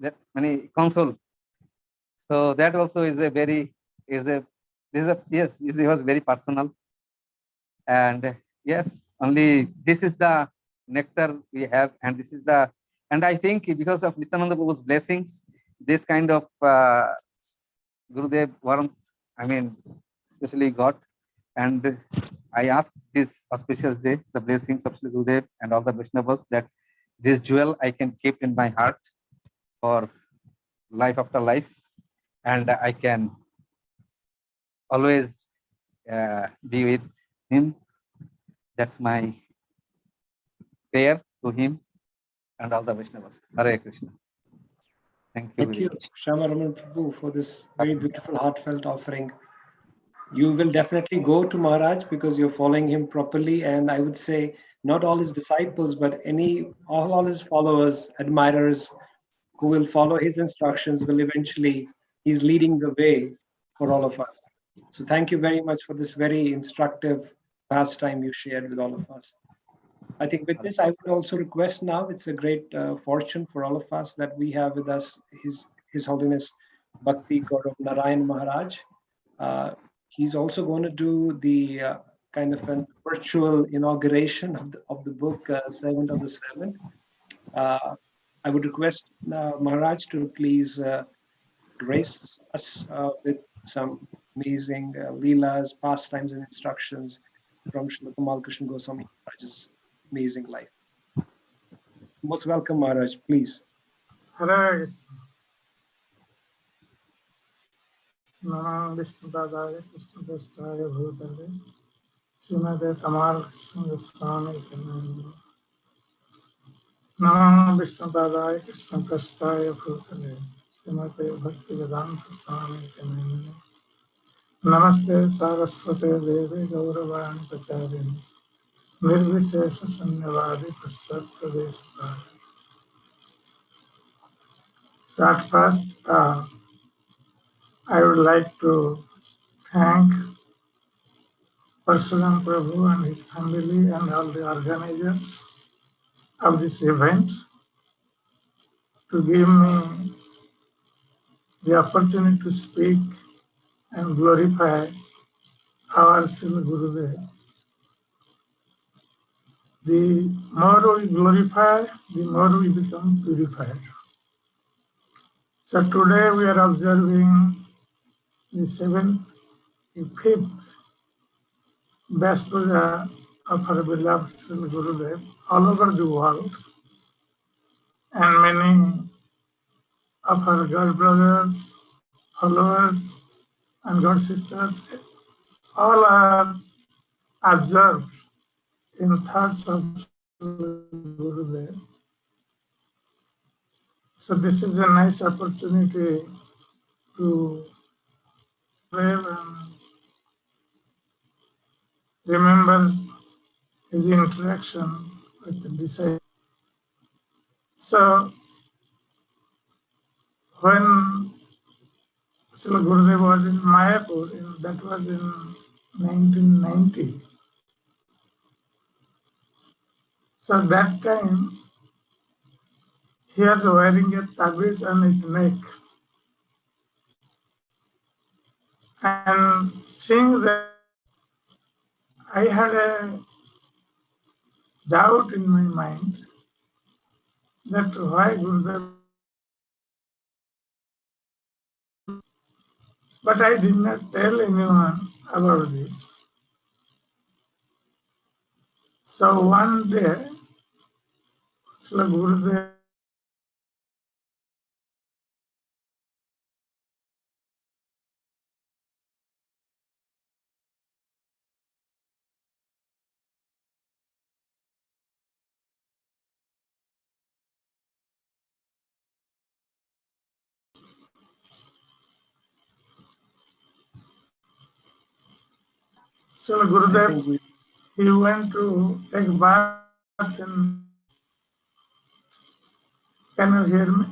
That many console. So that also is a very yes, it was very personal. And yes, only this is the nectar we have, and this is the, and I think because of Nityananda Prabhu's blessings, this kind of Gurudev warmth, I mean, especially got. And I ask this auspicious day, the blessings of Sri Gurudev and all the Vaishnavas, that this jewel I can keep in my heart for life after life, and I can always be with him. That's my prayer to him and all the Vaishnavas. Hare Krishna. Thank you. Thank you, Shama Raman Prabhu, for this very beautiful, heartfelt offering. You will definitely go to Maharaj because you're following him properly. And I would say not all his disciples, but all his followers, admirers who will follow his instructions will eventually, he's leading the way for all of us. So thank you very much for this very instructive pastime you shared with all of us. I think with this, I would also request now, it's a great fortune for all of us that we have with us His Holiness Bhakti Gaurav Narayan Maharaj. He's also going to do the kind of a virtual inauguration of the book, Servant of the Servant. I would request Maharaj to please grace us with some amazing leelas, pastimes, and instructions from Srila Tamal Krishna Goswami Maharaj's amazing life. Most welcome, Maharaj, please. Hare Namo Vishnu Padaya Krishna Prasthaya Bhutale Srimate Tamal Krishna Goswami Namo Namo Vishnu Padaya Krishna Prasthaya Bhutale Srimate Bhakti Vedanta Swami Namo Namaste Saraswate Devi Gauravani Pacharini Nirvishesha Sanyavadi Paschatya Desvara. So at first, I would like to thank Passcode Prabhu and his family and all the organizers of this event to give me the opportunity to speak and glorify our Sri Gurudev. The more we glorify, the more we become purified. So today we are observing the 75th Vyasa-puja of our beloved Sri Gurudev all over the world, and many of our God brothers, followers, and God sisters all are observed in thoughts of Gurudev. So this is a nice opportunity to live and remember his interaction with the disciples. So when Sri Gurudev was in Mayapur, that was in 1990. So that time, he was wearing a tabiz on his neck. And seeing that, I had a doubt in my mind that why Gurudev, but I did not tell anyone about this. So one day, Srila Gurudev he went to take bath and can you hear me?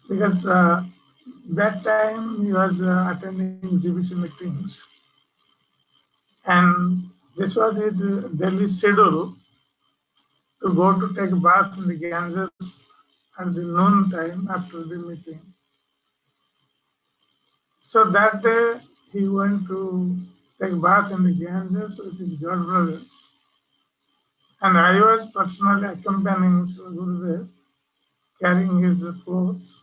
Because that time he was attending GBC meetings, and this was his daily schedule. to go to take bath in the Ganges at the noon time after the meeting. So that day he went to take bath in the Ganges with his god brothers. And I was personally accompanying Sri Gurudev, carrying his clothes.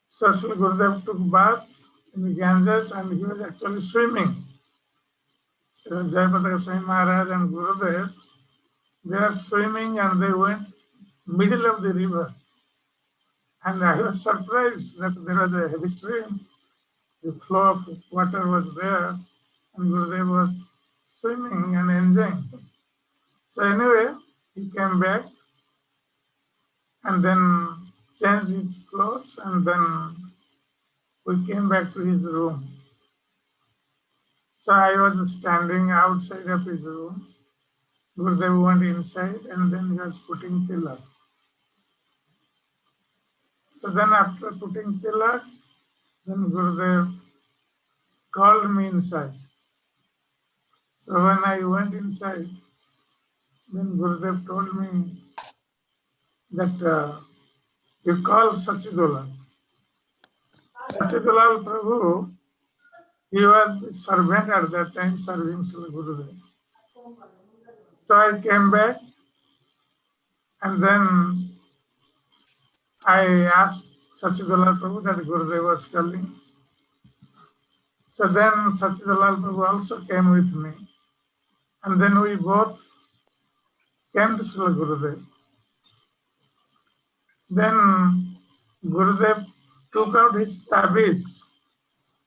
So Sri Gurudev took bath in the Ganges and he was actually swimming. So Jayapataka Swami Maharaj and Gurudev, they are swimming and they went middle of the river. And I was surprised that there was a heavy stream. The flow of water was there and Gurudev was swimming and enjoying. So anyway, he came back and then changed his clothes and then we came back to his room. So I was standing outside of his room. Gurudev went inside and then he was putting tilak. So then after putting tilak, then Gurudev called me inside. So when I went inside, then Gurudev told me that you call Sachidulal. Sachidulal Prabhu, he was the servant at that time serving Sri Gurudev. So I came back and then I asked Sachidulal Prabhu that Gurudev was calling. So then Sachidulal Prabhu also came with me. And then we both came to Sri Gurudev. Then Gurudev took out his tabiz.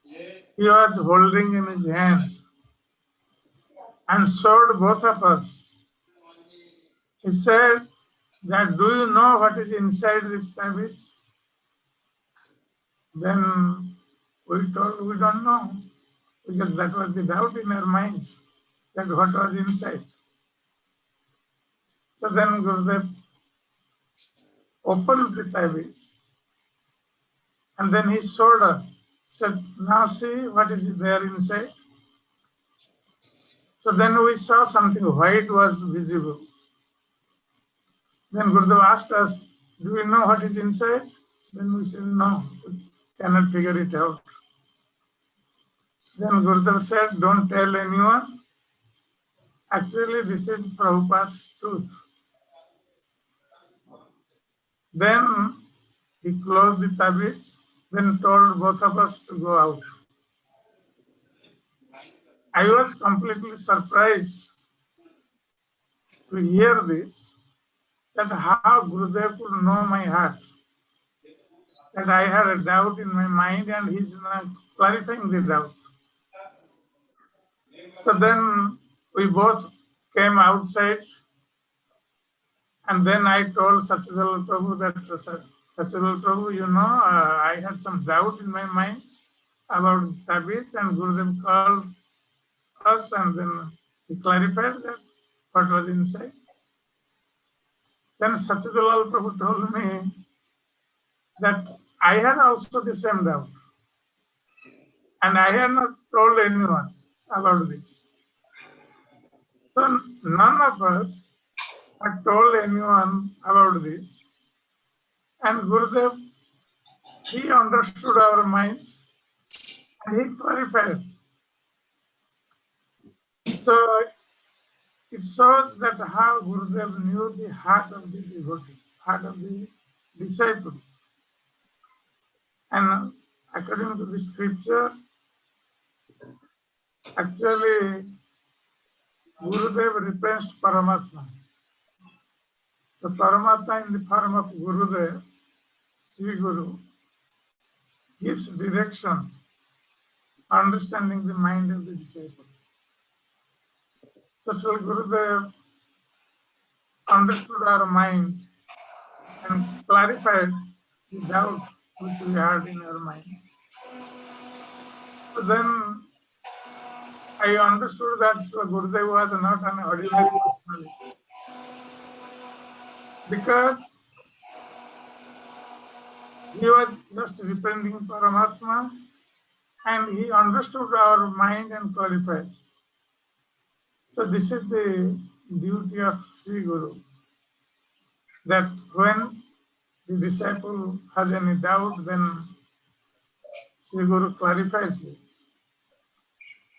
He was holding in his hand and showed both of us. He said that, do you know what is inside this tabiz? Then we told we don't know, because that was the doubt in our minds, that what was inside. So then Gurudev opened the tabiz and then he showed us, said, now see what is there inside. So then we saw something white was visible. Then Gurudev asked us, do we know what is inside? Then we said, no, we cannot figure it out. Then Gurudev said, don't tell anyone. Actually, this is Prabhupada's truth. Then he closed the tabiz, then told both of us to go out. I was completely surprised to hear this, that how Gurudev could know my heart. That I had a doubt in my mind and he's now clarifying the doubt. So then we both came outside and then I told Sachidulal Prabhu that, Sachidulal Prabhu, you know, I had some doubt in my mind about tabiz and Gurudev called us and then he clarified that what was inside. Then Sachidulal Prabhu told me that I had also the same doubt. And I had not told anyone about this. So none of us had told anyone about this. And Gurudev, he understood our minds and he clarified. So it shows that how Gurudev knew the heart of the devotees, heart of the disciples. And according to the scripture, actually Gurudev replaced Paramatma. So Paramatma in the form of Gurudev, Sri Guru, gives direction, understanding the mind of the disciple. So Sri Gurudev understood our mind and clarified the doubt which we had in our mind. So then I understood that Sri Gurudev was not an ordinary personality. Because he was just representing Paramatma and he understood our mind and clarified. So this is the duty of Sri Guru, that when the disciple has any doubt, then Sri Guru clarifies it.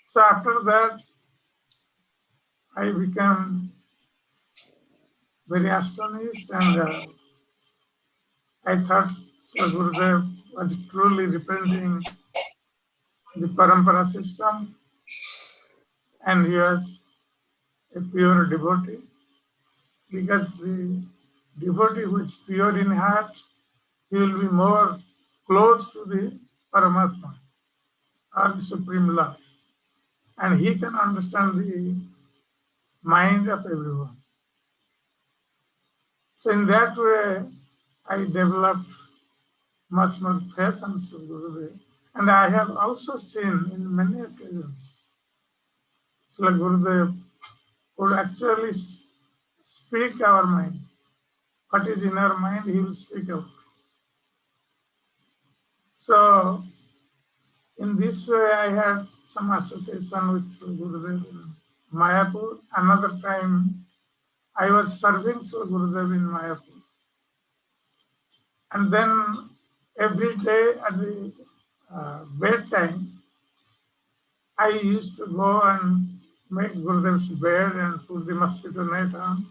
So after that, I became very astonished, and I thought Sri Gurudev was truly representing the parampara system, and he was a pure devotee, because the devotee who is pure in heart, he will be more close to the Paramatma, or the Supreme Lord, and he can understand the mind of everyone. So in that way, I developed much more faith in Sri Gurudev. And I have also seen in many occasions, Sri Gurudev would actually speak our mind. What is in our mind, he will speak out. So in this way, I had some association with Sri Gurudev in Mayapur. Another time, I was serving Sri Gurudev in Mayapur. And then every day at the bedtime, I used to go and make Gurudev's bed and put the mosquito net on.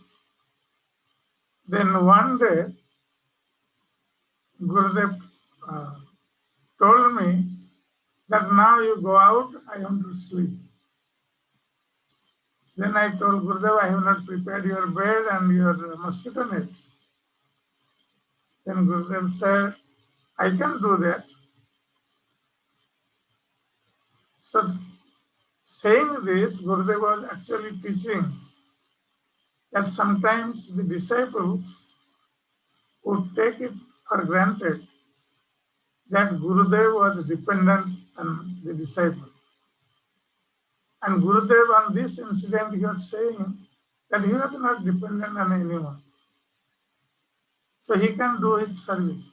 Then one day, Gurudev told me that now you go out, I want to sleep. Then I told Gurudev, I have not prepared your bed and your mosquito net. Then Gurudev said, I can do that. So saying this, Gurudev was actually teaching that sometimes the disciples would take it for granted that Gurudev was dependent on the disciple. And Gurudev, on this incident, he was saying that he was not dependent on anyone. So he can do his service.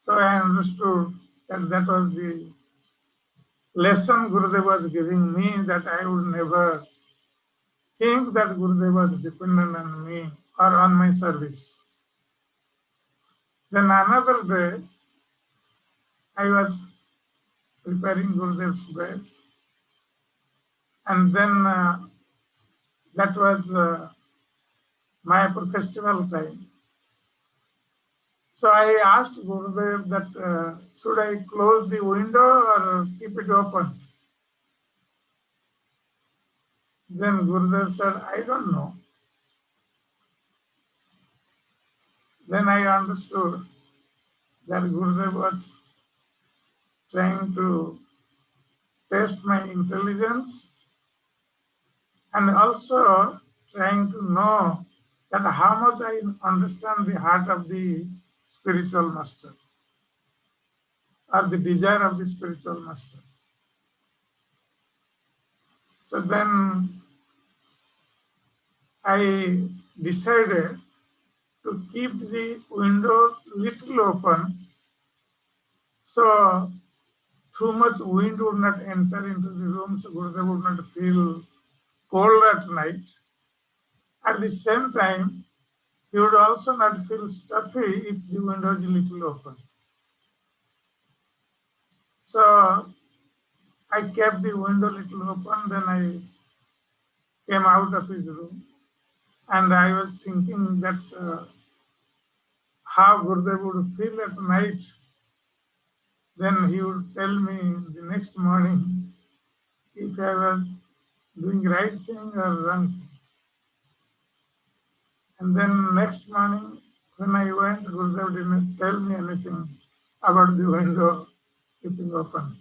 So I understood that that was the lesson Gurudev was giving me, that I would never think that Gurudev was dependent on me or on my service. Then another day, I was preparing Gurudev's bed, and then that was Mayapur festival time. So I asked Gurudev that should I close the window or keep it open? Then Gurudev said, I don't know. Then I understood that Gurudev was trying to test my intelligence and also trying to know that how much I understand the heart of the spiritual master or the desire of the spiritual master. So then I decided to keep the window little open so too much wind would not enter into the room, so Gurudev would not feel cold at night. At the same time, he would also not feel stuffy if the window is little open. So I kept the window little open, then I came out of his room, and I was thinking that how Gurudev would feel at night. Then he would tell me the next morning if I was doing right thing or wrong thing. And then next morning when I went, Gurudev didn't tell me anything about the window keeping open.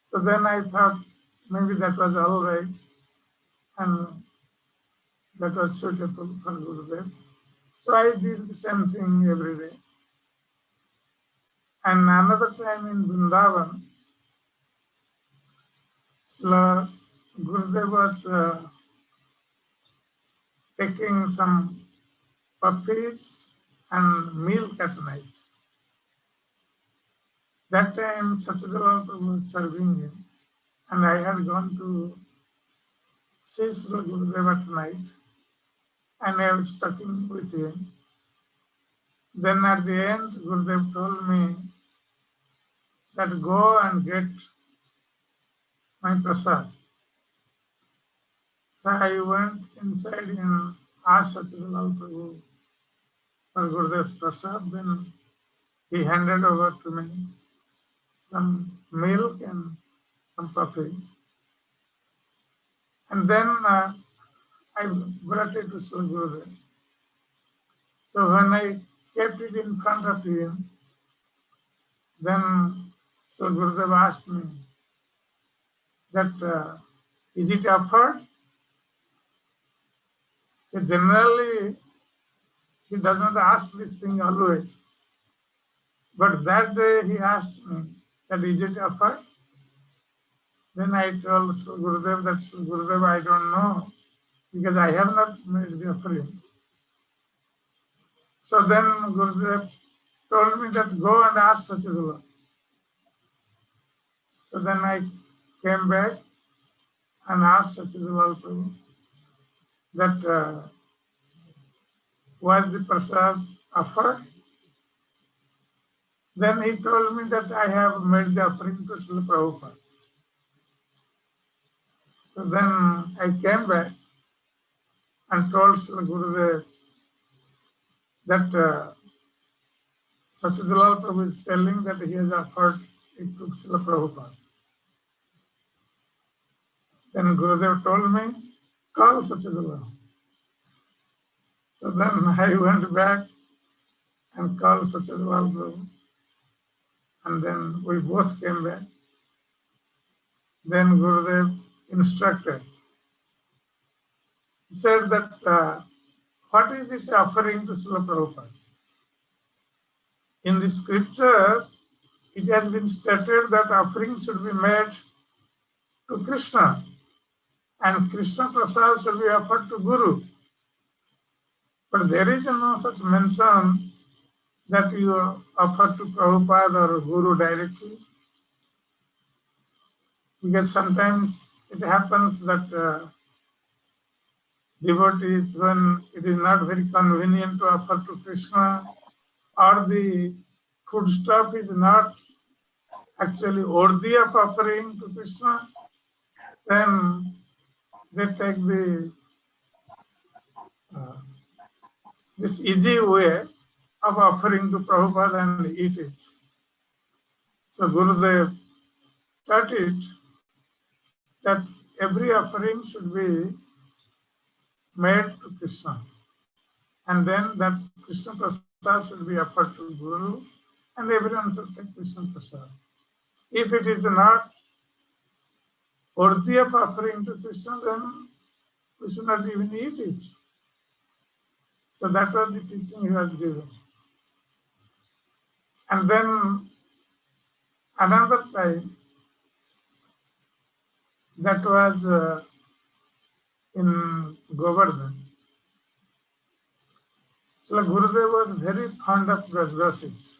So then I thought maybe that was all right and that was suitable for Gurudev. So I did the same thing every day. And another time in Vrindavan, Gurudev was taking some puppies and milk at night. That time Sachideva was serving him, and I had gone to see Srila Gurudev at night, and I was talking with him. Then at the end, Gurudev told me that go and get my prasad. So I went inside and asked Sachidanand Prabhu for Gurudev's prasad. Then he handed over to me some milk and some coffee. And then I brought it to Sri Gurudev. So when I kept it in front of him, then Sri Gurudev asked me that is it offered? Generally, he does not ask this thing always. But that day he asked me that is it offered? Then I told Sri Gurudev that Sri Gurudev, I don't know because I have not made the offering. So then Gurudev told me that go and ask Sachidanand. So then I came back and asked Sachidanand Prabhu that was the prasad offered? Then he told me that I have made the offering to Srila Prabhupada. So then I came back and told Srila Gurudev that Sachidanand Prabhu is telling that he has offered it to Srila Prabhupada. Then Gurudev told me, call Sachidanand. So then I went back and called Sachidanand Prabhu. And then we both came back. Then Gurudev instructed. He said that what is this offering to Srila Prabhupada? In the scripture, it has been stated that offering should be made to Krishna and Krishna Prasad should be offered to Guru. But there is no such mention that you offer to Prabhupada or Guru directly. Because sometimes it happens that devotees, when it is not very convenient to offer to Krishna, or the foodstuff is not actually worthy of offering to Krishna, then they take this easy way of offering to Prabhupada and eat it. So Gurudev taught it that every offering should be made to Krishna. And then that Krishna Prasad should be offered to Guru, and everyone should take Krishna Prasad. If it is not worthy of offering to Krishna, then we should not even eat it. So that was the teaching he was giving. And then another time, that was in Govardhan. So Gurudev was very fond of Brajvasis.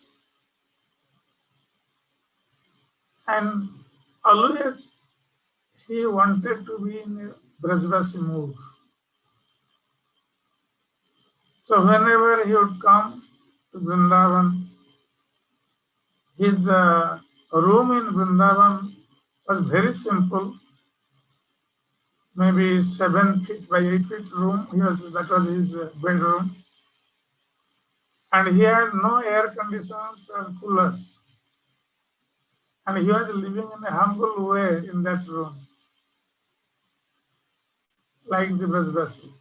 And always he wanted to be in a Brajvasi mood. So whenever he would come to Vrindavan, his room in Vrindavan was very simple, maybe 7 feet by 8 feet room. That was his bedroom. And he had no air conditioners or coolers. And he was living in a humble way in that room, like the Brajvasis.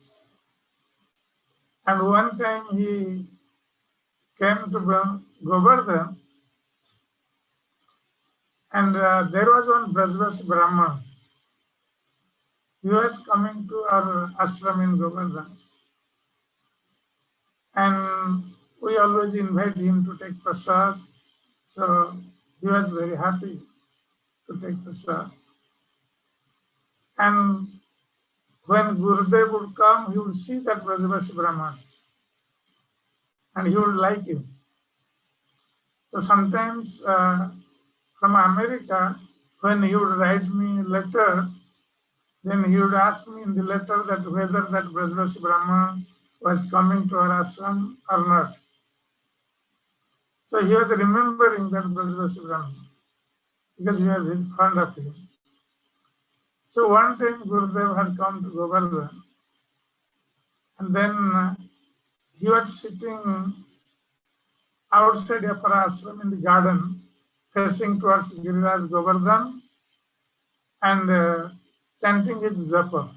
And one time he came to Govardhan, and there was one Brajvasi Brahman. He was coming to our ashram in Govardhan. And we always invite him to take prasad. So he was very happy to take prasad. And when Gurudev would come, he would see that Brajvasi Brahman. And he would like him. So sometimes from America, when he would write me a letter, Then he would ask me in the letter that whether that Brajvasi Brahman was coming to our ashram or not. So he was remembering that Brajvasi Brahman because he was very fond of him. So one time Gurudev had come to Govardhan, and then he was sitting outside of our ashram in the garden, facing towards Giriraj Govardhan and chanting his japa.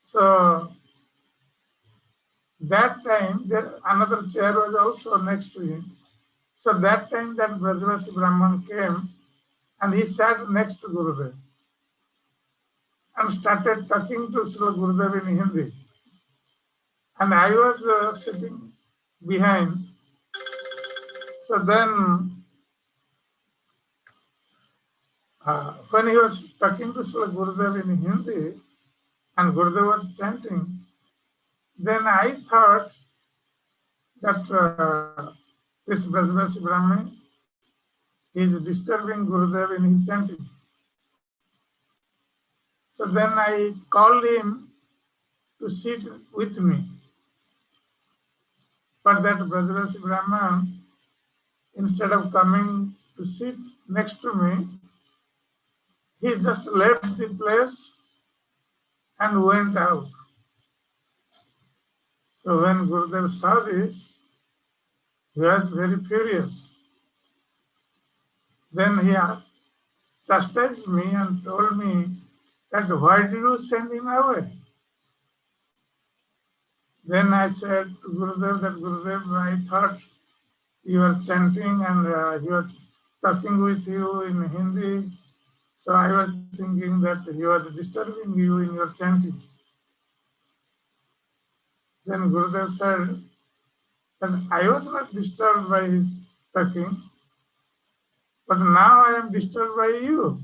So that time, there another chair was also next to him. So that time that Brajvasi Brahman came and he sat next to Gurudev and started talking to Sri Gurudev in Hindi. And I was sitting behind. So then when he was talking to Sri Gurudev in Hindi and Gurudev was chanting, then I thought that this Brajvasi Brahman is disturbing Gurudev in his chanting. So then I called him to sit with me. But that Brajvasi Brahman, instead of coming to sit next to me, he just left the place and went out. So when Gurudev saw this, he was very furious. Then he chastised me and told me that why did you send him away? Then I said to Gurudev that Gurudev, I thought you were chanting and he was talking with you in Hindi. So I was thinking that he was disturbing you in your chanting. Then Gurudev said that I was not disturbed by his talking, but now I am disturbed by you,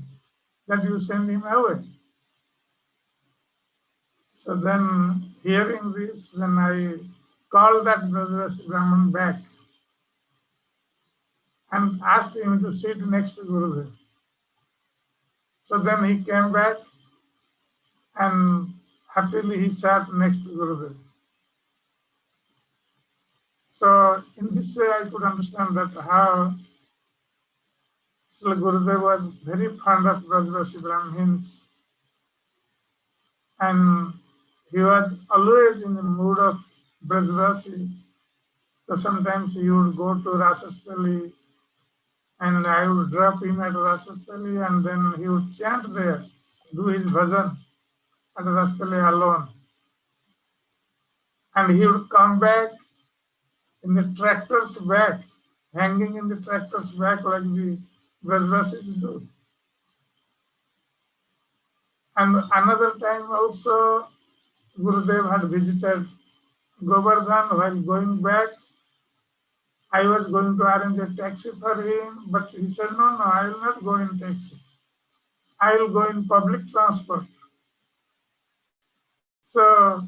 that you send him away. So then hearing this, then I called that Brajvasi Brahman back and asked him to sit next to Gurudev. So then he came back and happily he sat next to Gurudev. So in this way I could understand that how Srila Gurudev was very fond of Brajvasi Brahmins and he was always in the mood of Brajvasi. So sometimes he would go to Rasastali and I would drop him at Rasastali and then he would chant there, do his bhajan at Rasastali alone. And he would come back in the tractor's back, hanging in the tractor's back like the Brajvasis do. And another time also, Gurudev had visited Govardhan. While going back, I was going to arrange a taxi for him, but he said, no, I will not go in taxi. I will go in public transport. So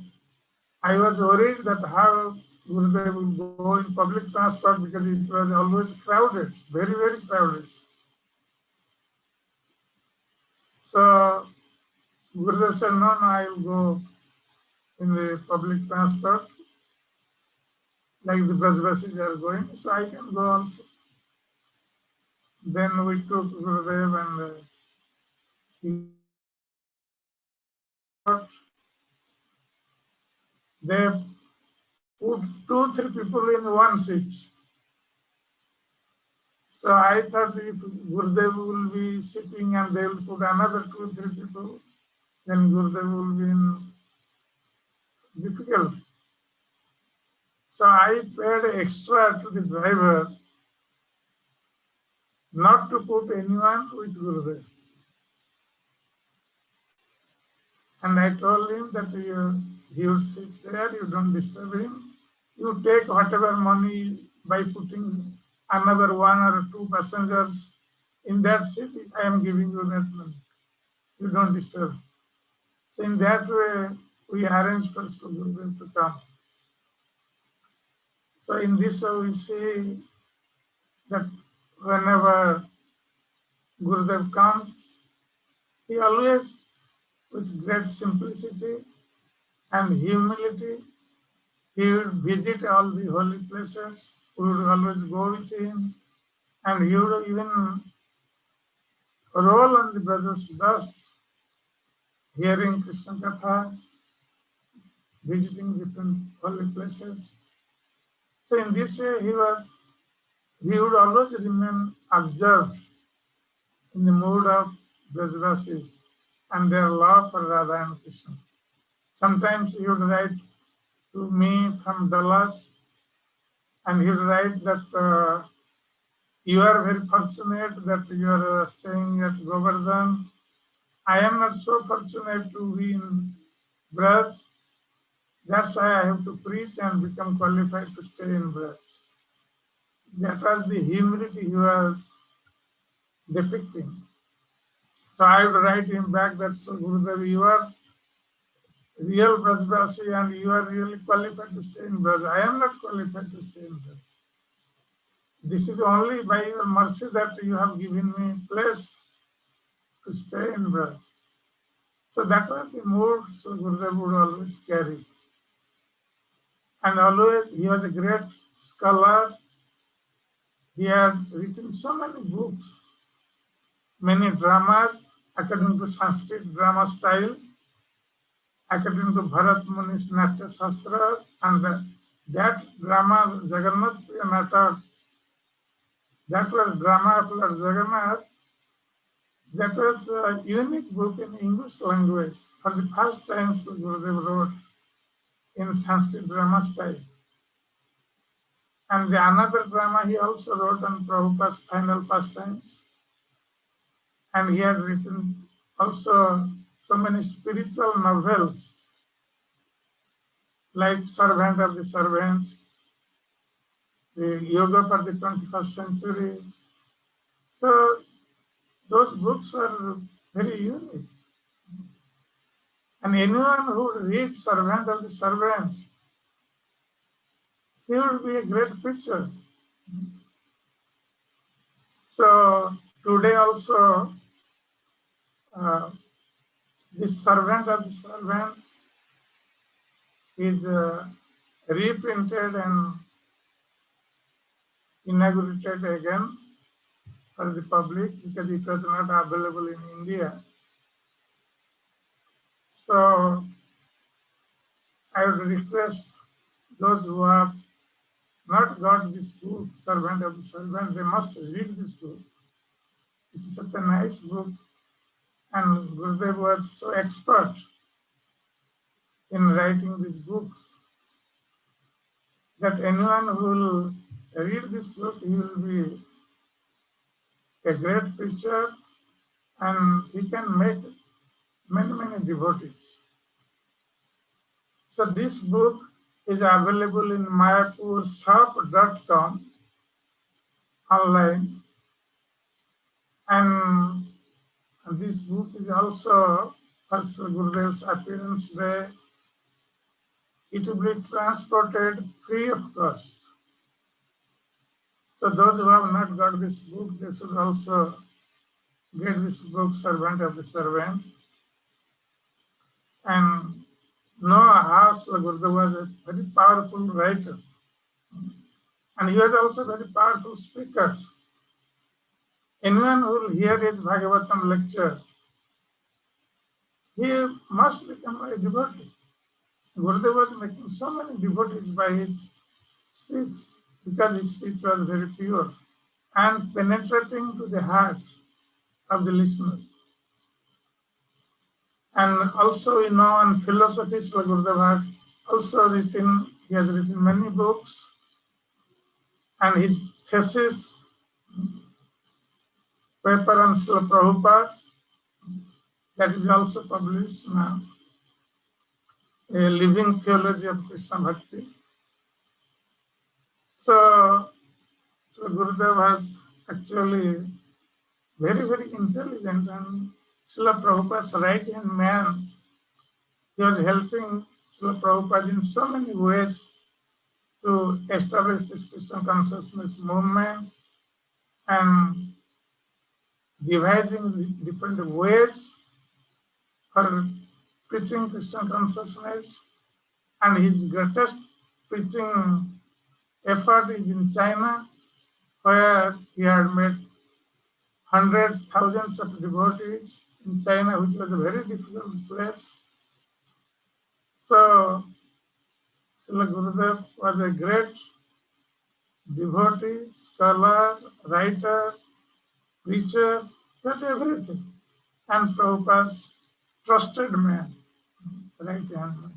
I was worried that how Gurudev will go in public transport because it was always crowded, very, very crowded. So Gurudev said, no, I will go in the public transport like the Brajvasis are going, so I can go also. Then we took Gurudev and they put 2-3 people in one seat. So I thought if Gurudev will be sitting and they will put another 2-3 people, then Gurudev will be in difficult. So I paid extra to the driver not to put anyone with Gurudev. And I told him that he would sit there, you don't disturb him. You take whatever money by putting another 1 or 2 passengers in that seat, I am giving you that money. You don't disturb. So in that way, we arranged for Gurudev to come. So in this way, we see that whenever Gurudev comes, He always, with great simplicity and humility, he would visit all the holy places. We would always go with him, and he would even roll on the Braja's dust, hearing Krishna Katha, visiting different holy places. So in this way, he would always remain observed in the mood of Brajvasis and their love for Radha and Krishna. Sometimes he would write to me from Dallas, and he would write that you are very fortunate that you are staying at Govardhan. I am not so fortunate to be in Braj. That's why I have to preach and become qualified to stay in Braj. That was the humility he was depicting. So I would write him back that, so Gurudev, you are real Brajvasi and you are really qualified to stay in Braj. I am not qualified to stay in Braj. This is only by your mercy that you have given me place to stay in Braj. So that was the mood so Gurudev would always carry. And always he was a great scholar. He had written so many books, many dramas according to Sanskrit drama style, according to Bharat Muni's Natya Shastra, and that drama Jagannath Priya Natak, that was drama of Lord Jagannath. That was a unique book in English language. For the first time, Gurudev wrote in Sanskrit drama style. And the another drama he also wrote on Prabhupada's final pastimes. And he had written also so many spiritual novels like Servant of the Servant, the Yoga for the 21st Century. So those books are very unique. And anyone who reads Servant of the Servant, he will be a great preacher. So today also, this Servant of the Servant is reprinted and inaugurated again for the public because it was not available in India. So I would request those who have not got this book, Servant of the Servant, they must read this book. This is such a nice book, and Gurudev was so expert in writing these books that anyone who will read this book, he will be a great preacher and he can make many, many devotees. So this book is available in mayapurshop.com online, and this book is also for Gurudev's appearance day. It will be transported free of cost. So those who have not got this book, they should also get this book, Servant of the Servant. And know how Gurudev was a very powerful writer. And he was also a very powerful speaker. Anyone who will hear his Bhagavatam lecture, he must become a devotee. Gurudev was making so many devotees by his speech because his speech was very pure and penetrating to the heart of the listener. And also, on philosophy, Gurudev had also written, he has written many books, and his thesis, paper on Srila Prabhupada, that is also published now, A Living Theology of Krishna Bhakti. So Gurudev was actually very, very intelligent, and Srila Prabhupada's right-hand man. He was helping Srila Prabhupada in so many ways to establish this Krishna consciousness movement and devising different ways for preaching Christian consciousness, and his greatest preaching effort is in China, where he had met hundreds, thousands of devotees in China, which was a very difficult place. So, Srila Gurudev was a great devotee, scholar, writer, preacher, that's everything. And Prabhupada's trusted man, right hand man.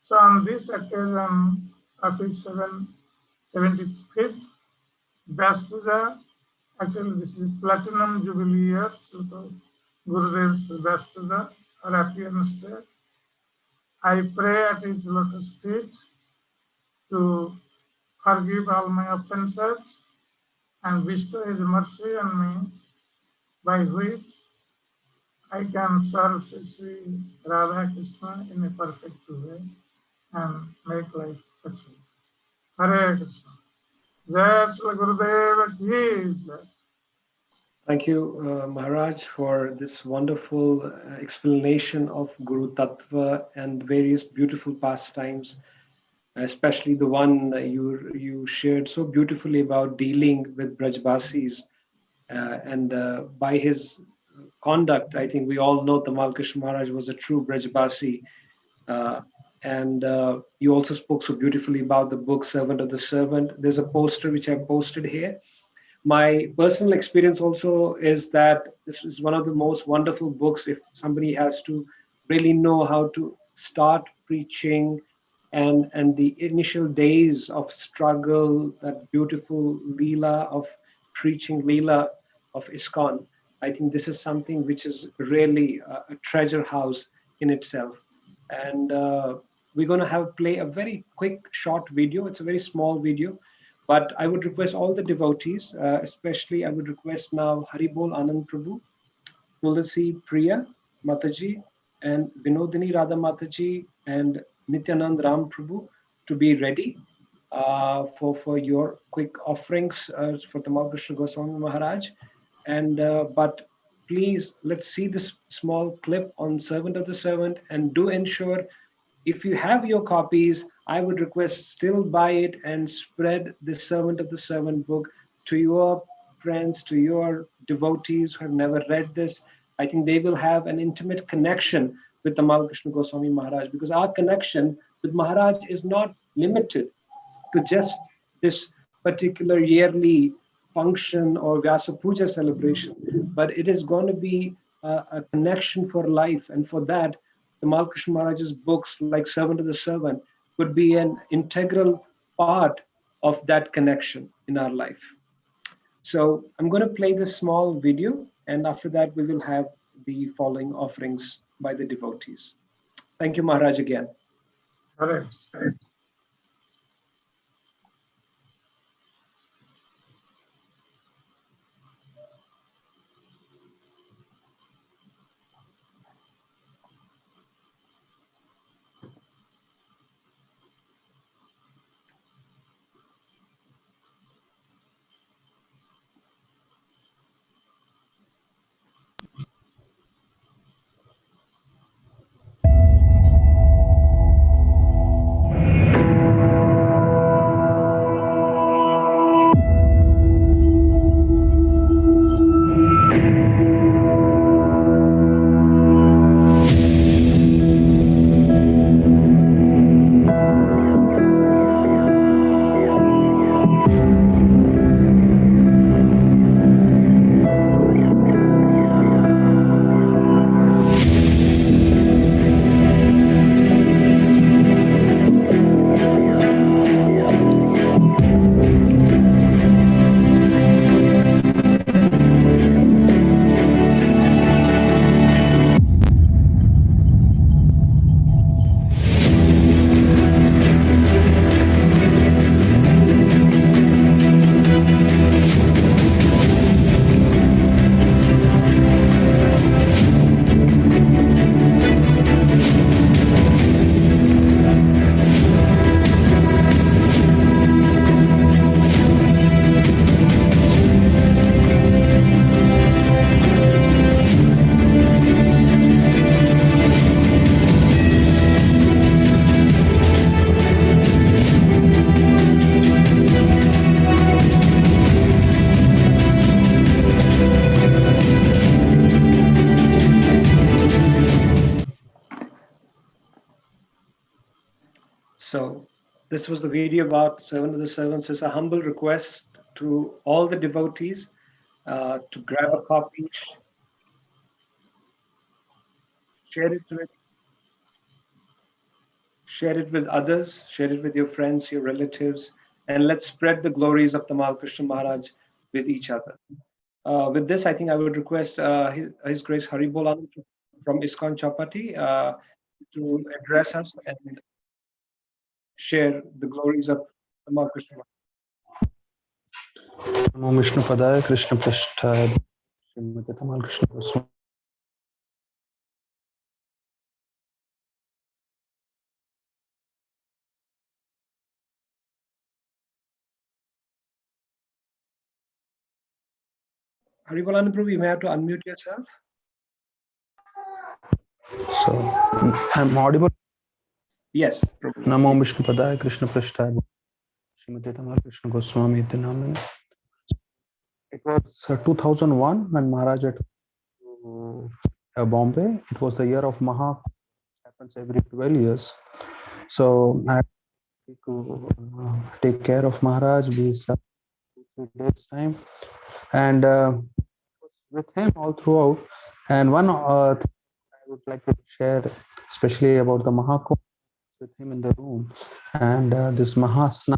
So on this occasion of his 75th Vyasa-puja, actually this is Platinum Jubilee year, so Gurudev's Vyasa-puja or appearance day. I pray at his lotus feet to forgive all my offenses and bestow his mercy on me, by which I can serve Sri Radha Krishna in a perfect way and make life success. Hare Krishna. Jai Shri Gurudev ki Jai. Thank you, Maharaj, for this wonderful explanation of Guru Tattva and various beautiful pastimes, especially the one you shared so beautifully about dealing with Brajbasis. And by his conduct, I think we all know Tamal Krishna Maharaj was a true Brajbasi. And you also spoke so beautifully about the book Servant of the Servant. There's a poster which I posted here. My personal experience also is that this is one of the most wonderful books if somebody has to really know how to start preaching, and the initial days of struggle, that beautiful Leela of preaching, Leela of ISKCON. I think this is something which is really a treasure house in itself. And we're going to have play a very quick short video. It's a very small video, but I would request all the devotees, especially I would request now Haribol Anand Prabhu, Tulasi Priya Mataji, and Vinodini Radha Mataji, and Nityanand Ram Prabhu to be ready for your quick offerings for Tamal Krishna Goswami Maharaj. And but please, let's see this small clip on Servant of the Servant, and do ensure if you have your copies, I would request still buy it and spread the Servant of the Servant book to your friends, to your devotees who have never read this. I think they will have an intimate connection with Tamal Krishna Goswami Maharaj, because our connection with Maharaj is not limited to just this particular yearly function or Vyasa-puja celebration, but it is going to be a connection for life. And for that, Tamal Krishna Maharaj's books like Servant of the Servant could be an integral part of that connection in our life. So I'm going to play this small video, and after that we will have the following offerings by the devotees. Thank you, Maharaj, again. Hare Krishna. This was the video about Servant of the Servants. It's a humble request to all the devotees to grab a copy, share it with others, share it with your friends, your relatives, and let's spread the glories of Tamal Krishna Maharaj with each other. With this, I think I would request His Grace Haribol Anand from ISKCON Chapati to address us and share the glories of Tamal Krishna Maharaj. Namo Vishnu Padaya Krishna Prishthaya Srimati Tamal Krishna Goswami. Haribol Anand Prabhu, you may have to unmute yourself. So, I'm audible. Yes, Prabhu. Namo Vishnu Padaya Krishna Prishthaya Srimati Tamal Krishna Goswami iti namine. It was 2001 when Maharaj had to Bombay. It was the year of Maha. Happens every 12 years. So I had to take care of Maharaj. We 2-3 days time, and was with him all throughout. And one thing I would like to share, especially about the Mahakumbh, with him in the room, and this Mahasna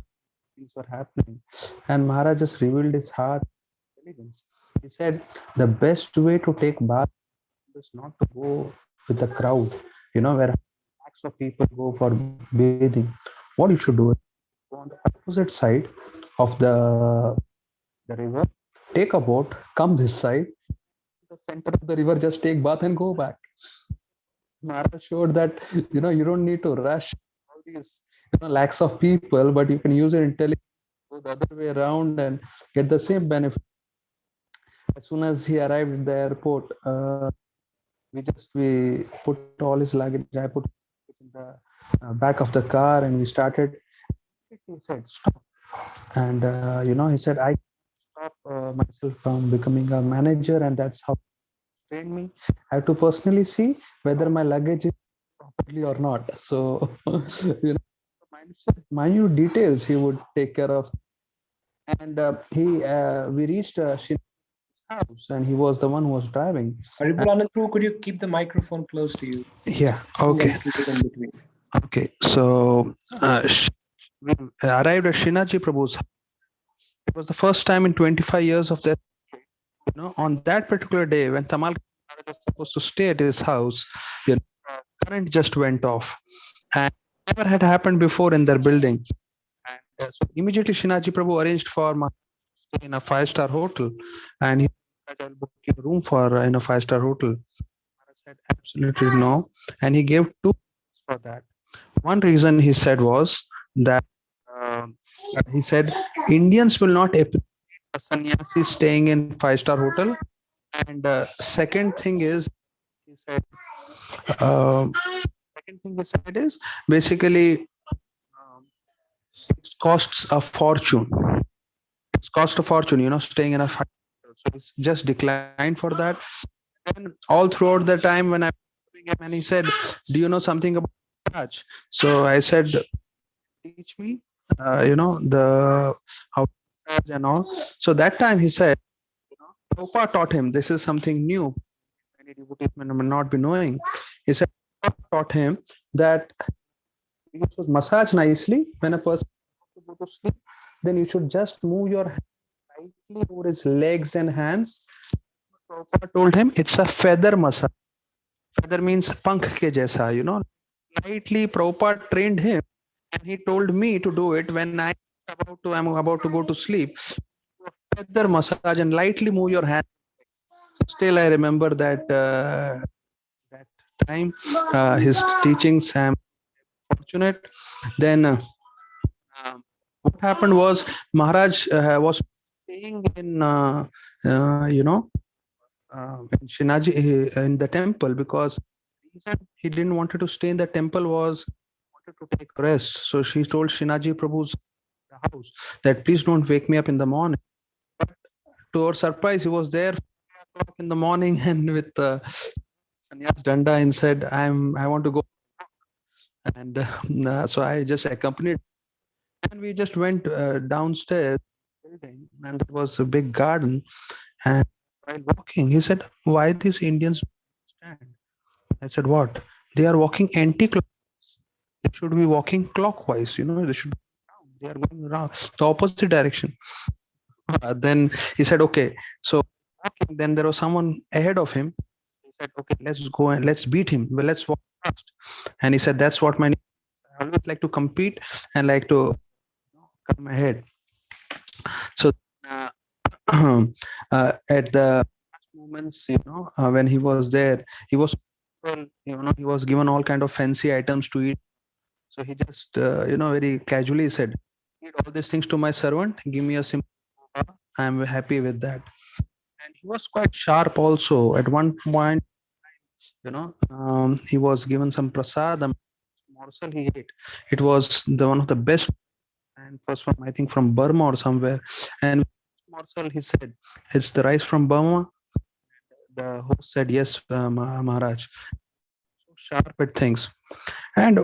things were happening, and Maharaj just revealed his heart intelligence. He said the best way to take bath is not to go with the crowd, where lakhs of people go for bathing. What you should do is go on the opposite side of the river, take a boat, come this side, the center of the river, just take bath and go back. Maharaj showed that you don't need to rush all these lakhs of people, but you can use it intelligently, go the other way around and get the same benefit. As soon as he arrived at the airport, we put all his luggage. I put it in the back of the car, and we started. He said, "Stop," and he said, "I stop myself from becoming a manager, and that's how he trained me. I have to personally see whether my luggage is properly or not." So, minute details he would take care of. And we reached house, and he was the one who was driving. Haribol Anand Prabhu, could you keep the microphone close to you? Yeah. Okay. Okay. So we arrived at Srinathji Prabhu's house. It was the first time in 25 years of that. On that particular day when Tamal was supposed to stay at his house, current just went off, and never had happened before in their building. And so immediately Srinathji Prabhu arranged for my stay in a 5-star hotel, and he said, "I'll book you a room for in a 5-star hotel." I said, "Absolutely no," and he gave 2 reasons for that. One reason he said was that he said Indians will not appreciate a sannyasi staying in 5-star hotel, and second thing is he said is basically it costs a fortune. It's cost a fortune, staying in a 5-star hotel. So it's just declined for that. And all throughout the time when I was him, and he said, "Do you know something about massage?" So I said, "Teach me, the how to massage and all." So that time he said, Prabhupada taught him. This is something new. Many devotees may not be knowing. He said, Prabhupada taught him that you should massage nicely. When a person wants to go to sleep, then you should just move your hands slightly over his legs and hands. Prabhupada told him it's a feather massage. Feather means pankh ke jaisa, Slightly Prabhupada trained him, and he told me to do it when I'm about to go to sleep. Feather massage and lightly move your hand. So still I remember that that time his teachings. I'm fortunate. Then what happened was Maharaj was staying in in Shinaji in the temple, because the reason he didn't wanted to stay in the temple was wanted to take rest. So she told Shinaji Prabhu's house that please don't wake me up in the morning. But to our surprise, he was there 4 o'clock in the morning and with sannyas danda and said, I want to go. And so I just accompanied. And we just went downstairs building, and there was a big garden. And while walking, he said, "Why these Indians stand?" I said, "What? They are walking anti-clockwise. They should be walking clockwise. They should be around. They are going around the opposite direction." Then he said, "Okay." So walking, then there was someone ahead of him. He said, "Okay, let's go and let's beat him. Well, let's walk fast." And he said, "That's what my I always like to compete and like to come ahead." So uh, at the last moments, when he was there, he was, well, he was given all kind of fancy items to eat. So he just, very casually said, "Eat all these things to my servant. Give me a simple. I am happy with that." And he was quite sharp also. At one point, he was given some prasad. The morsel he ate, it was the one of the best, and it was from, I think, from Burma or somewhere. And morsel, he said, "It's the rice from Burma." The host said, "Yes, Maharaj." So sharp at things. And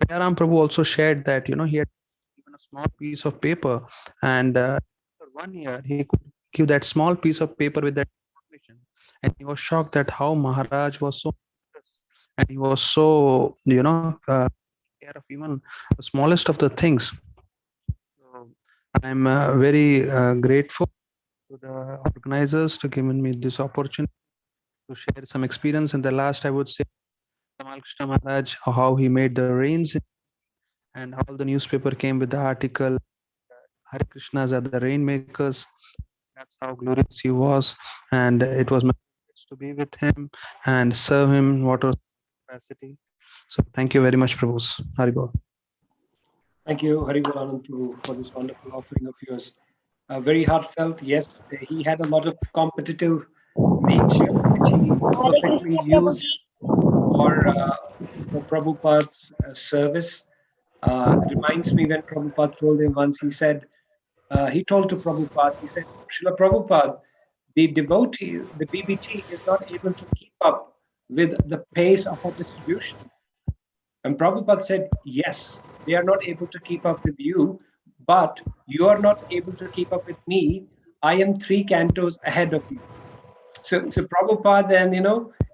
Dayaram Prabhu also shared that he had given a small piece of paper, and for 1 year he could give that small piece of paper with that information. And he was shocked that how Maharaj was so generous, and he was so care of even the smallest of the things. So I'm very grateful to the organizers to giving me this opportunity to share some experience. And the last, I would say, Tamal Krishna Maharaj, how he made the rains, and all the newspaper came with the article, Hare Krishnas are the rainmakers. That's how glorious he was. And it was my privilege to be with him and serve him in whatever capacity. So thank you very much, Prabhus. Haribol. Thank you, Haribol Anand Prabhu, for this wonderful offering of yours. Very heartfelt. Yes, he had a lot of competitive nature, which he perfectly used for Prabhupada's service. Reminds me when Prabhupada told him once, he told to Prabhupada, he said, "Srila Prabhupada, the devotee, the BBT is not able to keep up with the pace of our distribution." And Prabhupada said, "Yes, they are not able to keep up with you, but you are not able to keep up with me. I am 3 cantos ahead of you." So Prabhupada and,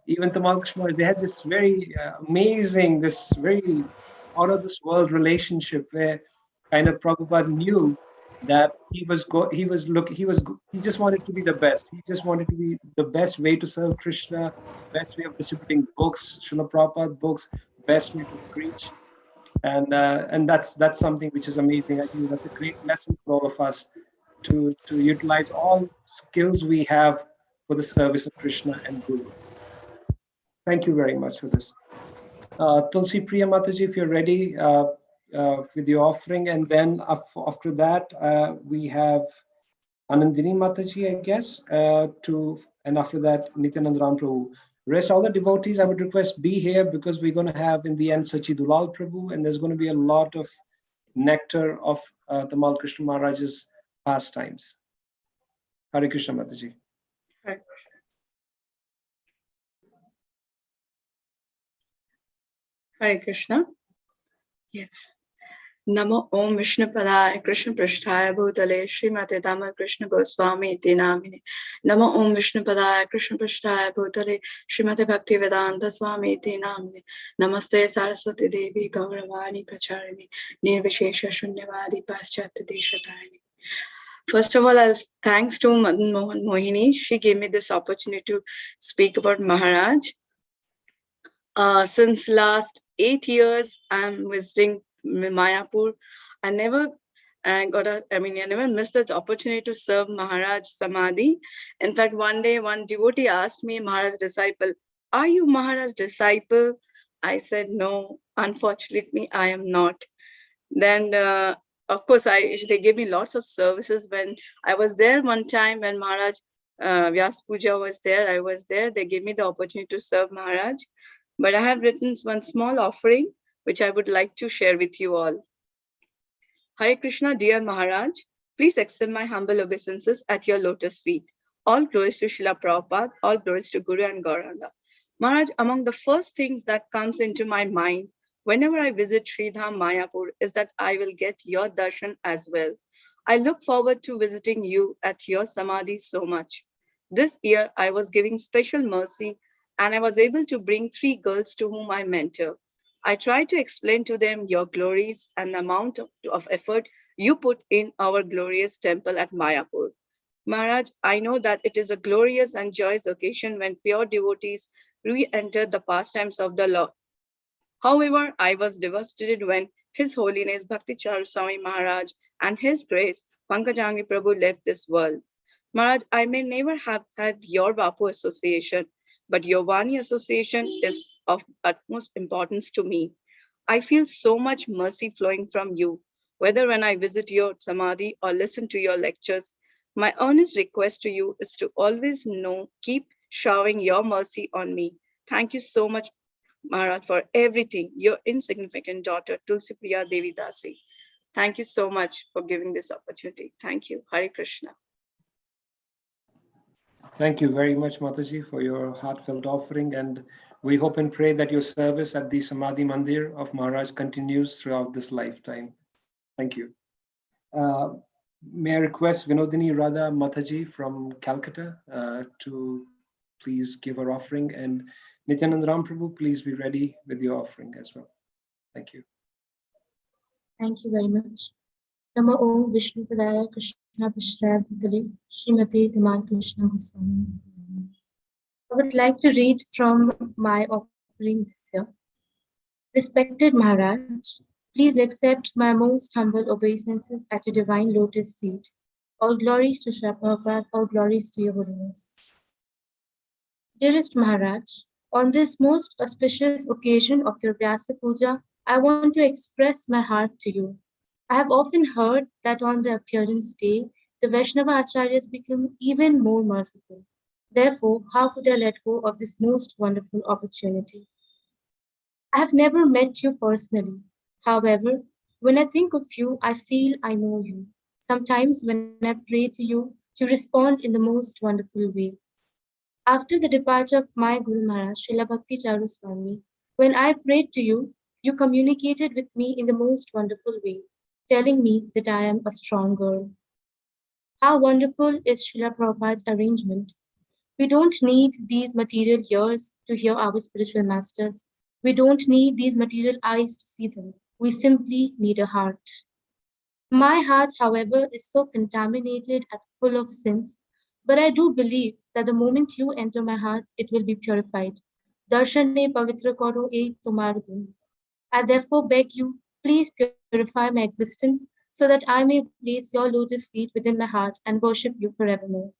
even Tamal Krishna, they had this very amazing, this very out of this world relationship where kind of Prabhupada knew that he just wanted to be the best. He just wanted to be the best way to serve Krishna, best way of distributing books, Srila Prabhupada books, best way to preach. And that's something which is amazing. I think that's a great lesson for all of us to utilize all skills we have for the service of Krishna and Guru. Thank you very much for this. Tulsi Priya Mataji, if you're ready with your offering, and then after that we have Anandini Mataji, I guess, and after that Nityanand Ram Prabhu. Rest all the devotees, I would request be here, because we're going to have in the end Sachi Dulal Prabhu, and there's going to be a lot of nectar of Tamal Krishna Maharaj's pastimes. Hare Krishna Mataji. Hare Krishna. Yes. Namo Om Vishnu Padaya Krishna Prasthaya Bhutale Srimate Tamal Krishna Goswami iti namine. Namo Om Vishnu Padaya Krishna Prasthaya Bhutale Srimate Bhakti Vedanta Swami iti namine. Namaste Saraswati Devi Gauravani Pracharini Nirvishesha Shunyavadi Paschatya Deshatayani. First of all, thanks to Madan Mohan Mohini. She gave me this opportunity to speak about Maharaj. Since last 8 years, I'm visiting Mayapur. I never missed that opportunity to serve Maharaj Samadhi. In fact, one day, one devotee asked me, Maharaj disciple, "Are you Maharaj disciple?" I said, "No, unfortunately, I am not." Then, of course, they gave me lots of services. When I was there one time, when Maharaj Vyasa-puja was there, I was there. They gave me the opportunity to serve Maharaj. But I have written one small offering, which I would like to share with you all. Hare Krishna, dear Maharaj, please accept my humble obeisances at your lotus feet. All glories to Srila Prabhupada, all glories to Guru and Gauranga. Maharaj, among the first things that comes into my mind whenever I visit Sridham Mayapur is that I will get your darshan as well. I look forward to visiting you at your samadhi so much. This year, I was giving special mercy and I was able to bring 3 girls to whom I mentor. I try to explain to them your glories and the amount of effort you put in our glorious temple at Mayapur. Maharaj, I know that it is a glorious and joyous occasion when pure devotees re-enter the pastimes of the Lord. However, I was devastated when His Holiness Bhakti Swami Maharaj and His Grace Pankajangi Prabhu left this world. Maharaj, I may never have had your Bapu association, but your Vani association is of utmost importance to me. I feel so much mercy flowing from you, whether when I visit your Samadhi or listen to your lectures. My earnest request to you is to always keep showering your mercy on me. Thank you so much, Maharaj, for everything. Your insignificant daughter, Tulsi Priya Devi Dasi. Thank you so much for giving this opportunity. Thank you. Hare Krishna. Thank you very much, Mataji, for your heartfelt offering. And we hope and pray that your service at the Samadhi Mandir of Maharaj continues throughout this lifetime. Thank you. May I request Vinodini Radha Mataji from Calcutta to please give her offering, and Nityanand Ram Prabhu, please be ready with your offering as well. Thank you. Thank you very much. Namo Om Vishnu Padaya Krishna Prasad Bhutale Srimati Tamal Krishna Goswami. I would like to read from my offering this year. Respected Maharaj, please accept my most humble obeisances at your divine lotus feet. All glories to Srila Prabhupada, all glories to your holiness. Dearest Maharaj, on this most auspicious occasion of your Vyasa-puja, I want to express my heart to you. I have often heard that on the appearance day, the Vaishnava Acharyas become even more merciful. Therefore, how could I let go of this most wonderful opportunity? I have never met you personally. However, when I think of you, I feel I know you. Sometimes when I pray to you, you respond in the most wonderful way. After the departure of my Guru Maharaj, Srila Bhakti Swami, when I prayed to you, you communicated with me in the most wonderful way, telling me that I am a strong girl. How wonderful is Srila Prabhupada's arrangement. We don't need these material ears to hear our spiritual masters. We don't need these material eyes to see them. We simply need a heart. My heart, however, is so contaminated and full of sins, but I do believe that the moment you enter my heart, it will be purified. Darshane pavitra karo ek tumar gun. I therefore beg you, please purify my existence so that I may place your lotus feet within my heart and worship you forevermore.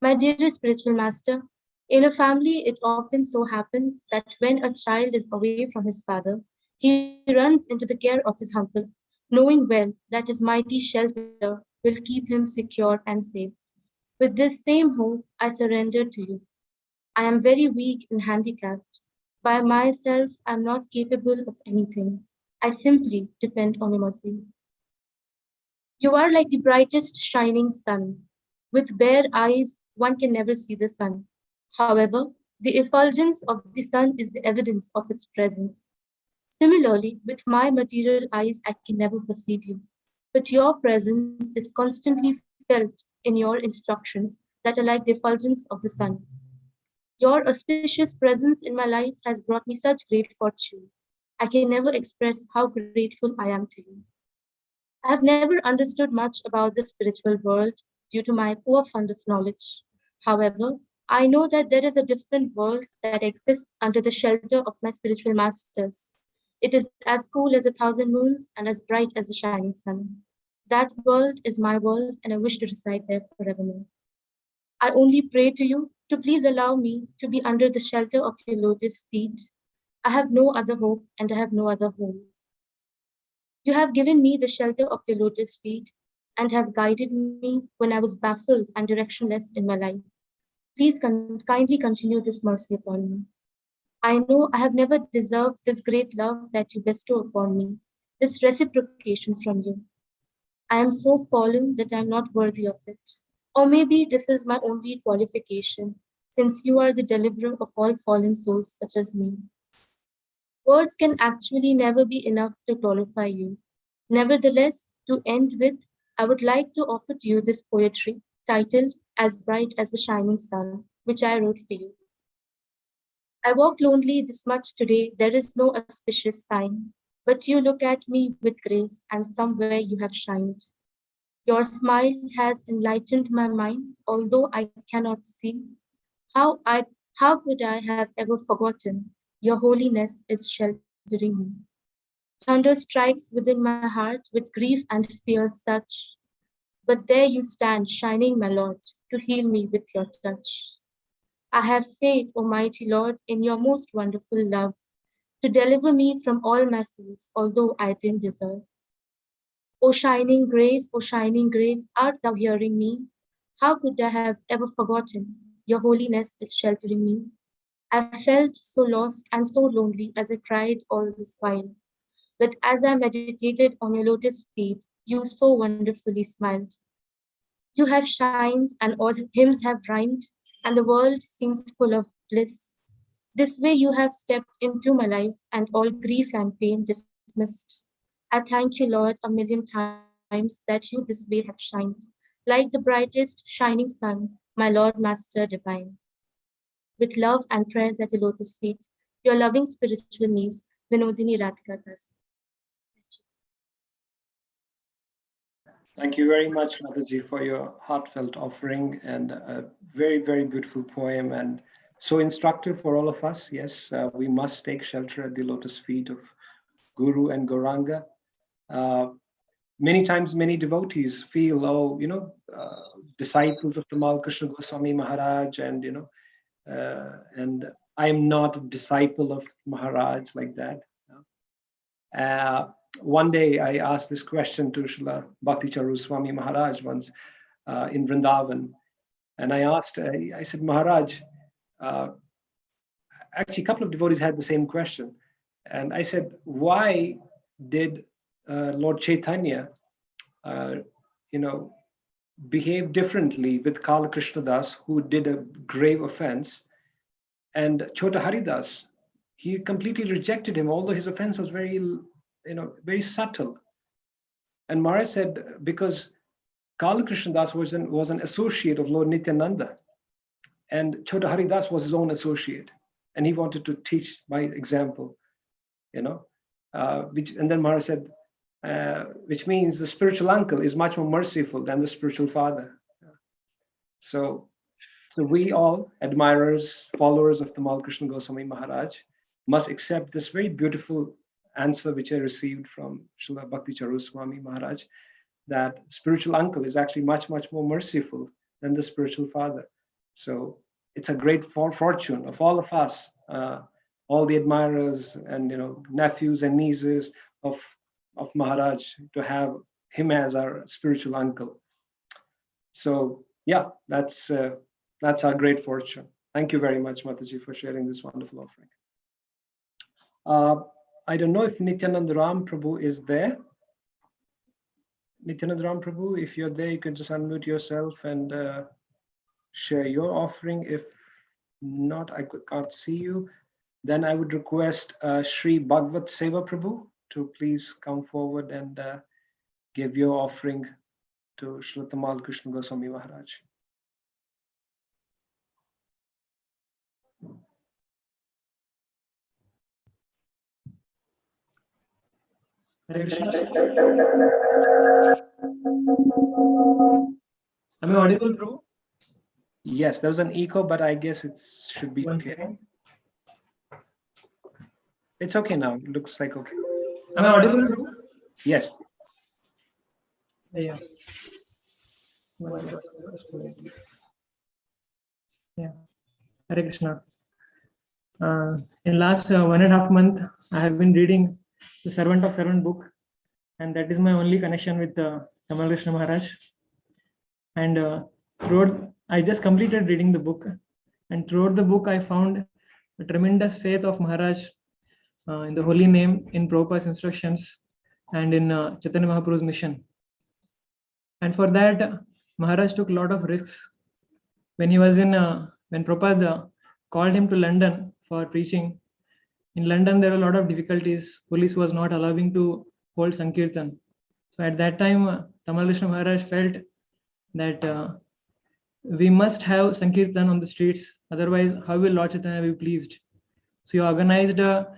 My dearest spiritual master, in a family, it often so happens that when a child is away from his father, he runs into the care of his uncle, knowing well that his mighty shelter will keep him secure and safe. With this same hope, I surrender to you. I am very weak and handicapped. By myself, I am not capable of anything. I simply depend on your mercy. You are like the brightest shining sun. With bare eyes, one can never see the sun. However, the effulgence of the sun is the evidence of its presence. Similarly, with my material eyes, I can never perceive you. But your presence is constantly felt in your instructions that are like the effulgence of the sun. Your auspicious presence in my life has brought me such great fortune. I can never express how grateful I am to you. I have never understood much about the spiritual world due to my poor fund of knowledge. However, I know that there is a different world that exists under the shelter of my spiritual masters. It is as cool as 1,000 moons and as bright as the shining sun. That world is my world, and I wish to reside there forevermore. I only pray to you to please allow me to be under the shelter of your lotus feet. I have no other hope, and I have no other home. You have given me the shelter of your lotus feet and have guided me when I was baffled and directionless in my life. Please kindly continue this mercy upon me. I know I have never deserved this great love that you bestow upon me, this reciprocation from you. I am so fallen that I am not worthy of it. Or maybe this is my only qualification, since you are the deliverer of all fallen souls such as me. Words can actually never be enough to glorify you. Nevertheless, to end with, I would like to offer to you this poetry titled As Bright as the Shining Sun, which I wrote for you. I walk lonely this much today, there is no auspicious sign, but you look at me with grace, and somewhere you have shined. Your smile has enlightened my mind, although I cannot see. How could I have ever forgotten? Your holiness is sheltering me. Thunder strikes within my heart with grief and fear such. But there you stand, shining, my Lord, to heal me with your touch. I have faith, Almighty Lord, in your most wonderful love, to deliver me from all my sins, although I didn't deserve. O shining grace, art thou hearing me? How could I have ever forgotten? Your holiness is sheltering me. I felt so lost and so lonely as I cried all this while. But as I meditated on your lotus feet, you so wonderfully smiled. You have shined, and all hymns have rhymed, and the world seems full of bliss. This way you have stepped into my life, and all grief and pain dismissed. I thank you, Lord, a million times that you this way have shined, like the brightest shining sun, my Lord Master Divine. With love and prayers at your lotus feet, your loving spiritual niece, Vinodini Radhika Das. Thank you very much, Mataji, for your heartfelt offering and a very, very beautiful poem and so instructive for all of us. Yes, we must take shelter at the lotus feet of Guru and Gauranga. Many times, many devotees feel, oh, disciples of Tamal Krishna Goswami Maharaj, and and I am not a disciple of Maharaj like that. One day I asked this question to Srila Bhakti Charu Swami Maharaj once in Vrindavan. And I asked, I said, Maharaj, actually a couple of devotees had the same question. And I said, why did Lord Chaitanya, behave differently with Kala Krishna Das, who did a grave offense, and Chota Haridas? He completely rejected him, although his offense was very, very subtle. And Maharaj said, because Kala Krishna Das was an associate of Lord Nityananda, and Chota Haridas was his own associate, and he wanted to teach by example, and then Maharaj said, which means the spiritual uncle is much more merciful than the spiritual father. So we all, admirers, followers of Tamal Krishna Goswami Maharaj, must accept this very beautiful answer which I received from Srila Bhakti Charu Swami Maharaj, that spiritual uncle is actually much, much more merciful than the spiritual father. So it's a great fortune of all of us, all the admirers and nephews and nieces of Maharaj, to have him as our spiritual uncle. So yeah, that's our great fortune. Thank you very much, Mataji, for sharing this wonderful offering. I don't know if Nityananda Ram Prabhu is there. Nityananda Ram Prabhu, if you're there, you can just unmute yourself and share your offering. If not, I can't see you. Then I would request Sri Bhagvat Seva Prabhu to please come forward and give your offering to Srila Tamal Krishna Goswami Maharaj. Hare Krishna. Am I audible, Prabhu? Yes, there was an echo, but I guess it should be okay. Second. It's okay now. It looks like okay. Am I audible, Prabhu? Yes. Yeah. Yeah. Hare Krishna. In last 1.5 months, I have been reading the Servant of Servant book, and that is my only connection with Tamal Krishna Maharaj. And throughout, I just completed reading the book, and throughout the book, I found a tremendous faith of Maharaj in the holy name, in Prabhupada's instructions, and in Chaitanya Mahaprabhu's mission. And for that, Maharaj took a lot of risks. When he was when Prabhupada called him to London for preaching, in London, there were a lot of difficulties. Police was not allowing to hold Sankirtan. So at that time, Tamal Krishna Maharaj felt that we must have Sankirtan on the streets. Otherwise, how will Lord Chaitanya be pleased? So he organized a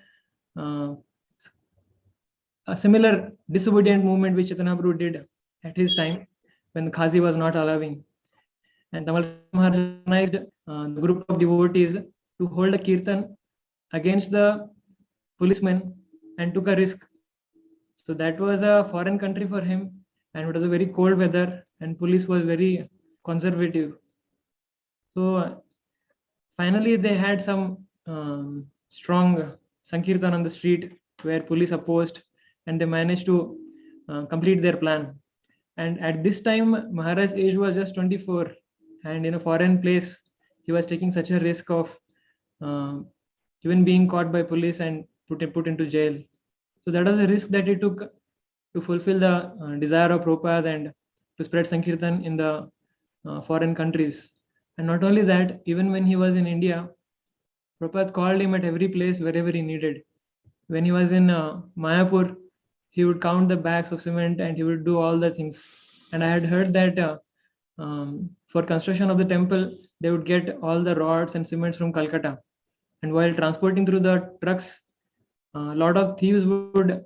similar disobedient movement which Chaitanya Prabhu did at his time when the Khazi was not allowing. And Tamal Maharaj organized the group of devotees to hold a kirtan against the policemen and took a risk. So that was a foreign country for him, and it was a very cold weather, and police was very conservative. So finally, they had some strong Sankirtan on the street where police opposed, and they managed to complete their plan. And at this time, Maharaj's age was just 24, and in a foreign place, he was taking such a risk of even being caught by police and put into jail. So that was a risk that he took to fulfill the desire of Prabhupada and to spread Sankirtan in the foreign countries. And not only that, even when he was in India, Prabhupada called him at every place wherever he needed. When he was in Mayapur, he would count the bags of cement and he would do all the things. And I had heard that for construction of the temple, they would get all the rods and cements from Calcutta. And while transporting through the trucks, a lot of thieves would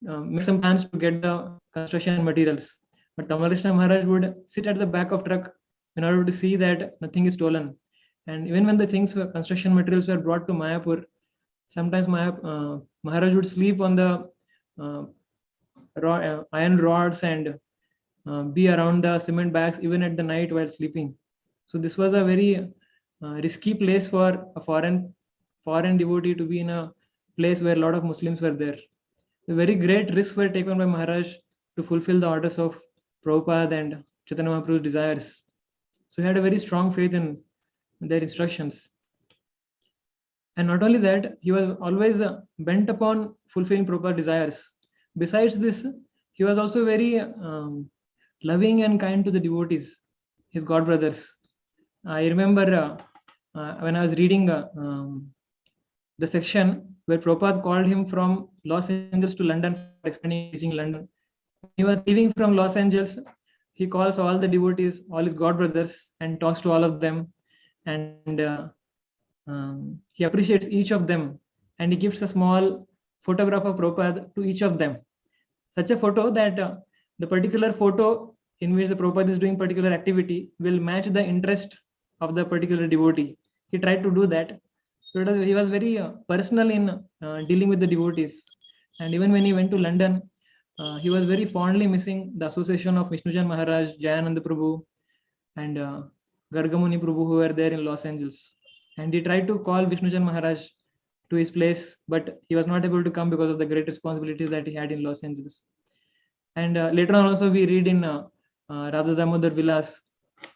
make some plans to get the construction materials. But Tamal Krishna Maharaj would sit at the back of truck in order to see that nothing is stolen. And even when the things were construction materials were brought to Mayapur, sometimes Maharaj would sleep on the iron rods and be around the cement bags even at the night while sleeping. So this was a very risky place for a foreign devotee to be in a place where a lot of Muslims were there. The very great risks were taken by Maharaj to fulfill the orders of Prabhupada and Chaitanya Mahaprabhu's desires. So he had a very strong faith in their instructions. And not only that, he was always bent upon fulfilling Prabhupada's desires. Besides this, he was also very loving and kind to the devotees, his god brothers. I remember when I was reading the section where Prabhupada called him from Los Angeles to London for explaining teaching in London. He was leaving from Los Angeles. He calls all the devotees, all his god brothers, and talks to all of them. And he appreciates each of them. And he gives a small photograph of Prabhupada to each of them. Such a photo that the particular photo in which the Prabhupada is doing particular activity will match the interest of the particular devotee. He tried to do that. So he was very personal in dealing with the devotees. And even when he went to London, he was very fondly missing the association of Vishnujan Maharaj, Jayananda Prabhu, and Gargamuni Prabhu, who were there in Los Angeles. And he tried to call Vishnujan Maharaj to his place, but he was not able to come because of the great responsibilities that he had in Los Angeles. And later on also we read in Radha Damodar Vilas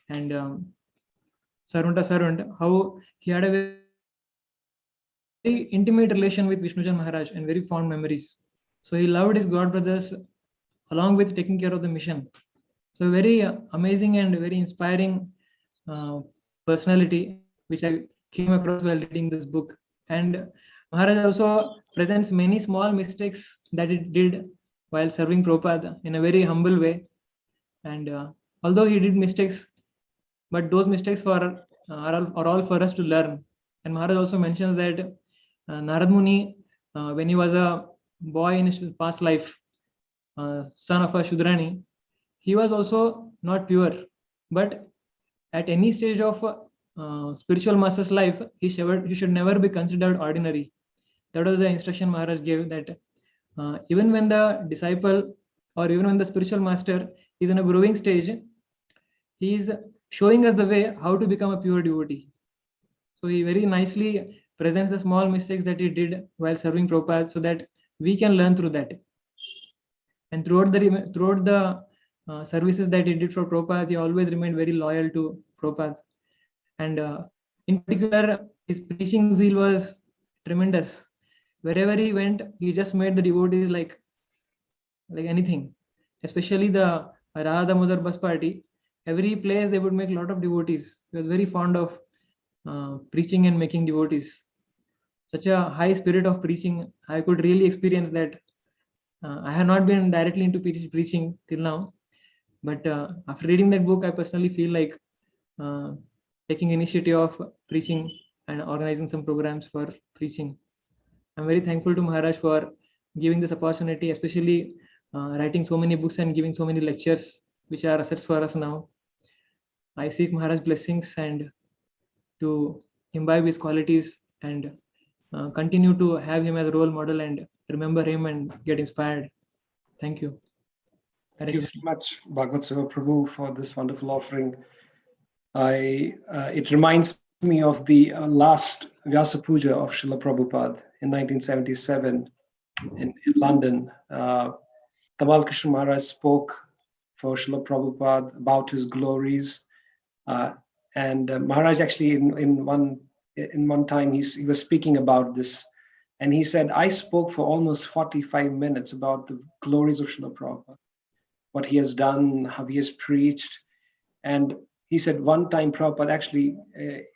and Sarvanta Sarvant how he had a very intimate relation with Vishnujan Maharaj and very fond memories. So he loved his god brothers along with taking care of the mission. So very amazing and very inspiring personality which I came across while reading this book. And Maharaj also presents many small mistakes that he did while serving Prabhupada in a very humble way. And although he did mistakes, but those mistakes are all for us to learn. And Maharaj also mentions that Narad Muni, when he was a boy in his past life, son of a Shudrani, he was also not pure. But at any stage of spiritual master's life, he should never be considered ordinary. That was the instruction Maharaj gave, that even when the disciple or even when the spiritual master is in a growing stage, he is showing us the way how to become a pure devotee. So he very nicely presents the small mistakes that he did while serving Prabhupada so that we can learn through that. And throughout the services that he did for Prabhupada, he always remained very loyal to Prabhupada. And in particular, his preaching zeal was tremendous. Wherever he went, he just made the devotees like anything. Especially the Radha Damodar bus party, every place they would make a lot of devotees. He was very fond of preaching and making devotees. such a high spirit of preaching. I could really experience that. I have not been directly into preaching till now, but after reading that book, I personally feel like taking initiative of preaching and organizing some programs for preaching. I'm very thankful to Maharaj for giving this opportunity, especially writing so many books and giving so many lectures, which are assets for us now. I seek Maharaj's blessings and to imbibe his qualities and continue to have him as a role model and remember him and get inspired. Thank you. Thank you very much, Bhagavad Seva Prabhu, for this wonderful offering. It reminds me of the last Vyasa-puja of Srila Prabhupada in 1977 in London. Tamal Krishna Maharaj spoke for Srila Prabhupada about his glories. And Maharaj actually in one time he was speaking about this, and he said, I spoke for almost 45 minutes about the glories of Srila Prabhupada, what he has done, how he has preached. And he said one time Prabhupada actually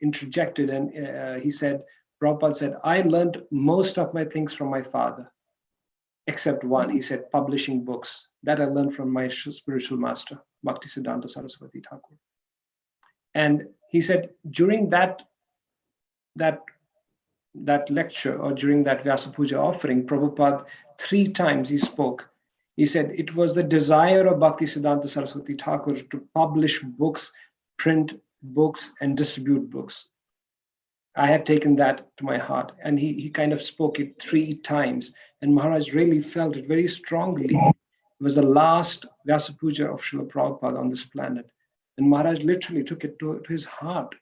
interjected, and he said, Prabhupada said, I learned most of my things from my father, except one. He said, publishing books. That I learned from my spiritual master, Bhakti Siddhanta Saraswati Thakur. And he said, during that lecture, or during that Vyasa-puja offering, Prabhupada 3 times he spoke. He said it was the desire of Bhakti Siddhanta Saraswati Thakur to publish books, print books, and distribute books. I have taken that to my heart. And he kind of spoke it 3 times. And Maharaj really felt it very strongly. It was the last Vyasa-puja of Srila Prabhupada on this planet. And Maharaj literally took it to his heart.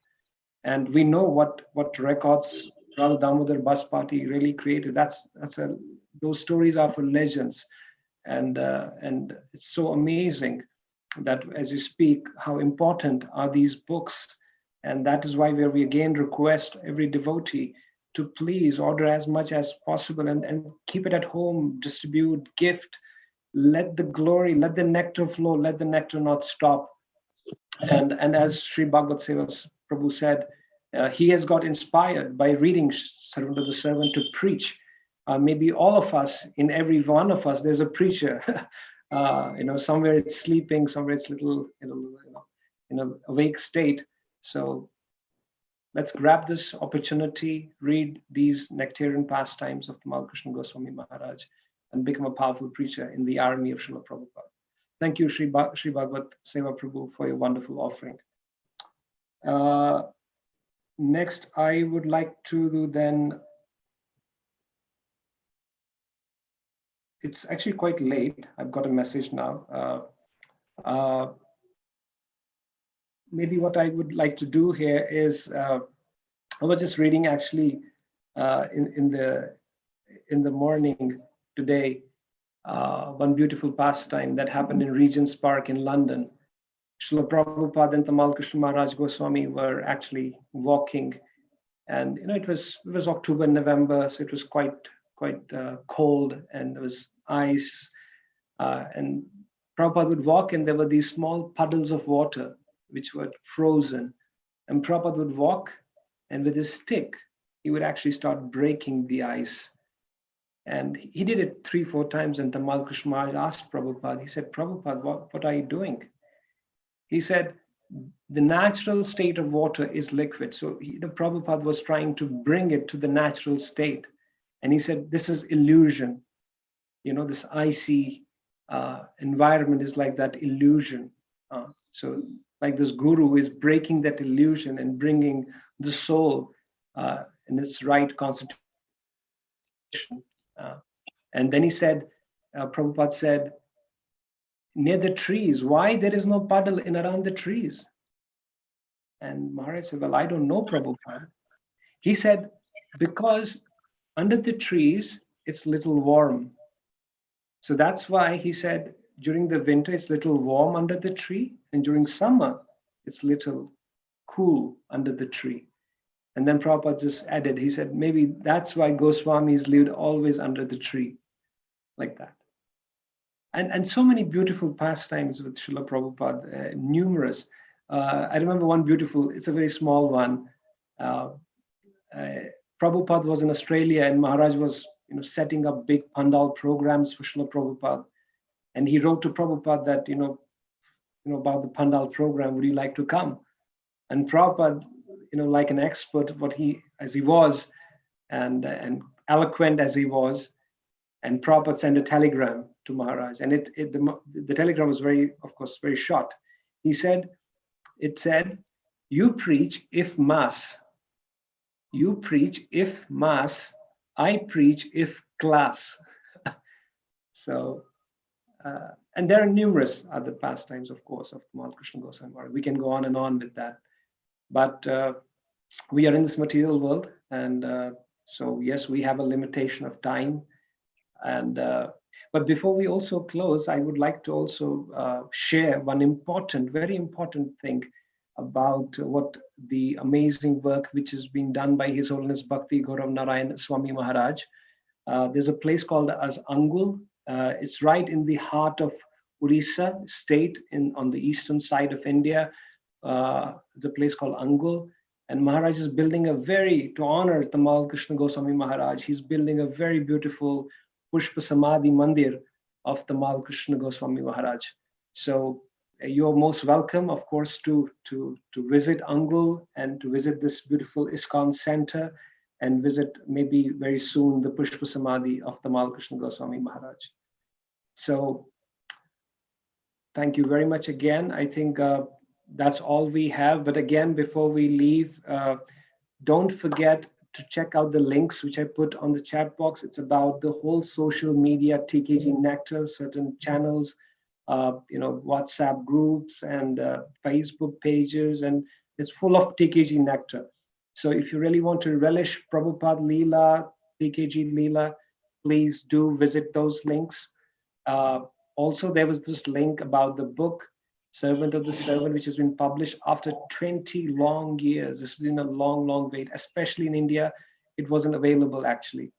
And we know what records Radha Damodar Bus Party really created. Those stories are for legends. And it's so amazing that as you speak, how important are these books. And that is why we again request every devotee to please order as much as possible and keep it at home, distribute, gift, let the glory, let the nectar flow, let the nectar not stop. And as Sri Bhagavad Seva Prabhu said, he has got inspired by reading Servant of the Servant to preach. Maybe all of us, in every one of us, there's a preacher. Somewhere it's sleeping, somewhere it's little, in an awake state. So let's grab this opportunity, read these nectarian pastimes of Tamal Krishna Goswami Maharaj, and become a powerful preacher in the army of Srila Prabhupada. Thank you, Sri Bhagavad Seva Prabhu, for your wonderful offering. Next, I would like to then, it's actually quite late. I've got a message now. Maybe what I would like to do here is, I was just reading actually in the morning today, one beautiful pastime that happened in Regent's Park in London. Srila Prabhupada and Tamal Krishna Maharaj Goswami were actually walking, and it was October, November, so it was quite cold, and there was ice, and Prabhupada would walk, and there were these small puddles of water which were frozen, and Prabhupada would walk, and with his stick he would actually start breaking the ice. And he did it 3-4 times, and Tamal Krishna Maharaj asked Prabhupada, he said, Prabhupada, what are you doing? He said, the natural state of water is liquid. So Prabhupada was trying to bring it to the natural state. And he said, this is illusion. This icy environment is like that illusion. So like this guru is breaking that illusion and bringing the soul in its right concentration. And then he said, Prabhupada said, near the trees, why there is no puddle in around the trees? And Maharaj said, well, I don't know, Prabhupada. He said, because under the trees, it's little warm. So that's why he said, during the winter, it's little warm under the tree. And during summer, it's little cool under the tree. And then Prabhupada just added, he said, maybe that's why Goswamis lived always under the tree, like that. And so many beautiful pastimes with Srila Prabhupada, numerous. I remember one beautiful, it's a very small one. Prabhupada was in Australia and Maharaj was setting up big pandal programs for Srila Prabhupada. And he wrote to Prabhupada that, about the pandal program, would you like to come? And Prabhupada, like an expert, as he was, and eloquent as he was, and Prabhupada sent a telegram to Maharaj. And the telegram was of course, very short. It said, you preach if mass. You preach if mass. I preach if class. So, and there are numerous other pastimes, of course, of Tamal Krishna Goswami. We can go on and on with that. But we are in this material world. And so, yes, we have a limitation of time. And but before we also close, I would like to also share one very important thing about what the amazing work which is being done by His Holiness Bhakti Gaurav Narayan Swami Maharaj. There's a place called as Angul. It's right in the heart of Orissa state on the eastern side of India. It's a place called Angul. And Maharaj is building to honor Tamal Krishna Goswami Maharaj, he's building a very beautiful Pushpa Samadhi Mandir of Tamal Krishna Goswami Maharaj. So you're most welcome, of course, to visit Angul and to visit this beautiful ISKCON center and visit maybe very soon the Pushpa Samadhi of Tamal Krishna Goswami Maharaj. So thank you very much again. I think that's all we have. But again, before we leave, don't forget to check out the links which I put on the chat box. It's about the whole social media, TKG Nectar, certain channels, WhatsApp groups and Facebook pages, and it's full of TKG Nectar. So if you really want to relish Prabhupada Leela, TKG Leela, please do visit those links. Also, there was this link about the book, Servant of the Servant, which has been published after 20 long years. It's been a long, long wait, especially in India. It wasn't available, actually.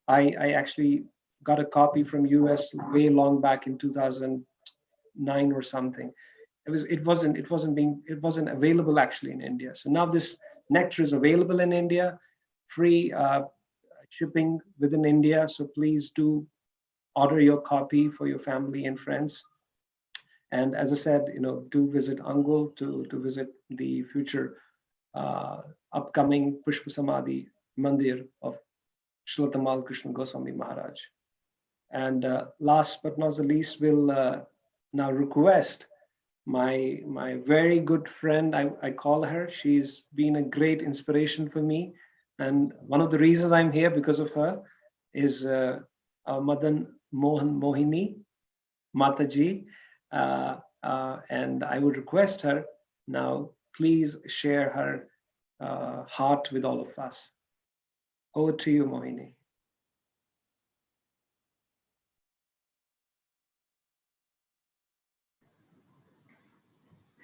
I actually got a copy from US way long back in 2009 or something. It wasn't available actually in India. So now this nectar is available in India, free shipping within India. So please do order your copy for your family and friends. And as I said, do visit Angul to visit the future upcoming Pushpa Samadhi Mandir of Srila Tamal Krishna Goswami Maharaj. And last but not the least, we'll now request my very good friend, I call her. She's been a great inspiration for me. And one of the reasons I'm here because of her is Madan Mohan Mohini, Mataji. And I would request her now, please share her heart with all of us. Over to you, Mohini.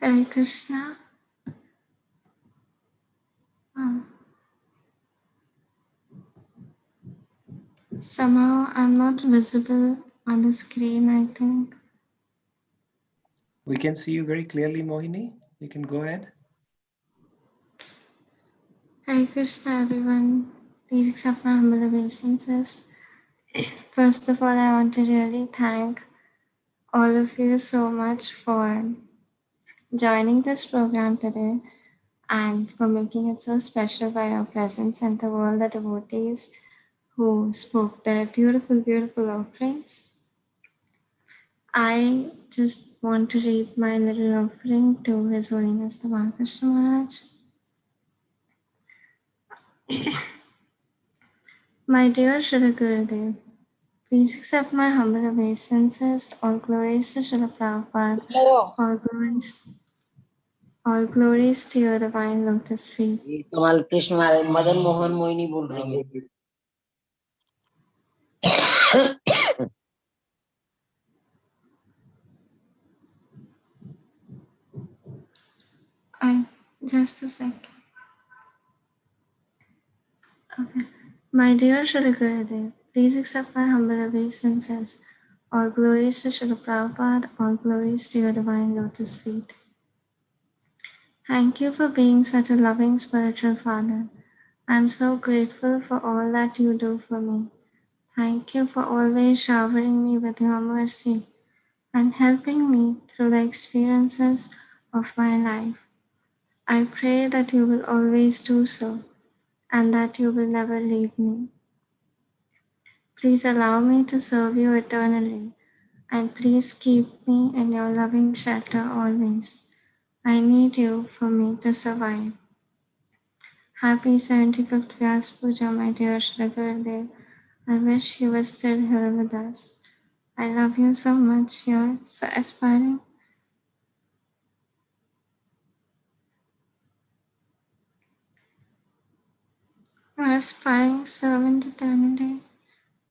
Hare Krishna. Somehow I'm not visible on the screen, I think. We can see you very clearly, Mohini. You can go ahead. Hare Krishna, everyone. Please accept my humble obeisances. First of all, I want to really thank all of you so much for joining this program today and for making it so special by your presence and to all the devotees who spoke their beautiful, beautiful offerings. I just want to read my little offering to His Holiness Tamal Krishna Maharaj. My dear Srila Gurudev, please accept my humble obeisances. All glories to Srila Prabhupada. All glories to your divine lotus feet. कमाल कृष्ण महाराज मदन मोहन मोहिनी बोल रही है. Just a second. Okay. My dear Srila Gurudev, please accept my humble obeisances. All glories to Srila Prabhupada, all glories to your divine lotus feet. Thank you for being such a loving spiritual father. I'm so grateful for all that you do for me. Thank you for always showering me with your mercy and helping me through the experiences of my life. I pray that you will always do so and that you will never leave me. Please allow me to serve you eternally, and please keep me in your loving shelter always. I need you for me to survive. Happy 75th Vyasa-puja, my dear Shri Gurudev. I wish you were still here with us. I love you so much. You're so aspiring. Our aspiring servant eternity,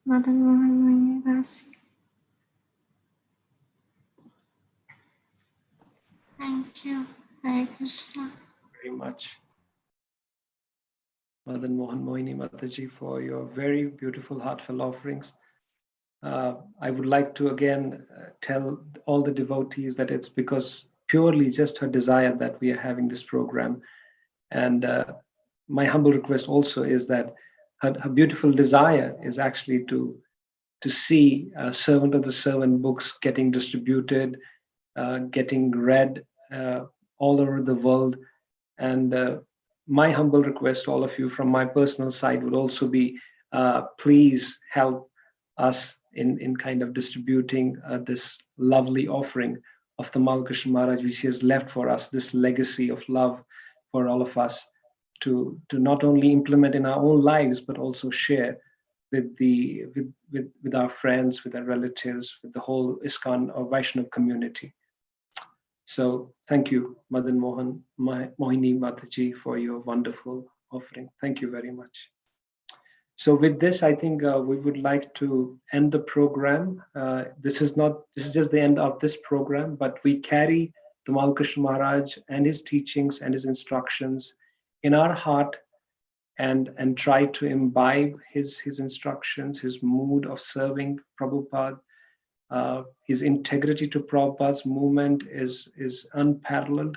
Mother Mohan Moini Dasi. Thank you. Hare Krishna. Very much, Madan Mohan Moini Mataji, for your very beautiful, heartfelt offerings. I would like to again tell all the devotees that it's because purely just her desire that we are having this program. And my humble request also is that her beautiful desire is actually to see Servant of the Servant books getting distributed, getting read all over the world. And my humble request to all of you from my personal side would also be, please help us in kind of distributing this lovely offering of Tamal Krishna Maharaj, which he has left for us, this legacy of love for all of us to not only implement in our own lives, but also share with with our friends, with our relatives, with the whole ISKCON or Vaishnava community. So thank you, Madan Mohan Mohini Mataji, for your wonderful offering. Thank you very much. So with this, I think we would like to end the program. This is just the end of this program, but we carry Tamal Krishna Maharaj and his teachings and his instructions in our heart and try to imbibe his instructions, his mood of serving Prabhupada. His integrity to Prabhupada's movement is unparalleled,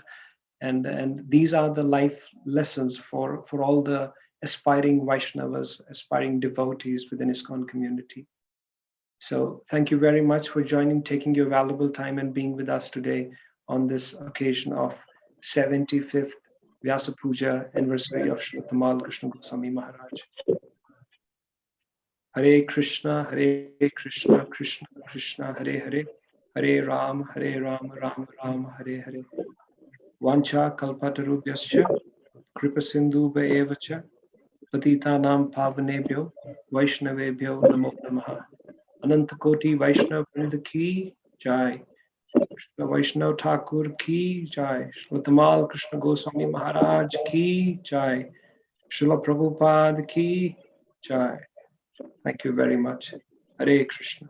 and these are the life lessons for all the aspiring Vaishnavas, aspiring devotees within ISKCON community. So thank you very much for joining, taking your valuable time and being with us today on this occasion of 75th Vyasa-puja anniversary of Sri Tamal Krishna Goswami Maharaj. Hare Krishna, Krishna Krishna, Hare Hare, Hare Ram, Ram Ram, Hare Hare. Vancha kalpatarubhyascha, kripa sindhu bhaevacha, patitanam pavanebhyo, Vaishnavebhyo namo namaha. Ananta Koti Vaishnav Vrinda ki jai. Shri Vaishnav Thakur ki jai. Shri Tamal Krishna Goswami Maharaj ki jai. Srila Prabhupada ki jai. Thank you very much. Hare Krishna.